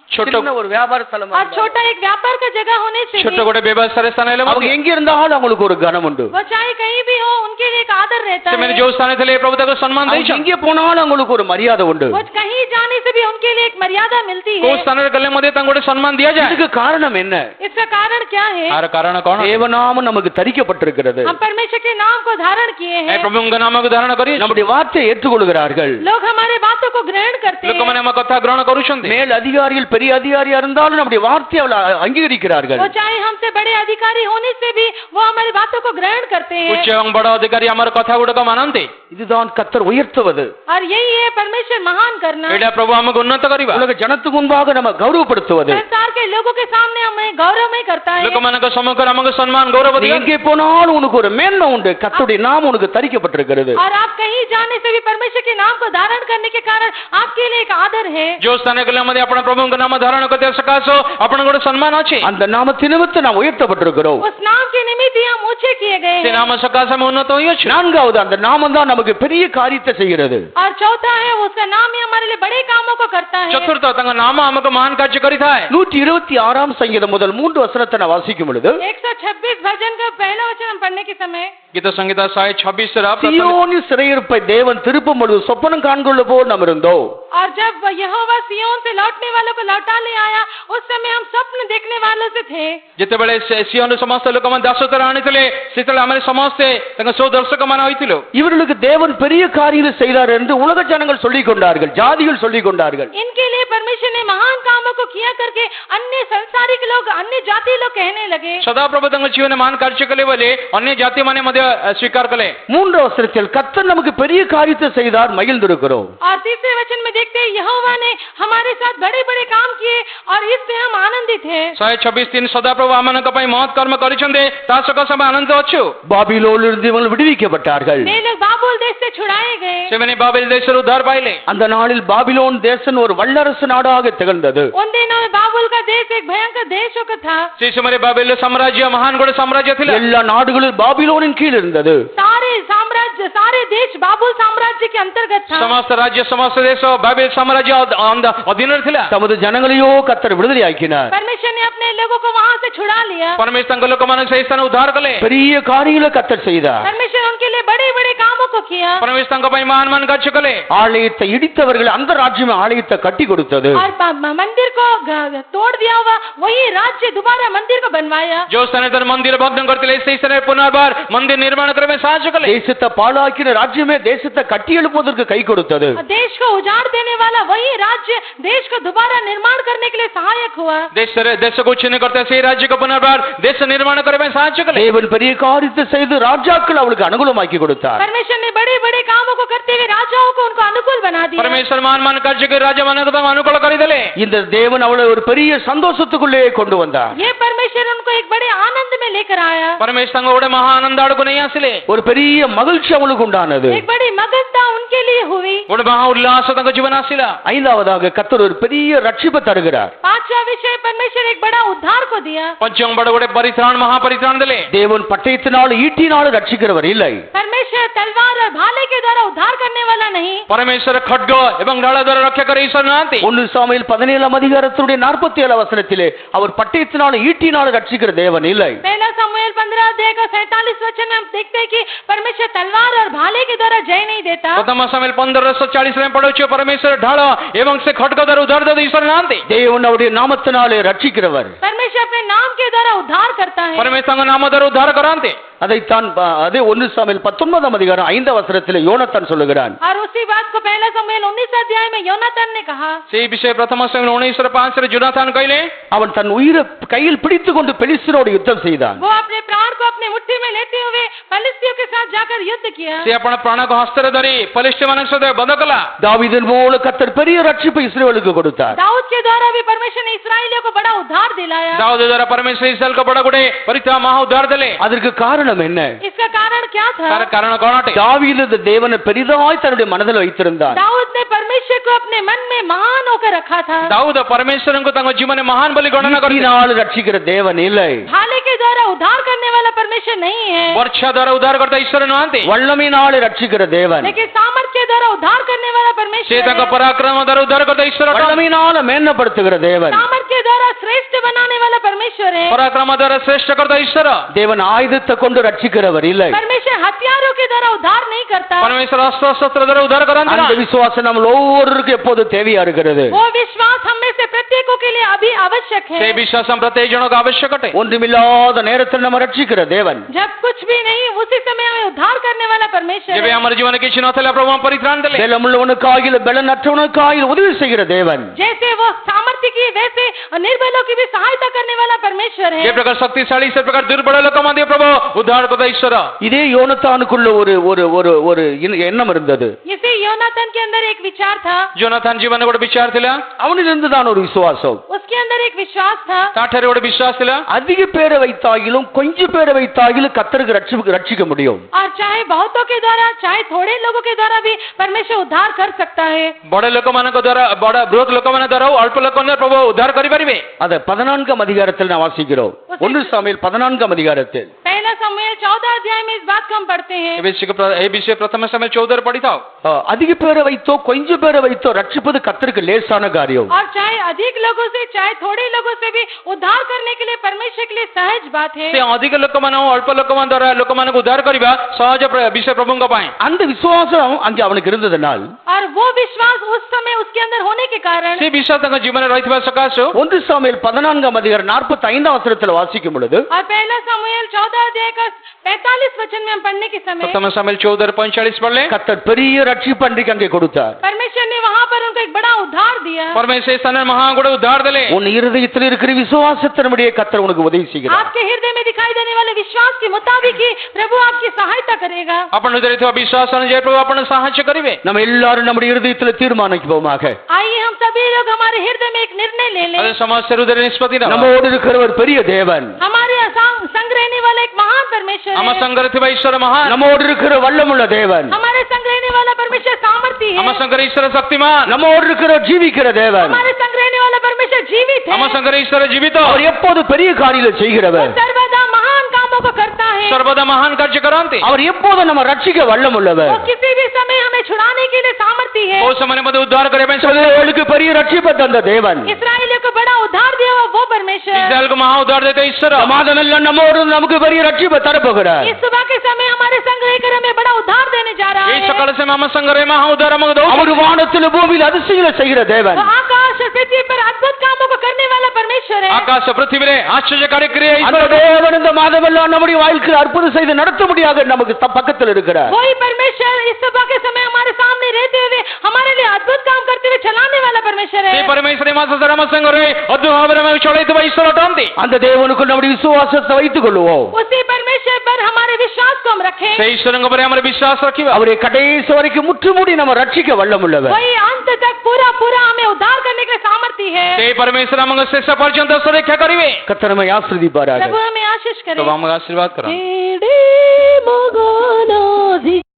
छोटो
சின்ன ஒரு வியாபார ஸ்தலம்
और छोटा एक व्यापार का जगह होने से
छोटो गोटे व्यवसाय स्थान रे
அவங்க எங்கே இருந்தாலும் அவங்களுக்கு ஒரு கனம் உண்டு
वो चाहे कहीं भी हो उनके लिए एक आदर रहता
ସେମାନେ
है
जो स्थान थे प्रभु ताको सम्मान
அவங்க
देइछ
எங்கே போனாலும் அவங்களுக்கு ஒரு மரியாதை உண்டு
वो कहीं जाने से भी उनके लिए एक मर्यादा मिलती
को
है
स्थान रे गले मते तांको गोटे सम्मान दिया जाए
இதுக்கு காரணம் என்ன
इसका कारण क्या है
आर कारण कोन
தேவநாமம் நமக்கு தரிக்கப்பட்டிருக்கிறது
हम परमेश्वर के नाम को धारण किए
ए
हैं
प्रभु उनका नाम को धारण करियो
நம்முடைய வார்த்தையை ஏற்றுக்கொள்கிறார்கள்
लोग हमारे बातों को ग्रहण करते
लोक
हैं
माने हम कथा ग्रहण करूछन्ते
மேல் அதிகாரிகள் பெரிய அதிகாரியா இருந்தாலும் நம்முடைய வார்த்தையை அவர்கள் அங்கீகரிக்கிறார்கள்
वो चाहे हमसे बड़े अधिकारी होने से भी वो हमारी बातों को ग्रहण करते हैं
उच्च एवं बड़ अधिकारी हमार कथा गुडक मानन्ते
இதுதான் கர்த்தர் உயர்த்துவது
और यही है परमेश्वर महान करना
एडा प्रभु हमको उन्नत करिवा
உலக ஜனத்துக்கு முன்பாக நம்ம கௌரவப்படுத்துவது
संसार के लोगों के सामने हमें गौरवमय करता है
लोक माने को सम्मान हमको सम्मान गौरव
நீ
दिया
எங்கே போனாலும் உனக்கு ஒரு மேன்மை உண்டு கர்த்தருடைய நாமம் உனக்கு தரிக்கப்பட்டிருக்கிறது
और आप कहीं जाने से भी परमेश्वर के नाम को धारण करने के कारण आपके लिए एक आदर है
जो स्थान गले मते आपण प्रभु उनका नाम धारण करते सकासो आपण गोटे सम्मान अछि
அந்த நாமத்தின் நிமித்தம் நாம் உயர்த்தப்பட்டிருக்கிறோம்
उस नाम के निमित्त ही हम ऊंचे किए गए
से
हैं
नाम सकास में उन्नत होइयो छ
நான்காவது அந்த நாமம் தான் நமக்கு பெரிய காரியத்தை செய்கிறது
और चौथा है उसका नाम ही हमारे लिए बड़े कामों को करता है
चतुर्थ तंग नाम हमको महान कार्य करिता है
126ஆம் சங்கீதம் முதல் 3 வசனத்தை நான் வாசிக்கும் பொழுது
126 भजन का पहला वचन हम पढ़ने के समय
गीत संहिता 126
சியோனின் சிறையிருப்பை தேவன் திருப்பும் பொழுது சொப்பனம் காண்கொள்ள போல் நாம் இருந்தோம்.
और जब यहोवा सिय्योन से लौटने वालों को लौटा ले आया, उस समय हम स्वप्न देखने वालों से थे.
ଯେତେବେଳେ ସିଓନ ସମସ୍ତ ଲୋକମାନେ ଦାସତ୍ୱରେ ଆଣିଥିଲେ ସେତେବେଳେ ଆମେ ସମସ୍ତେ ତାଙ୍କ ସହ ଦର୍ଶକମାନେ ହୋଇଥିଲୁ.
இவர்களுக்கு தேவன் பெரிய காரியங்களை செய்தார் என்று உலக ஜனங்கள் சொல்லிக் கொண்டார்கள், ஜாதிகள் சொல்லிக் கொண்டார்கள்.
इनके लिए परमेश्वर ने महान कामों को किया करके अन्य संसारिक लोग, अन्य जाति लोग कहने लगे.
ସଦାପ୍ରଭୁ ତାଙ୍କ ଜୀବନରେ ମହାନ କାର୍ଯ୍ୟ କଲେ ବୋଲି ଅନ୍ୟ ଜାତିମାନେ ମଧ୍ୟ ସ୍ୱୀକାର କଲେ.
3 வசனத்தில் கர்த்தர் நமக்கு பெரிய காரியத்தை செய்தார், மகிழ்ந்திருக்கிறோம்.
और तीसरे वचन में देखते हैं यहोवा ने हमारे साथ बड़े बड़े काम किए और इससे हम आनंदित हैं.
126:3 ସଦାପ୍ରଭୁ ଆମମାନଙ୍କ ପାଇଁ ମହତ୍ କର୍ମ କରିଛନ୍ତି, ତା ସକାଶେ ଆମେ ଆନନ୍ଦ ଅଛୁ.
பாபிலோனிலிருந்து இவர்கள் விடுவிக்கப்பட்டார்கள்.
वे लोग बाबुल देश से छुड़ाए गए.
ସେମାନେ ବାବେଲ ଦେଶରୁ ଉଦ୍ଧାର ପାଇଲେ.
அந்த நாளில் பாபிலோன் தேசம் ஒரு வல்லரசு நாடாக திகழ்ந்தது.
उन दिनों में बाबुल का देश एक भयंकर देशों का था.
ସେ ସମୟରେ ବାବେଲ ସାମ୍ରାଜ୍ୟ ମହାନ ଗୋଟେ ସାମ୍ରାଜ୍ୟ ଥିଲା.
எல்லா நாடுகளும் பாபிலோனின் கீழ் இருந்தது.
सारे साम्राज्य, सारे देश बाबुल साम्राज्य के अंतर्गत था.
ସମସ୍ତ ରାଜ୍ୟ ସମସ୍ତ ଦେଶ ବାବେଲ ସାମ୍ରାଜ୍ୟ ଅଧୀନରେ ଥିଲା.
தமது ஜனங்களையோ கர்த்தர் விடுதலையாக்கினார்.
परमेश्वर ने अपने लोगों को वहां से छुड़ा लिया.
ପରମେଶ୍ୱର ତାଙ୍କ ଲୋକମାନଙ୍କୁ ସେହି ସ୍ଥାନ ଉଦ୍ଧାର କଲେ.
பெரிய காரியங்களை கர்த்தர் செய்தார்.
परमेश्वर उनके लिए बड़े बड़े कामों को किया.
ପରମେଶ୍ୱର ତାଙ୍କ ପାଇଁ ମହାନ ମହାନ କାର୍ଯ୍ୟ କଲେ.
ஆலயத்தை இடித்தவர்கள் அந்த ராஜ்யம் ஆலயத்தை கட்டி கொடுத்தது.
और मंदिर को तोड़ दिया हुआ वही राज्य दोबारा मंदिर को बनवाया.
जो ସ୍ଥାନରେ ତାର ମନ୍ଦିର ଭଗ୍ନ କରିଥିଲେ ସେହି ସ୍ଥାନରେ ପୁନର୍ବାର ମନ୍ଦିର ନିର୍ମାଣ କରିବା ପାଇଁ ସାହାଯ୍ୟ କଲେ.
தேசத்தை பாழாக்கின ராஜ்யமே தேசத்தை கட்டி எழுப்புவதற்கு கை கொடுத்தது.
देश को उजाड़ देने वाला वही राज्य देश को दोबारा निर्माण करने के लिए सहायक हुआ.
ଦେଶକୁ ଉଚ୍ଛିନ୍ନ କରିଥିବା ସେହି ରାଜ୍ୟକୁ ପୁନର୍ବାର ଦେଶ ନିର୍ମାଣ କରିବା ପାଇଁ ସାହାଯ୍ୟ କଲେ.
தேவன் பெரிய காரியத்தை செய்து ராஜாக்கள் அவளுக்கு அனுகூலமாக்கி கொடுத்தார்.
परमेश्वर ने बड़े बड़े कामों को करते हुए राजाओं को उनको अनुकूल बना दिया.
ପରମେଶ୍ୱର ମହାନ ମହାନ କାର୍ଯ୍ୟ କରି ରାଜାମାନଙ୍କୁ ତାଙ୍କୁ ଅନୁକୂଳ କରିଦେଲେ.
இந்த தேவன் அவளை ஒரு பெரிய சந்தோஷத்துக்குள்ளே கொண்டு வந்தார்.
ये परमेश्वर उनको एक बड़े आनंद में लेकर आया.
ପରମେଶ୍ୱର ତାଙ୍କୁ ଗୋଟେ ମହା ଆନନ୍ଦ ଆଡ଼କୁ ନେଇ ଆସିଲେ.
ஒரு பெரிய மகிழ்ச்சி அவளுக்கு உண்டானது.
एक बड़ी मगनता उनके लिए हुई.
ଗୋଟେ ମହା ଉଲ୍ଲାସ ତାଙ୍କ ଜୀବନ ଆସିଲା.
5வது கர்த்தர் ஒரு பெரிய ரட்சிப்பை தருகிறார்.
पांचवा विषय परमेश्वर एक बड़ा उद्धार को दिया.
ପଞ୍ଚମ ବଡ଼ ଗୋଟେ ପରିତ୍ରାଣ ମହା ପରିତ୍ରାଣ ଦେଲେ.
தேவன் பட்டயத்தினால் ஈட்டினால் ரட்சிக்கிறவர் இல்லை.
परमेश्वर तलवार और भाले के द्वारा उद्धार करने वाला नहीं.
ପରମେଶ୍ୱର ଖଡ୍ଗ ଏବଂ ଢାଳ ଦ୍ୱାରା ରକ୍ଷା କରି ଈଶ୍ୱର ନାହାନ୍ତି.
1 சாமுவேல் 17 அதிகாரத்துடைய 47 வசனத்திலே அவர் பட்டயத்தினால் ஈட்டினால் ரட்சிக்கிற தேவன் இல்லை.
पहला समूएल 15 अध्याय का 47 वचन में हम देखते हैं कि परमेश्वर तलवार और भाले के द्वारा जय नहीं देता.
ପ୍ରଥମ ସାମୁଏଲ 15:40 ରେ ପଢୁଛୁ ପରମେଶ୍ୱର ଢାଳ ଏବଂ ସେ ଖଡ୍ଗ ଦ୍ୱାରା ଉଦ୍ଧାର ଦେଇ ଈଶ୍ୱର ନାହାନ୍ତି.
தேவன் அவருடைய நாமத்தினாலே ரட்சிக்கிறவர்.
परमेश्वर अपने नाम के द्वारा उद्धार करता है.
ପରମେଶ୍ୱର ତାଙ୍କ ନାମ ଦ୍ୱାରା ଉଦ୍ଧାର କରାନ୍ତି.
அதைத்தான் அதே 1 சாமுவேல் 19 அதிகாரம் 5 வசனத்திலே யோனத்தான் சொல்லுகிறான்.
और उसी बात को पहला समूएल 19 अध्याय में योनातान ने कहा.
ସେହି ବିଷୟ ପ୍ରଥମ ସାମୁଏଲ 19:5 ରେ ଯୋନାଥାନ କହିଲେ.
அவன் தன் உயிரை கையில் பிடித்துக்கொண்டு பெலிஸ்தரோடு யுத்தம் செய்தான்.
वो अपने प्राण को अपने मुट्ठी में लेते हुए फलिस्तियों के साथ जाकर युद्ध किया.
ସେ ଆପଣ ପ୍ରାଣକୁ ହସ୍ତରେ ଧରି ଫଲିଷ୍ଟିମାନଙ୍କ ସହିତ ବଧ କଲା.
தாவீதின் மூலம் கர்த்தர் பெரிய ரட்சிப்பை இஸ்ரவேலுக்கு கொடுத்தார்.
दाऊद के द्वारा भी परमेश्वर ने इस्राएलियों को बड़ा उद्धार दिलाया.
ଦାଉଦ ଦ୍ୱାରା ପରମେଶ୍ୱର ଇସ୍ରାଏଲକୁ ବଡ଼ ଗୋଟେ ପରିତ୍ରାଣ ମହା ଉଦ୍ଧାର ଦେଲେ.
அதற்கு காரணம் என்ன?
इसका कारण क्या था?
ତାର କାରଣ କ'ଣ ଅଟେ?
தாவீது தேவனை பெரிதாய் தன்னுடைய மனதில் வைத்திருந்தார்.
दाऊद ने परमेश्वर को अपने मन में महान होकर रखा था.
ଦାଉଦ ପରମେଶ୍ୱରଙ୍କୁ ତାଙ୍କ ଜୀବନରେ ମହାନ ବୋଲି ଗଣନା କରିଥିଲେ.
ஈட்டினால் ரட்சிக்கிற தேவன் இல்லை.
भाले के द्वारा उद्धार करने वाला परमेश्वर नहीं है.
ବର୍ଚ୍ଛା ଦ୍ୱାରା ଉଦ୍ଧାର କରିଥିବା ଈଶ୍ୱର ନାହାନ୍ତି.
வல்லமையினாலே ரட்சிக்கிற தேவன்.
लेकिन सामर्थ के द्वारा उद्धार करने वाला
ସେ
परमेश्वर
ତାଙ୍କ
है.
ପରାକ୍ରମ ଦ୍ୱାରା ଉଦ୍ଧାର କରିଥିବା ଈଶ୍ୱର ଅଟନ୍ତି.
வல்லமையினால மேன்மைப்படுத்துகிற தேவன்.
सामर्थ के द्वारा श्रेष्ठ बनाने वाला परमेश्वर है.
ପରାକ୍ରମ ଦ୍ୱାରା ଶ୍ରେଷ୍ଠ କରିଥିବା ଈଶ୍ୱର.
தேவன் ஆயுதத்தை கொண்டு ரட்சிக்கிறவர் இல்லை.
परमेश्वर हथियारों के द्वारा उद्धार नहीं करता.
ପରମେଶ୍ୱର ଅସ୍ତ୍ର ଶସ୍ତ୍ର ଦ୍ୱାରା ଉଦ୍ଧାର କରନ୍ତି
அந்த
ନାହିଁ.
விசுவாசம் நம்ம ஒவ்வொருவருக்கும் எப்போது தேவையா இருக்கிறது.
वो विश्वास हम में से प्रत्येक के लिए अभी आवश्यक
ସେ
है.
ବିଶ୍ୱାସ ପ୍ରତ୍ୟେକ ଜଣକୁ ଆବଶ୍ୟକ ଅଟେ.
ஒன்றுமில்லாத நேரத்தில் நம்ம ரட்சிக்கிற தேவன்.
जब कुछ भी नहीं उसी समय हमें उद्धार करने वाला परमेश्वर
ଯେବେ
है.
ଆମର ଜୀବନରେ କିଛି ନଥିଲା ପ୍ରଭୁ ଆମ ପରିତ୍ରାଣ ଦେଲେ.
பலமுள்ளவனுக்காகில பலனற்றவனுக்காகில உதவி செய்கிற தேவன்.
जैसे वो सामर्थ्य की वैसे निर्बलों की भी सहायता करने वाला परमेश्वर
जे
है.
प्रकार शक्तिशाली से प्रकार दुर्बल लोक मध्य प्रभु उद्धार करता ईश्वर.
இதே யோனத்தானுக்குள்ள ஒரு ஒரு ஒரு ஒரு எண்ணம் இருந்தது.
इसी योनातान के अंदर एक विचार था.
जोनाथान जीवन गोटे विचार थिला.
அவனிலிருந்து தான் ஒரு விசுவாசம்.
उसके अंदर एक विश्वास था.
ताठरे गोटे विश्वास थिला.
அதிக பேரை வைத்தாகிலும் கொஞ்சம் பேரை வைத்தாகிலும் கர்த்தருக்கு ரட்சிக்க முடியும்.
और चाहे बहुतों के द्वारा चाहे थोड़े लोगों के द्वारा भी परमेश्वर उद्धार कर सकता है.
बड़े लोक मान द्वारा बड़ा बृहत लोक मान द्वारा अल्प लोक प्रभु उद्धार करि करिवे
அத 14ஆம் அதிகாரத்தில் நான் வாசிக்கிறோம். 1 சாமுவேல் 14ஆம் அதிகாரத்தில்.
पहला समूएल 14 अध्याय में इस बात को हम पढ़ते हैं.
ए विषय प्रथम समय 14 पढ़ी था.
அதிக பேரை வைத்தோ கொஞ்ச பேரை வைத்தோ ரட்சிப்பது கர்த்தருக்கு லேசான காரியம்.
और चाहे अधिक लोगों से चाहे थोड़े लोगों से भी उद्धार करने के लिए परमेश्वर के लिए सहज बात है.
से अधिक लोकमान अल्प लोकमान द्वारा लोकमान को उद्धार करिबा सहज विषय प्रभु को पाए.
அந்த விசுவாசம் அங்கே அவனுக்கு இருந்ததனால்
और वो विश्वास उस समय उसके अंदर होने के कारण
से विश्वास तक जीवन में रहितबा सकाशो
1 சாமுவேல் 14ஆம் அதிகாரம் 45ஆம் வசனத்தில் வாசிக்கும் பொழுது
और पहला समूएल 14 अध्याय का 45 वचन में हम पढ़ने के समय
प्रथम समय 14:45 पढ़ ले.
கர்த்தர் பெரிய ரட்சிப்பு அன்றைக்கு அங்கே கொடுத்தார்.
परमेश्वर ने वहां पर उनको एक बड़ा उद्धार दिया.
परमेश्वर सन महागुण उद्धार दले.
உன் இருதயத்தில் இருக்கிற விசுவாசத்தின்படியே கர்த்தர் உனக்கு உதவி செய்கிறார்.
आपके हृदय में दिखाई देने वाले विश्वास के मुताबिक ही प्रभु आपकी सहायता करेगा.
अपन हृदय विश्वास अनुसार प्रभु अपन सहायता करिवे.
நம்ம எல்லாரும் நம்முடைய இருதயத்தில் தீர்மானிப்போமாக.
आइए हम सभी लोग हमारे हृदय में एक निर्णय ले लें.
अरे समाज से हृदय निष्पत्ति ना.
நம்மோடு இருக்கிறவர் பெரிய தேவன்.
हमारे संग रहने वाला एक महान परमेश्वर
हम
है.
संग रहते ईश्वर महान.
நம்மோடு இருக்கிற வல்லமுள்ள தேவன்.
हमारे संग रहने वाला परमेश्वर सामर्थी है.
हम संग ईश्वर शक्तिमान.
நம்மோடு இருக்கிற ஜீவிக்கிற தேவன்.
हमारे संग रहने वाला परमेश्वर जीवित है.
हम संग ईश्वर जीवित.
அவர் எப்போது பெரிய காரியங்களை செய்கிறவர்.
सर्वदा महान कामों को करता है.
सर्वदा महान कार्य करांते.
அவர் எப்போது நம்ம ரட்சிக்க வல்லமுள்ளவர்.
वो किसी भी समय हमें छुड़ाने के लिए सामर्थी है.
वो समय में उद्धार करे में
இஸ்ரவேலுக்கு பெரிய ரட்சிப்பை தந்த தேவன்.
इस्राएलियों को बड़ा उद्धार दिया हुआ वो परमेश्वर.
इस्राएल को महा उद्धार देते ईश्वर.
சமாதானம் எல்லாம் நம்மோடு நமக்கு பெரிய ரட்சிப்பை தரப்போகிறார்.
इस सुबह के समय हमारे संग रहकर हमें बड़ा उद्धार देने जा रहा
ये
है.
सकाल से हम संग रहे महा उद्धार हम दो.
அவர் வானத்தில் பூமியில் அதிசயங்களை செய்கிற தேவன்.
वो आकाश और पृथ्वी पर अद्भुत कामों को करने वाला परमेश्वर है.
आकाश पृथ्वी रे आश्चर्यकारी क्रिया
அந்த
ईश्वर.
தேவன் இந்த மாதமெல்லாம் நம்முடைய வாழ்க்கையில் அற்புதம் செய்து நடத்த முடியாத நமக்கு பக்கத்தில் இருக்கிறார்.
वही परमेश्वर इस सुबह के समय हमारे सामने रहते हुए हमारे लिए अद्भुत काम करते हुए चलाने वाला परमेश्वर
ये
है.
परमेश्वर मास सरम संग रहे अद्भुत भाव में चढ़ाते हुए ईश्वर अटंती.
அந்த தேவனுக்கு நம்முடைய விசுவாசத்தை வைத்துக் கொள்வோம்.
उसी परमेश्वर पर हमारे विश्वास को हम रखें.
से ईश्वर को पर हमारे विश्वास रखिबा.
அவரை கடைசி வரைக்கும் முற்றுமுடி நம்ம ரட்சிக்க வல்லமுள்ளவர்.
वही अंत तक पूरा पूरा हमें उद्धार करने के सामर्थ्य है.
ते परमेश्वर हम शेष पर्यंत सुरक्षा करिवे.
கர்த்தர் நம்மை ஆசீர்வதிப்பாராக.
प्रभु हमें आशीष करे.
तो हम आशीर्वाद करा.
तेरे